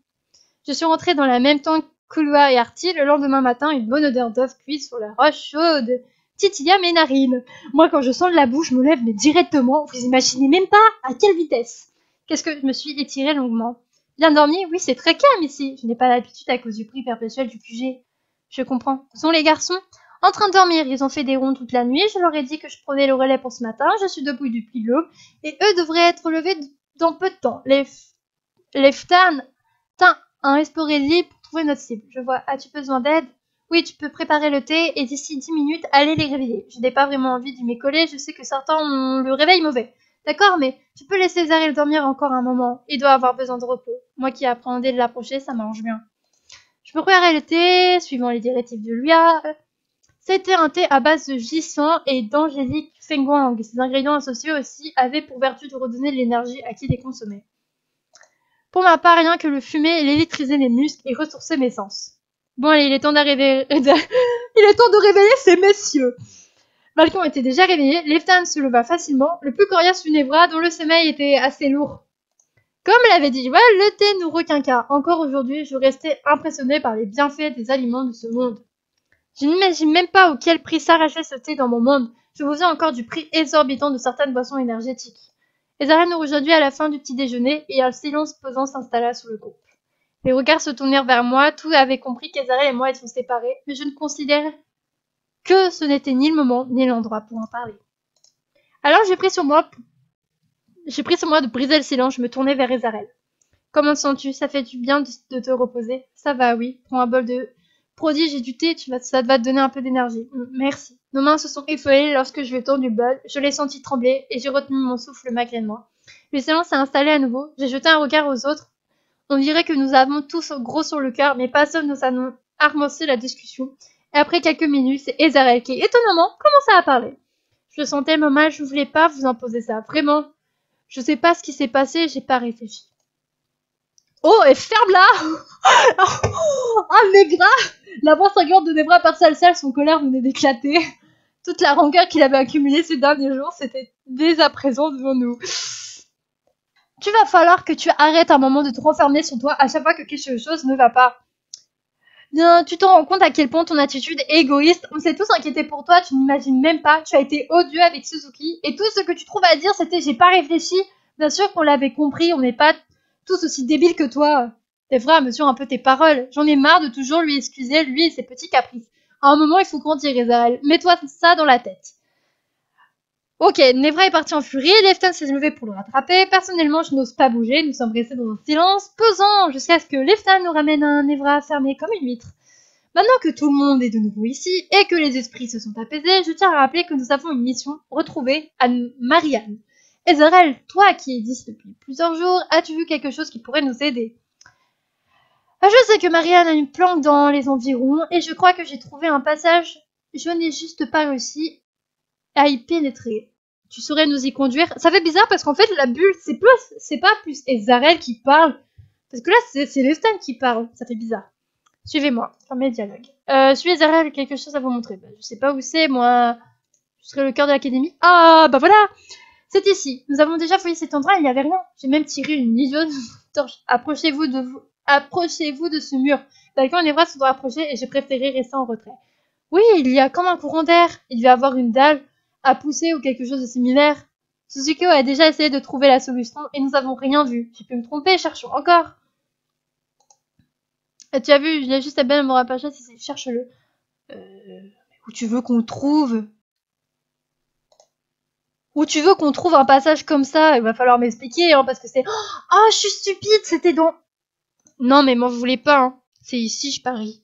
Je suis rentrée dans la même temps que Lua et Artie. Le lendemain matin, une bonne odeur d'œuf cuit sur la roche chaude titilla mes narines. Moi, quand je sens de la boue, je me lève mais directement. Vous imaginez même pas à quelle vitesse. Qu'est-ce que je me suis étirée longuement. Bien dormi? Oui, c'est très calme ici. Je n'ai pas l'habitude à cause du prix perpétuel du QG. Je comprends. Où sont les garçons? En train de dormir, ils ont fait des ronds toute la nuit. Je leur ai dit que je prenais le relais pour ce matin. Je suis debout depuis l'aube. Et eux devraient être levés dans peu de temps. Les Ftan un explorer libre pour trouver notre cible. Je vois. As-tu besoin d'aide? Oui, tu peux préparer le thé et d'ici 10 minutes, aller les réveiller. Je n'ai pas vraiment envie d'y m'écoller. Je sais que certains ont le réveil mauvais. D'accord, mais tu peux laisser Zarel dormir encore un moment. Il doit avoir besoin de repos. Moi qui appréhendais de l'approcher, ça m'arrange bien. Je préparais le thé, suivant les directives de Lua. C'était un thé à base de gisant et d'angélique fengguang. Ces ingrédients associés aussi avaient pour vertu de redonner de l'énergie à qui les consommait. Pour ma part, rien que le fumer, il électrisait mes muscles et ressourçait mes sens. Bon, allez, il est temps d'arriver. Il est temps de réveiller ces messieurs. Valcon était déjà réveillé, Leftan se leva facilement, le plus coriace fut Nevra, dont le sommeil était assez lourd. Comme l'avait dit, ouais, le thé nous requinqua. Encore aujourd'hui, je restais impressionné par les bienfaits des aliments de ce monde. Je n'imagine même pas auquel prix s'arrachait ce thé dans mon monde. Je vous ai encore du prix exorbitant de certaines boissons énergétiques. Les arènes nous rejoignirent à la fin du petit déjeuner et un silence pesant s'installa sous le groupe. Les regards se tournèrent vers moi, tous avaient compris qu'Ezarel et moi étions séparés, mais je ne considérais que ce n'était ni le moment ni l'endroit pour en parler. Alors j'ai pris sur moi de briser le silence, je me tournai vers Ezarel. Comment te sens-tu? Ça fait du bien de te reposer? Ça va, oui. Prends un bol de prodige et du thé, ça va te donner un peu d'énergie. Merci. Nos mains se sont effeuillées lorsque je lui ai tendu le bol. Je l'ai senti trembler et j'ai retenu mon souffle malgré moi. Le silence s'est installé à nouveau. J'ai jeté un regard aux autres. On dirait que nous avons tous gros sur le cœur, mais personne n'ose amorcer la discussion. Et après quelques minutes, c'est Ezarel qui, étonnamment, commença à parler. Je le sentais tellement mal, je voulais pas vous imposer ça. Vraiment. Je sais pas ce qui s'est passé, j'ai pas réfléchi. Oh, et ferme-la. Oh, Nebra. La voix sanglante de Nebra par salle, son colère venait d'éclater. Toute la rancœur qu'il avait accumulée ces derniers jours, c'était dès à présent devant nous. Tu vas falloir que tu arrêtes un moment de te renfermer sur toi à chaque fois que quelque chose ne va pas. Bien, tu te rends compte à quel point ton attitude est égoïste. On s'est tous inquiétés pour toi, tu n'imagines même pas. Tu as été odieux avec Suzuki. Et tout ce que tu trouves à dire, c'était j'ai pas réfléchi. Bien sûr qu'on l'avait compris, on n'est pas tous aussi débiles que toi. C'est vrai, mesure un peu tes paroles. J'en ai marre de toujours lui excuser, lui et ses petits caprices. À un moment, il faut grandir, Ezarel. Mets-toi ça dans la tête. Ok, Nevra est parti en furie, Lefton s'est levé pour le rattraper. Personnellement, je n'ose pas bouger, nous sommes restés dans un silence pesant jusqu'à ce que Lefton nous ramène un Nevra fermé comme une huître. Maintenant que tout le monde est de nouveau ici et que les esprits se sont apaisés, je tiens à rappeler que nous avons une mission, retrouver Marianne. Ezarel, toi qui es d'ici depuis plusieurs jours, as-tu vu quelque chose qui pourrait nous aider? Je sais que Marianne a une planque dans les environs et je crois que j'ai trouvé un passage. Je n'ai juste pas réussi à y pénétrer. Tu saurais nous y conduire? Ça fait bizarre parce qu'en fait la bulle, c'est pas plus Ezarel qui parle. Parce que là c'est Lefton qui parle. Ça fait bizarre. Suivez-moi. Fermez le dialogue. Suivez Ezarel, quelque chose à vous montrer. Bah, je sais pas où c'est, moi. Je serai le cœur de l'académie. Ah, bah voilà! C'est ici. Nous avons déjà fouillé cet endroit, il n'y avait rien. J'ai même tiré une idiote torche. Approchez-vous de ce mur. Balcon et les bras se sont rapprochés et j'ai préféré rester en retrait. Oui, il y a comme un courant d'air. Il devait y avoir une dalle à pousser ou quelque chose de similaire. Suzuki a déjà essayé de trouver la solution et nous n'avons rien vu. J'ai pu me tromper, cherchons encore. Tu as vu, il y a juste à bien me rapprocher, cherche-le. Où tu veux qu'on trouve? Où tu veux qu'on trouve un passage comme ça? Il va falloir m'expliquer, hein, parce que c'est... Oh, je suis stupide, c'était dans... Non, mais m'en voulez pas, hein. C'est ici, je parie.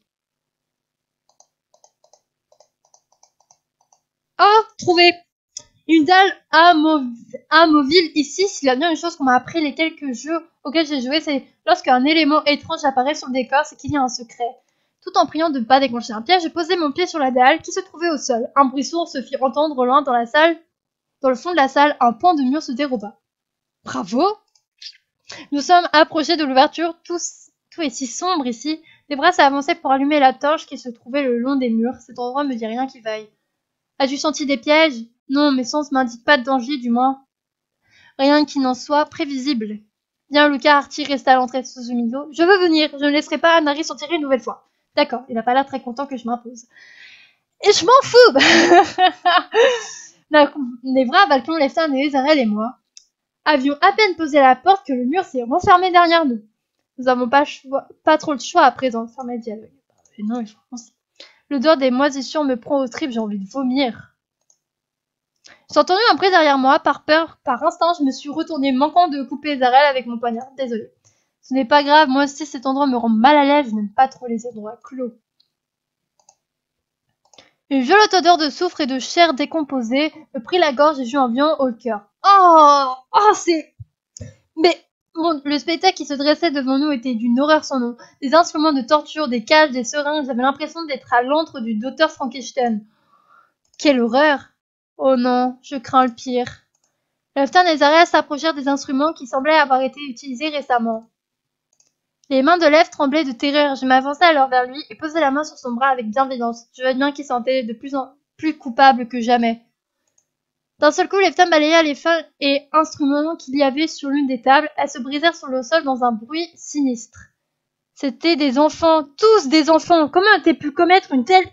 Oh, trouvé! Une dalle amovible ici, s'il y a bien une chose qu'on m'a appris les quelques jeux auxquels j'ai joué, c'est lorsqu'un élément étrange apparaît sur le décor, c'est qu'il y a un secret. Tout en priant de ne pas déclencher un piège, j'ai posé mon pied sur la dalle qui se trouvait au sol. Un bruit sourd se fit entendre loin dans la salle. Dans le fond de la salle, un pan de mur se déroba. Bravo! Nous sommes approchés de l'ouverture, tout est si sombre ici. Les bras s'avançaient pour allumer la torche qui se trouvait le long des murs. Cet endroit me dit rien qui vaille. As-tu senti des pièges? Non, mes sens m'indiquent pas de danger, du moins. Rien qui n'en soit prévisible. Bien, Lucas Artie resta à l'entrée de Suzumido. Je veux venir, je ne laisserai pas Anari s'en tirer une nouvelle fois. D'accord, il n'a pas l'air très content que je m'impose. Et je m'en fous. Nevra, Balcon, Lefton et Ezarel et moi avions à peine posé la porte que le mur s'est refermé derrière nous. Nous n'avons pas trop le choix à présent, fermé le dialogue. Mais non, il faut penser. L'odeur des moisissures me prend aux tripes, j'ai envie de vomir. J'ai entendu un bruit derrière moi, par peur, par instinct, je me suis retournée, manquant de couper Ezarel avec mon poignard. Désolée. Ce n'est pas grave, moi aussi cet endroit me rend mal à l'aise, je n'aime pas trop les endroits clos. Une violente odeur de soufre et de chair décomposée me prit la gorge et j'eus un violent haut le cœur. Oh, c'est... Mais bon, le spectacle qui se dressait devant nous était d'une horreur sans nom. Des instruments de torture, des cages, des seringues, j'avais l'impression d'être à l'antre du docteur Frankenstein. Quelle horreur! Oh non, je crains le pire. Lefton et Ezarel s'approchèrent des instruments qui semblaient avoir été utilisés récemment. Les mains de Lev tremblaient de terreur. Je m'avançai alors vers lui et posai la main sur son bras avec bienveillance. Je voyais bien qu'il sentait de plus en plus coupable que jamais. D'un seul coup, Lefton balaya les fins et instruments qu'il y avait sur l'une des tables. Elles se brisèrent sur le sol dans un bruit sinistre. C'étaient des enfants, tous des enfants. Comment as-tu pu commettre une telle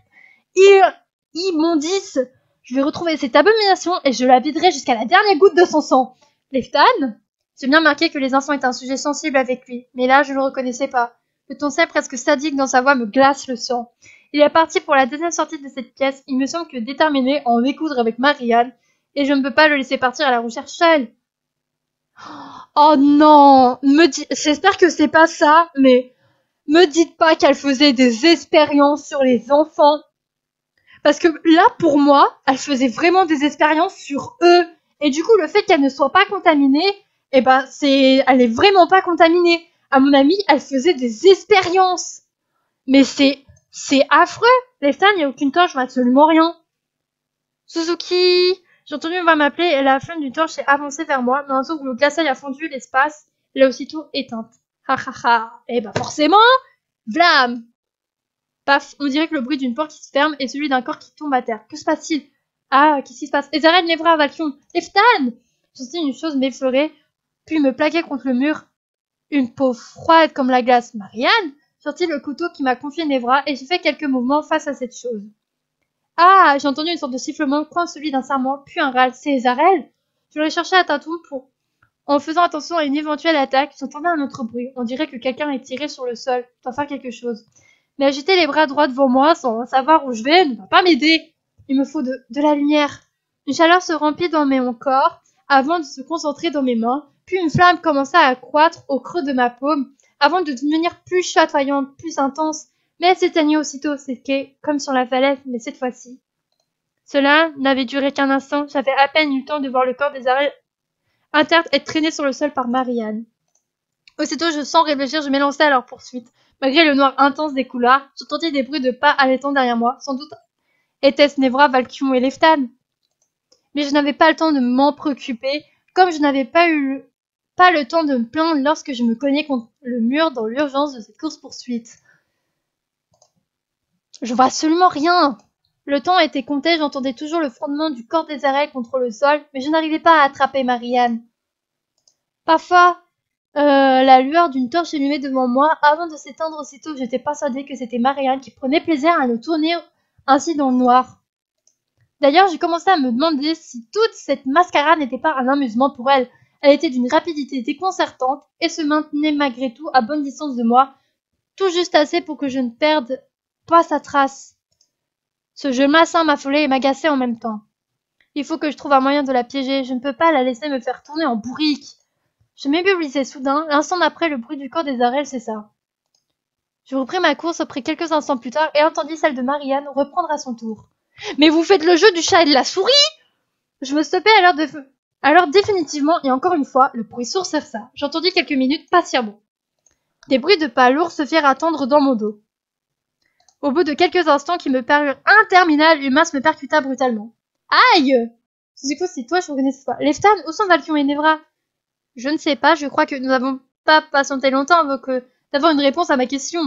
immondice? Je vais retrouver cette abomination et je la viderai jusqu'à la dernière goutte de son sang. Lefton? J'ai bien remarqué que les enfants étaient un sujet sensible avec lui, mais là, je ne le reconnaissais pas. Le ton sec presque sadique dans sa voix me glace le sang. Il est parti pour la deuxième sortie de cette pièce. Il me semble que déterminé à en découdre avec Marianne, et je ne peux pas le laisser partir à la recherche seul. Oh non! J'espère que c'est pas ça, mais me dites pas qu'elle faisait des expériences sur les enfants. Parce que là, pour moi, elle faisait vraiment des expériences sur eux. Et du coup, le fait qu'elle ne soit pas contaminée, eh ben, elle est vraiment pas contaminée. À mon avis, elle faisait des expériences. Mais c'est C'est affreux. Leftan, il n'y a aucune torche, je vois absolument rien. Suzuki! J'ai entendu une voix m'appeler et la flamme d'une torche s'est avancée vers moi, mais un tour où le glaçage a fondu l'espace, elle a aussitôt éteinte. Ha ha ha! Eh ben forcément! Vlam! Paf! On dirait que le bruit d'une porte qui se ferme est celui d'un corps qui tombe à terre. Que se passe-t-il? Ah, qu'est-ce qui se passe? Ezarel, Nevra, Valkyon! Leftan! J'ai senti une chose m'effleurer, puis me plaquer contre le mur. Une peau froide comme la glace. Marianne? Sorti le couteau qui m'a confié Nevra et j'ai fait quelques mouvements face à cette chose. Ah! J'ai entendu une sorte de sifflement, comme celui d'un serment, puis un râle. C'est Ezarel? Je l'ai cherché à tâtons en faisant attention à une éventuelle attaque. J'entendais un autre bruit. On dirait que quelqu'un est tiré sur le sol. Je dois faire quelque chose. Mais agiter les bras droits devant moi sans savoir où je vais ne va pas m'aider. Il me faut de la lumière. Une chaleur se remplit dans mon corps avant de se concentrer dans mes mains, puis une flamme commença à croître au creux de ma paume avant de devenir plus chatoyante, plus intense, mais elle s'éteignait aussitôt, c'était comme sur la falaise, mais cette fois-ci. Cela n'avait duré qu'un instant, j'avais à peine eu le temps de voir le corps des arrêts interne être traîné sur le sol par Marianne. Aussitôt, sans réfléchir, je m'élançai à leur poursuite. Malgré le noir intense des couloirs, j'entendis des bruits de pas allaitant derrière moi. Sans doute était-ce Nevra, Valkyon et Leftan. Mais je n'avais pas le temps de m'en préoccuper, comme je n'avais pas le temps de me plaindre lorsque je me cognais contre le mur dans l'urgence de cette course-poursuite. Je vois absolument rien. Le temps était compté, j'entendais toujours le frottement du corps des arrêts contre le sol, mais je n'arrivais pas à attraper Marianne. Parfois, la lueur d'une torche allumait devant moi avant de s'éteindre aussitôt. J'étais persuadée que c'était Marianne qui prenait plaisir à nous tourner ainsi dans le noir. D'ailleurs, j'ai commencé à me demander si toute cette mascarade n'était pas un amusement pour elle. Elle était d'une rapidité déconcertante et se maintenait malgré tout à bonne distance de moi, tout juste assez pour que je ne perde pas sa trace. Ce jeu malsain m'affolait et m'agaçait en même temps. Il faut que je trouve un moyen de la piéger. Je ne peux pas la laisser me faire tourner en bourrique. Je m'éblouissais soudain. L'instant d'après, le bruit du corps des arrêts cessa. Je repris ma course après quelques instants plus tard et entendis celle de Marianne reprendre à son tour. « Mais vous faites le jeu du chat et de la souris !» Je me stoppais alors définitivement et encore une fois, le bruit sourd cessa. J'entendis quelques minutes patiemment. Des bruits de pas lourds se firent attendre dans mon dos. Au bout de quelques instants qui me parurent interminables, une masse me percuta brutalement. Aïe! Du coup, c'est toi, je reconnaissais pas. Leftan, où sont Valkyon et Nevra? Je ne sais pas, je crois que nous n'avons pas patienté longtemps avant d'avoir une réponse à ma question.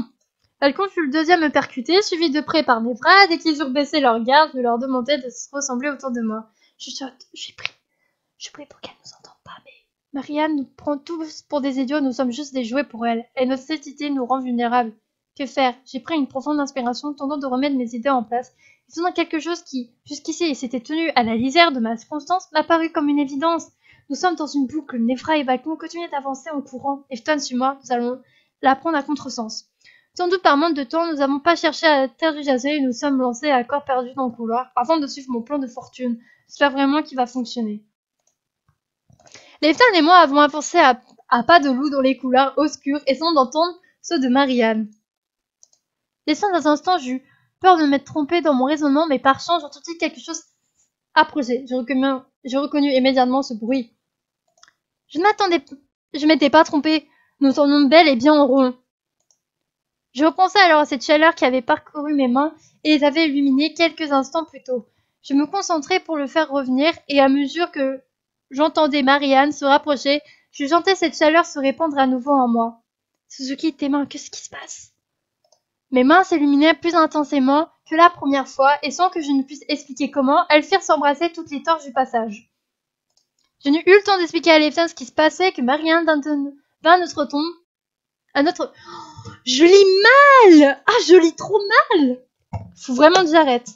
Valkyon fut le deuxième à me percuter, suivi de près par Nevra. Dès qu'ils eurent baissé leur garde, je leur demandai de se ressembler autour de moi. Je prie pour qu'elle nous entende pas, mais... Marianne nous prend tous pour des idiots, nous sommes juste des jouets pour elle, et notre cécité nous rend vulnérables. Que faire? J'ai pris une profonde inspiration, tentant de remettre mes idées en place. Et soudain quelque chose qui, jusqu'ici, s'était tenu à la lisière de ma circonstance, m'apparut comme une évidence. Nous sommes dans une boucle, Nevra et Valkyon continuaient d'avancer en courant. Efton, suis-moi, nous allons la prendre à contresens. Sans doute par manque de temps, nous n'avons pas cherché à tergiverser et nous sommes lancés à corps perdu dans le couloir, afin de suivre mon plan de fortune. J'espère vraiment qu'il va fonctionner. Leftan et moi avons avancé à pas de loup dans les couloirs obscurs, essayant d'entendre ceux de Marianne. Laissant un instant, j'eus peur de m'être trompée dans mon raisonnement, mais par chance, j'entendis quelque chose approcher. J'ai reconnu immédiatement ce bruit. Je m'étais pas trompée. Nous tournions bel et bien en rond. Je repensais alors à cette chaleur qui avait parcouru mes mains et les avait illuminées quelques instants plus tôt. Je me concentrais pour le faire revenir et à mesure que j'entendais Marianne se rapprocher, je sentais cette chaleur se répandre à nouveau en moi. Suzuki, tes mains, qu'est-ce qui se passe? Mes mains s'illuminaient plus intensément que la première fois et sans que je ne puisse expliquer comment, elles firent s'embrasser toutes les torches du passage. Je n'eus eu le temps d'expliquer à Leftan ce qui se passait que Marianne vint à notre tombe. À notre... Oh, je lis mal! Ah, je lis trop mal! Faut vraiment que j'arrête.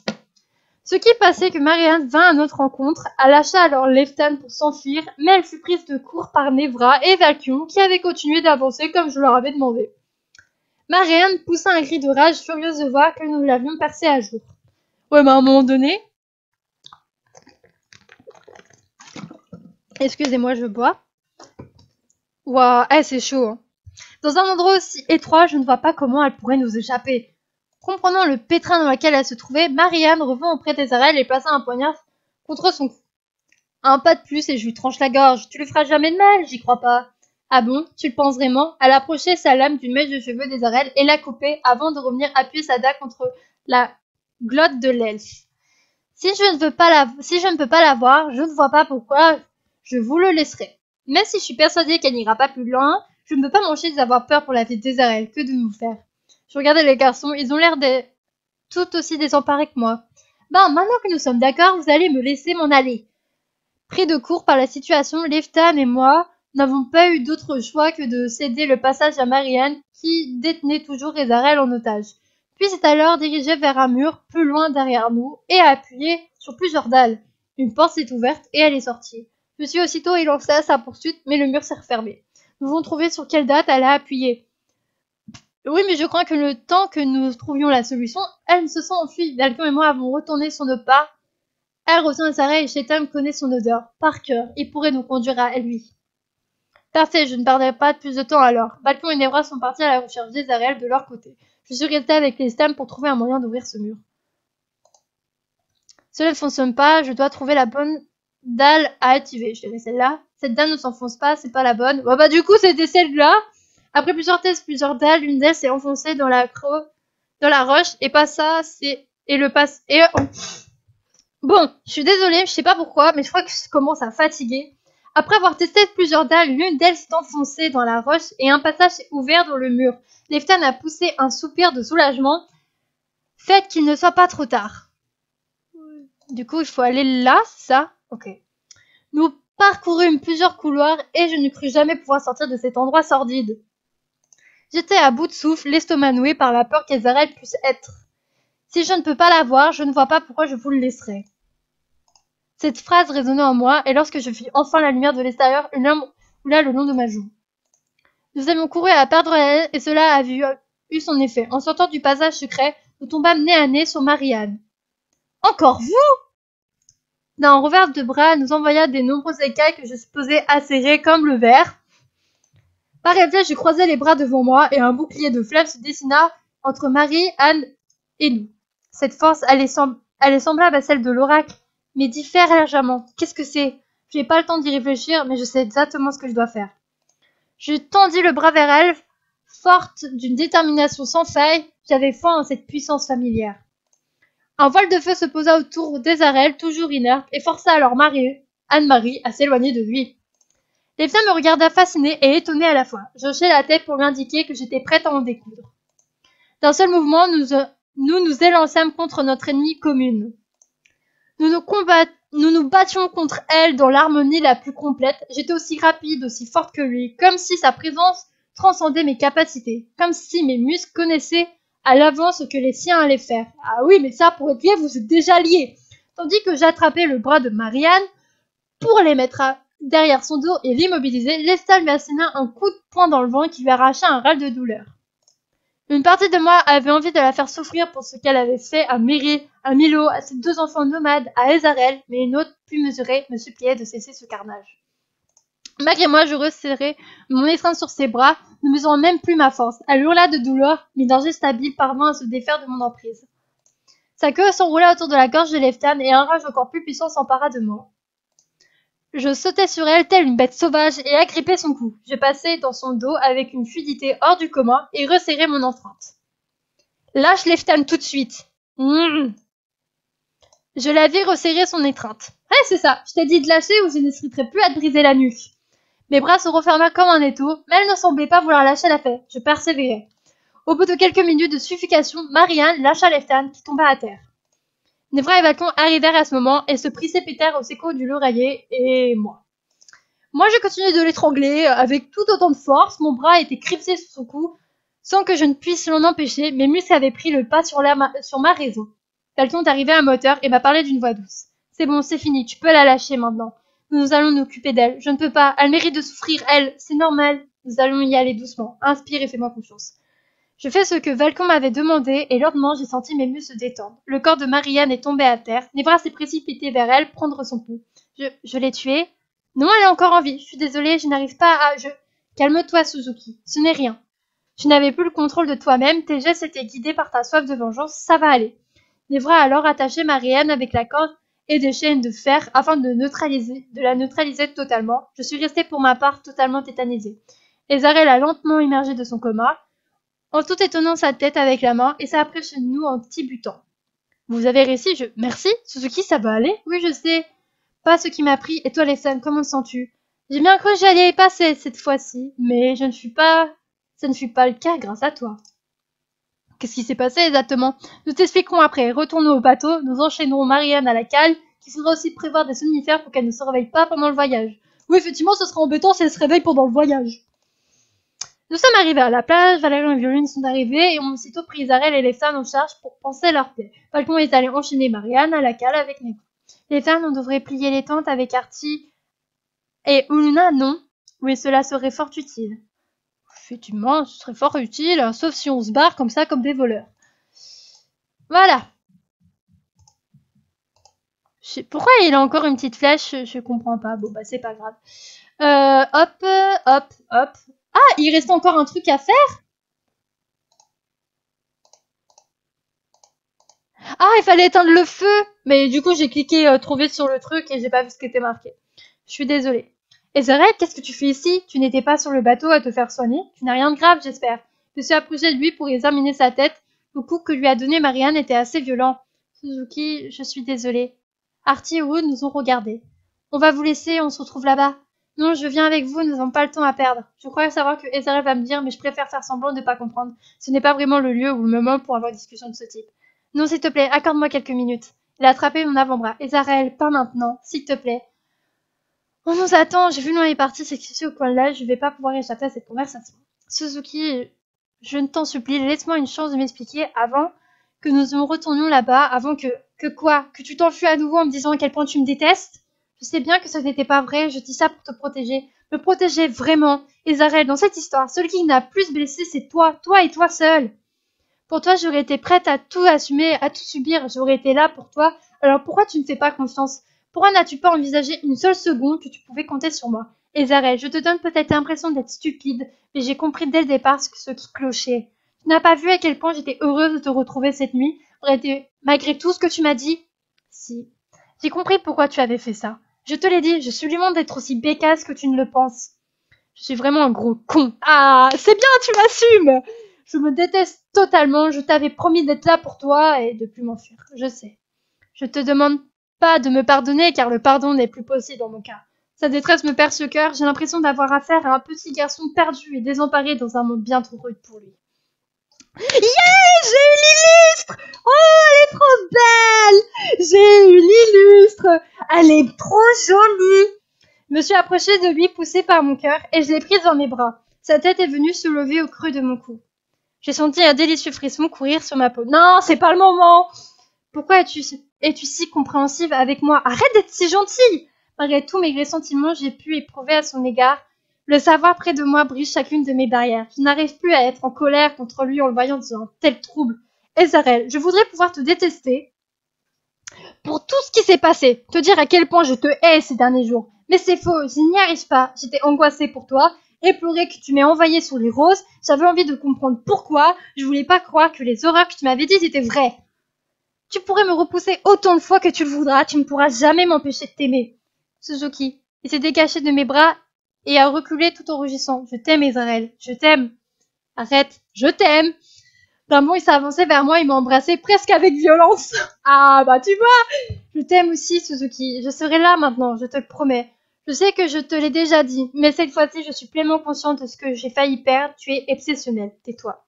Ce qui passait que Marianne vint à notre rencontre, elle lâcha alors Leftan pour s'enfuir, mais elle fut prise de court par Nevra et Valkyon qui avaient continué d'avancer comme je leur avais demandé. Marianne poussa un cri de rage furieuse de voir que nous l'avions percé à jour. Ouais, mais à un moment donné... Excusez-moi, je bois. Ouah, c'est chaud. Hein. Dans un endroit aussi étroit, je ne vois pas comment elle pourrait nous échapper. Comprenant le pétrin dans lequel elle se trouvait, Marianne revint auprès des arêtes et plaça un poignard contre son cou. Un pas de plus et je lui tranche la gorge. Tu lui feras jamais de mal, j'y crois pas. Ah bon, tu le penses vraiment? Elle approchait sa lame d'une mèche de cheveux d'Ezarel et la coupait avant de revenir appuyer sa dague contre la glotte de l'elfe. Si je ne peux pas la voir, je ne vois pas pourquoi je vous le laisserai. Même si je suis persuadée qu'elle n'ira pas plus loin, je ne peux pas m'empêcher d'avoir peur pour la vie d'Ezarel. Que de nous faire? Je regardais les garçons, ils ont l'air d'être tout aussi désemparés que moi. Ben, maintenant que nous sommes d'accord, vous allez me laisser m'en aller. Pris de court par la situation, Leftan et moi n'avons pas eu d'autre choix que de céder le passage à Marianne, qui détenait toujours Ezarel en otage. Puis s'est alors dirigé vers un mur, plus loin derrière nous, et a appuyé sur plusieurs dalles. Une porte s'est ouverte et elle est sortie. Je suis aussitôt élancé à sa poursuite, mais le mur s'est refermé. Nous devons trouver sur quelle date elle a appuyé. Oui, mais je crois que le temps que nous trouvions la solution, elle se sent enfuie. Valcon et moi avons retourné sur nos pas. Elle retient Ezarel et Shetam connaît son odeur. Par cœur, il pourrait nous conduire à lui. Parfait, je ne perdrai pas plus de temps alors. Valcon et Nevra sont partis à la recherche d'Ezarel de leur côté. Je suis restée avec les Stam pour trouver un moyen d'ouvrir ce mur. Cela ne fonctionne pas, je dois trouver la bonne dalle à activer. Je dirais celle-là. Cette dalle ne s'enfonce pas, c'est pas la bonne. Bah du coup, c'était celle-là. Après plusieurs tests, plusieurs dalles, l'une d'elles s'est enfoncée dans la roche, et pas ça, Bon, je suis désolée, je sais pas pourquoi, mais je crois que je commence à fatiguer. Après avoir testé plusieurs dalles, l'une d'elles s'est enfoncée dans la roche et un passage s'est ouvert dans le mur. Leftan a poussé un soupir de soulagement. Faites qu'il ne soit pas trop tard. Du coup, il faut aller là, c'est ça? Ok. Nous parcourûmes plusieurs couloirs et je ne crus jamais pouvoir sortir de cet endroit sordide. J'étais à bout de souffle, l'estomac noué par la peur qu'Ezarel puisse être. Si je ne peux pas la voir, je ne vois pas pourquoi je vous le laisserai. Cette phrase résonna en moi, et lorsque je vis enfin la lumière de l'extérieur, une ombre roula le long de ma joue. Nous avions couru à perdre haleine, et cela avait eu son effet. En sortant du passage secret, nous tombâmes nez à nez sur Marianne. Encore vous? D'un revers de bras, nous envoya des nombreuses écailles que je supposais acérées comme le verre. Par réflexe, je croisai les bras devant moi, et un bouclier de flammes se dessina entre Marie, Anne et nous. Cette force, elle est semblable à celle de l'oracle, mais diffère légèrement. Qu'est-ce que c'est? Je n'ai pas le temps d'y réfléchir, mais je sais exactement ce que je dois faire. Je tendis le bras vers elle, forte d'une détermination sans faille. J'avais foi en cette puissance familière. Un voile de feu se posa autour d'Ezarel, toujours inerte, et força alors Anne-Marie, à s'éloigner de lui. Les femmes me regarda fascinée et étonnée à la fois. Je hochai la tête pour lui indiquer que j'étais prête à en découdre. D'un seul mouvement, nous élançâmes contre notre ennemie commune. Nous nous battions contre elle dans l'harmonie la plus complète. J'étais aussi rapide, aussi forte que lui, comme si sa présence transcendait mes capacités, comme si mes muscles connaissaient à l'avance ce que les siens allaient faire. Ah oui, mais ça, pour être lié, vous êtes déjà liés. Tandis que j'attrapais le bras de Marianne pour les mettre derrière son dos et l'immobiliser, Lestat lui asséna un coup de poing dans le ventre qui lui arracha un râle de douleur. Une partie de moi avait envie de la faire souffrir pour ce qu'elle avait fait à Miri, à Milo, à ses deux enfants nomades, à Ezarel, mais une autre, plus mesurée, me suppliait de cesser ce carnage. Malgré moi, je resserrai mon étreinte sur ses bras, ne mesurant même plus ma force. Elle hurla de douleur, mais d'un geste habile parvint à se défaire de mon emprise. Sa queue s'enroula autour de la gorge de Leftan et un rage encore plus puissant s'empara de moi. Je sautai sur elle telle une bête sauvage et agrippai son cou. Je passai dans son dos avec une fluidité hors du commun et resserrai mon enfreinte. Lâche Leftan tout de suite. Je la vis resserrer son étreinte. Ouais, c'est ça. Je t'ai dit de lâcher ou je n'hésiterai plus à te briser la nuque. Mes bras se refermèrent comme un étau, mais elle ne semblait pas vouloir lâcher l'affaire. Je persévérais. Au bout de quelques minutes de suffocation, Marianne lâcha Leftan qui tomba à terre. Nevra et Valcon arrivèrent à ce moment et se précipitèrent au secours du l'oreiller et moi. Moi, je continuais de l'étrangler avec tout autant de force. Mon bras était cripsé sous son cou, sans que je ne puisse l'en empêcher. Mes muscles avaient pris le pas sur ma raison. Valcon est arrivé à un moteur et m'a parlé d'une voix douce. C'est bon, c'est fini, tu peux la lâcher maintenant. Nous allons nous occuper d'elle. Je ne peux pas, elle mérite de souffrir, elle. C'est normal. Nous allons y aller doucement. Inspire et fais-moi confiance. Je fais ce que Valcon m'avait demandé et lentement j'ai senti mes muscles se détendre. Le corps de Marianne est tombé à terre. Nevra s'est précipité vers elle, prendre son pouls. Je l'ai tuée? Non, elle est encore en vie. Je suis désolée, je n'arrive pas à... Calme-toi, Suzuki. Ce n'est rien. Tu n'avais plus le contrôle de toi-même, tes gestes étaient guidés par ta soif de vengeance, ça va aller. Nevra a alors attaché Marianne avec la corde et des chaînes de fer afin de la neutraliser totalement. Je suis restée pour ma part totalement tétanisée. Ezarel a lentement émergé de son coma, en tout étonnant sa tête avec la main et s'approche de nous en tiboutant. Vous avez réussi, Merci, Suzuki, ça va aller? Oui, je sais. Pas ce qui m'a pris. Et toi, Lesson, comment te sens-tu? J'ai bien cru que j'allais y passer cette fois-ci, mais ça ne fut pas le cas grâce à toi. Qu'est-ce qui s'est passé exactement? Nous t'expliquerons après. Retournons au bateau, nous enchaînerons Marianne à la cale, qu'il faudra aussi prévoir des somnifères pour qu'elle ne se réveille pas pendant le voyage. Oui, effectivement, ce sera embêtant si elle se réveille pendant le voyage. Nous sommes arrivés à la plage, Valérian et Violine sont arrivés et ont aussitôt pris Isarel et les femmes en charge pour panser leur paix. Falcon est allé enchaîner Marianne à la cale avec Neko. Les femmes, on devrait plier les tentes avec Artie et Uluna, non? Oui, cela serait fort utile. Effectivement, ce serait fort utile, sauf si on se barre comme ça, comme des voleurs. Voilà. Pourquoi il a encore une petite flèche? Je comprends pas. Bon, bah c'est pas grave. Hop. Ah, il reste encore un truc à faire? Ah, il fallait éteindre le feu. Mais du coup, j'ai cliqué trop vite sur le truc et j'ai pas vu ce qui était marqué. Je suis désolée. Ezarel, qu'est-ce que tu fais ici? Tu n'étais pas sur le bateau à te faire soigner? Tu n'as rien de grave, j'espère. Je me suis approchée de lui pour examiner sa tête. Le coup que lui a donné Marianne était assez violent. Suzuki, je suis désolée. Artie et Wood nous ont regardés. On va vous laisser, on se retrouve là-bas. Non, je viens avec vous, nous n'avons pas le temps à perdre. Je crois savoir que Ezarel va me dire, mais je préfère faire semblant de ne pas comprendre. Ce n'est pas vraiment le lieu ou le moment pour avoir une discussion de ce type. Non, s'il te plaît, accorde-moi quelques minutes. Il a attrapé mon avant-bras. Ezarel, pas maintenant, s'il te plaît. On nous attend, j'ai vu l'un est parti s'excuser au coin de l'âge, je vais pas pouvoir échapper à cette conversation. Suzuki, je ne t'en supplie, laisse-moi une chance de m'expliquer avant que nous nous retournions là-bas, avant que quoi? Que tu t'enfuis à nouveau en me disant à quel point tu me détestes? Je sais bien que ça n'était pas vrai, je dis ça pour te protéger. Me protéger vraiment. Ezarel, dans cette histoire, celui qui n'a plus blessé, c'est toi et toi seul. Pour toi, j'aurais été prête à tout assumer, à tout subir, j'aurais été là pour toi. Alors pourquoi tu ne fais pas confiance? Pourquoi n'as-tu pas envisagé une seule seconde que tu pouvais compter sur moi? Ezarel, je te donne peut-être l'impression d'être stupide, mais j'ai compris dès le départ ce qui clochait. Tu n'as pas vu à quel point j'étais heureuse de te retrouver cette nuit, malgré tout ce que tu m'as dit? Si. J'ai compris pourquoi tu avais fait ça. Je te l'ai dit, je suis loin d'être aussi bécasse que tu ne le penses. Je suis vraiment un gros con. Ah, c'est bien, tu m'assumes! Je me déteste totalement, je t'avais promis d'être là pour toi et de plus m'enfuir, je sais. Je te demande pas de me pardonner car le pardon n'est plus possible dans mon cas. Sa détresse me perce le cœur, j'ai l'impression d'avoir affaire à un petit garçon perdu et désemparé dans un monde bien trop rude pour lui. Yeah, j'ai eu l'illustre! Oh, elle est trop belle! J'ai eu l'illustre! Elle est trop jolie! Je me suis approchée de lui, poussée par mon cœur, et je l'ai prise dans mes bras. Sa tête est venue se lever au creux de mon cou. J'ai senti un délicieux frisson courir sur ma peau. Non, c'est pas le moment! Pourquoi es-tu si compréhensive avec moi? Arrête d'être si gentille! Malgré tous mes sentiments, j'ai pu éprouver à son égard. Le savoir près de moi brise chacune de mes barrières. Je n'arrive plus à être en colère contre lui en le voyant dans un tel trouble. Ezarel, je voudrais pouvoir te détester pour tout ce qui s'est passé, te dire à quel point je te hais ces derniers jours. Mais c'est faux, je n'y arrive pas. J'étais angoissée pour toi, éplorée que tu m'aies envoyé sur les roses. J'avais envie de comprendre pourquoi. Je voulais pas croire que les horreurs que tu m'avais dites étaient vraies. Tu pourrais me repousser autant de fois que tu le voudras, tu ne pourras jamais m'empêcher de t'aimer. Suzuki, il s'est décaché de mes bras et a reculé tout en rugissant. Je t'aime, Ezarel, je t'aime. Arrête, je t'aime. D'un bond, il s'est avancé vers moi et m'a embrassé presque avec violence. Ah, bah tu vois, je t'aime aussi, Suzuki. Je serai là maintenant, je te le promets. Je sais que je te l'ai déjà dit, mais cette fois-ci, je suis pleinement consciente de ce que j'ai failli perdre. Tu es exceptionnel, tais-toi.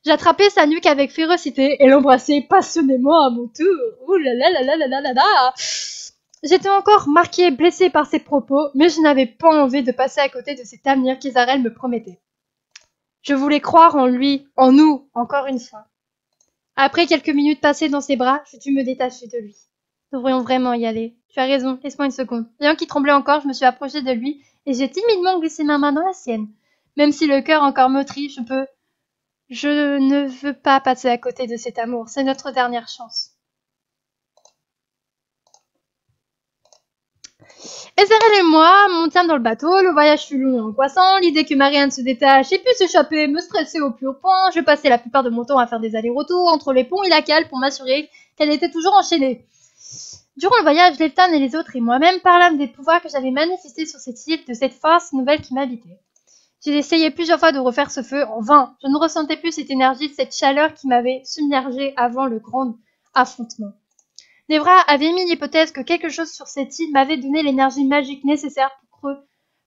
J'attrapai sa nuque avec férocité et l'embrassai passionnément à mon tour. Ouh là là là là là là là là. J'étais encore marquée, blessée par ses propos, mais je n'avais pas envie de passer à côté de cet avenir qu'Ezarel me promettait. Je voulais croire en lui, en nous, encore une fois. Après quelques minutes passées dans ses bras, je dus me détacher de lui. Nous devrions vraiment y aller. Tu as raison, laisse-moi une seconde. Bien qu'il tremblait encore, je me suis approchée de lui et j'ai timidement glissé ma main dans la sienne. Même si le cœur encore meurtrit, je ne veux pas passer à côté de cet amour. C'est notre dernière chance. Ezarel et moi montâmes dans le bateau. Le voyage fut long et angoissant. L'idée que Marianne se détache et puisse s'échapper me stressait au plus haut point. Je passais la plupart de mon temps à faire des allers-retours entre les ponts et la cale pour m'assurer qu'elle était toujours enchaînée. Durant le voyage, Leftan et les autres et moi-même parlâmes des pouvoirs que j'avais manifestés sur cette île, de cette force nouvelle qui m'habitait. J'ai essayé plusieurs fois de refaire ce feu, en vain. Je ne ressentais plus cette énergie, cette chaleur qui m'avait submergée avant le grand affrontement. Devra avait mis l'hypothèse que quelque chose sur cette île m'avait donné l'énergie magique nécessaire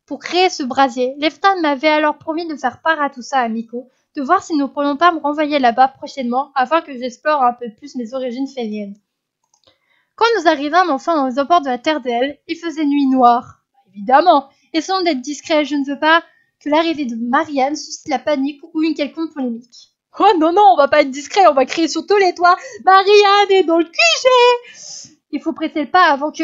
pour créer ce brasier. Leftan m'avait alors promis de faire part à tout ça à Miko, de voir si nous ne pourrions pas me renvoyer là-bas prochainement afin que j'explore un peu plus mes origines féliennes. Quand nous arrivâmes enfin aux abords de la terre d'El, il faisait nuit noire. Évidemment, essayons d'être discret, je ne veux pas que l'arrivée de Marianne suscite la panique ou une quelconque polémique. Oh non, non, on va pas être discret, on va crier sur tous les toits. Marianne est dans le QG. Il faut presser le pas avant que...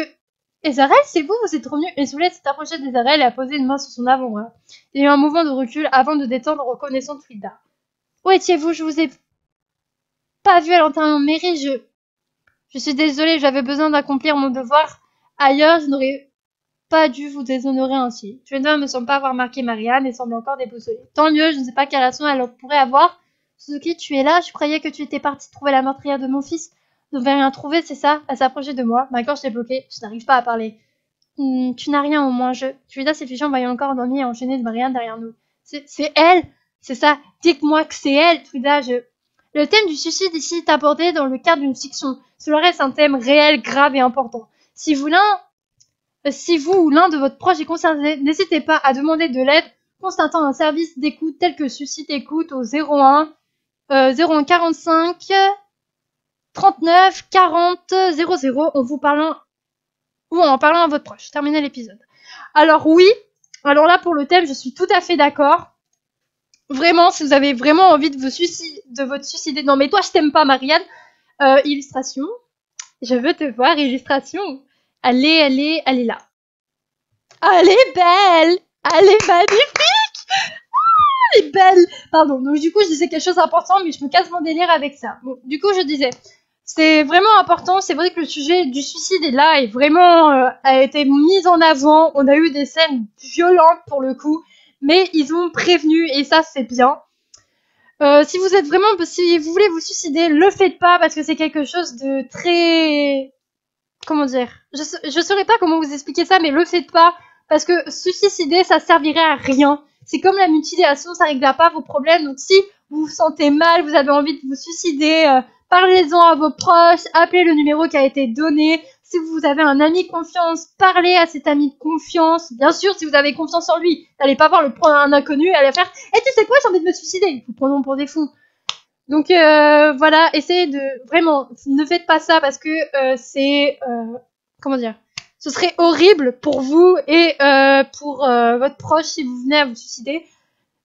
Ezarel, c'est vous, vous êtes revenu. Et Soulette s'est approché d'Ezarel et a posé une main sur son avant-bras. Il y a eu un mouvement de recul avant de détendre en reconnaissant Frida. Où étiez-vous? Je vous ai pas vu à l'intérieur de mairie, Je suis désolée, j'avais besoin d'accomplir mon devoir. Ailleurs, je n'aurais pas dû vous déshonorer ainsi. Twenda ne me semble pas avoir marqué Marianne et semble encore déboussolée. Tant mieux, je ne sais pas quelle raison elle pourrait avoir. Suzuki, tu es là? Je croyais que tu étais partie trouver la meurtrière de mon fils. Vous n'avez rien trouvé, c'est ça? Elle s'approchait de moi. Ma gorge est bloquée. Je n'arrive pas à parler. Tu n'as rien au moins. Twenda s'est fichée en voyant le corps endormi et enchaîné de Marianne derrière nous. C'est elle? C'est ça? Dites-moi que c'est elle, Twenda, Le thème du suicide ici est abordé dans le cadre d'une fiction. Cela reste un thème réel, grave et important. Si vous ou l'un de votre proche est concerné, n'hésitez pas à demander de l'aide constatant un service d'écoute tel que Suicide Écoute au 01 45 39 40 00 en parlant à votre proche. Terminez l'épisode. Alors oui, alors là pour le thème, je suis tout à fait d'accord. Vraiment, si vous avez vraiment envie de votre suicider. Non mais toi je t'aime pas Marianne. Illustration. Je veux te voir, illustration. Elle est là. Elle est belle. Elle est magnifique. Oh, elle est belle. Pardon, donc du coup je disais quelque chose d'important, mais je me casse mon délire avec ça. Bon, du coup je disais, c'est vraiment important, c'est vrai que le sujet du suicide est là et vraiment a été mis en avant. On a eu des scènes violentes pour le coup, mais ils ont prévenu et ça c'est bien. Si vous voulez vous suicider, le faites pas parce que c'est quelque chose de très... Comment dire? Je saurais pas comment vous expliquer ça, mais le faites pas parce que se suicider, ça servirait à rien. C'est comme la mutilation, ça réglera pas vos problèmes. Donc si vous vous sentez mal, vous avez envie de vous suicider, parlez-en à vos proches, appelez le numéro qui a été donné. Si vous avez un ami de confiance, parlez à cet ami de confiance. Bien sûr, si vous avez confiance en lui, n'allez pas voir un inconnu et allez faire « Eh, tu sais quoi, j'ai envie de me suicider !» Vous prenez pour des fous. Donc voilà, essayez de... Vraiment, ne faites pas ça parce que c'est... comment dire? Ce serait horrible pour vous et pour votre proche si vous venez à vous suicider.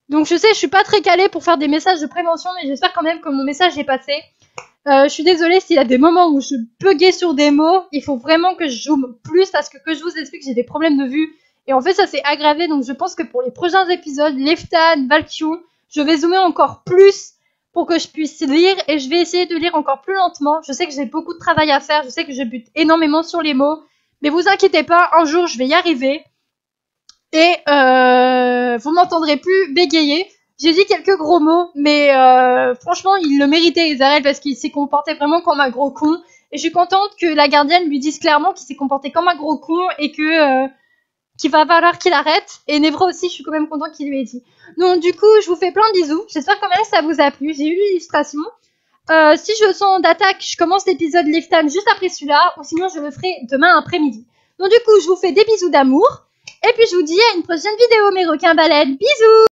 Donc je sais, je suis pas très calée pour faire des messages de prévention, mais j'espère quand même que mon message est passé. Je suis désolée s'il y a des moments où je buguais sur des mots. Il faut vraiment que je zoome plus parce que je vous explique, j'ai des problèmes de vue. Et en fait, ça s'est aggravé. Donc je pense que pour les prochains épisodes, Leftan, Valkyou, je vais zoomer encore plus pour que je puisse lire. Et je vais essayer de lire encore plus lentement. Je sais que j'ai beaucoup de travail à faire. Je sais que je bute énormément sur les mots. Mais vous inquiétez pas, un jour, je vais y arriver. Et vous m'entendrez plus bégayer. J'ai dit quelques gros mots, mais franchement, il le méritait, Ezarel, parce qu'il s'est comporté vraiment comme un gros con. Et je suis contente que la gardienne lui dise clairement qu'il s'est comporté comme un gros con et que qu'il va falloir qu'il arrête. Et Nevra aussi, je suis quand même contente qu'il lui ait dit. Donc du coup, je vous fais plein de bisous. J'espère quand même que ça vous a plu. J'ai eu l'illustration. Si je sens d'attaque, je commence l'épisode Leftan juste après celui-là, ou sinon je le ferai demain après-midi. Donc du coup, je vous fais des bisous d'amour. Et puis je vous dis à une prochaine vidéo, mes requins-baleines. Bisous!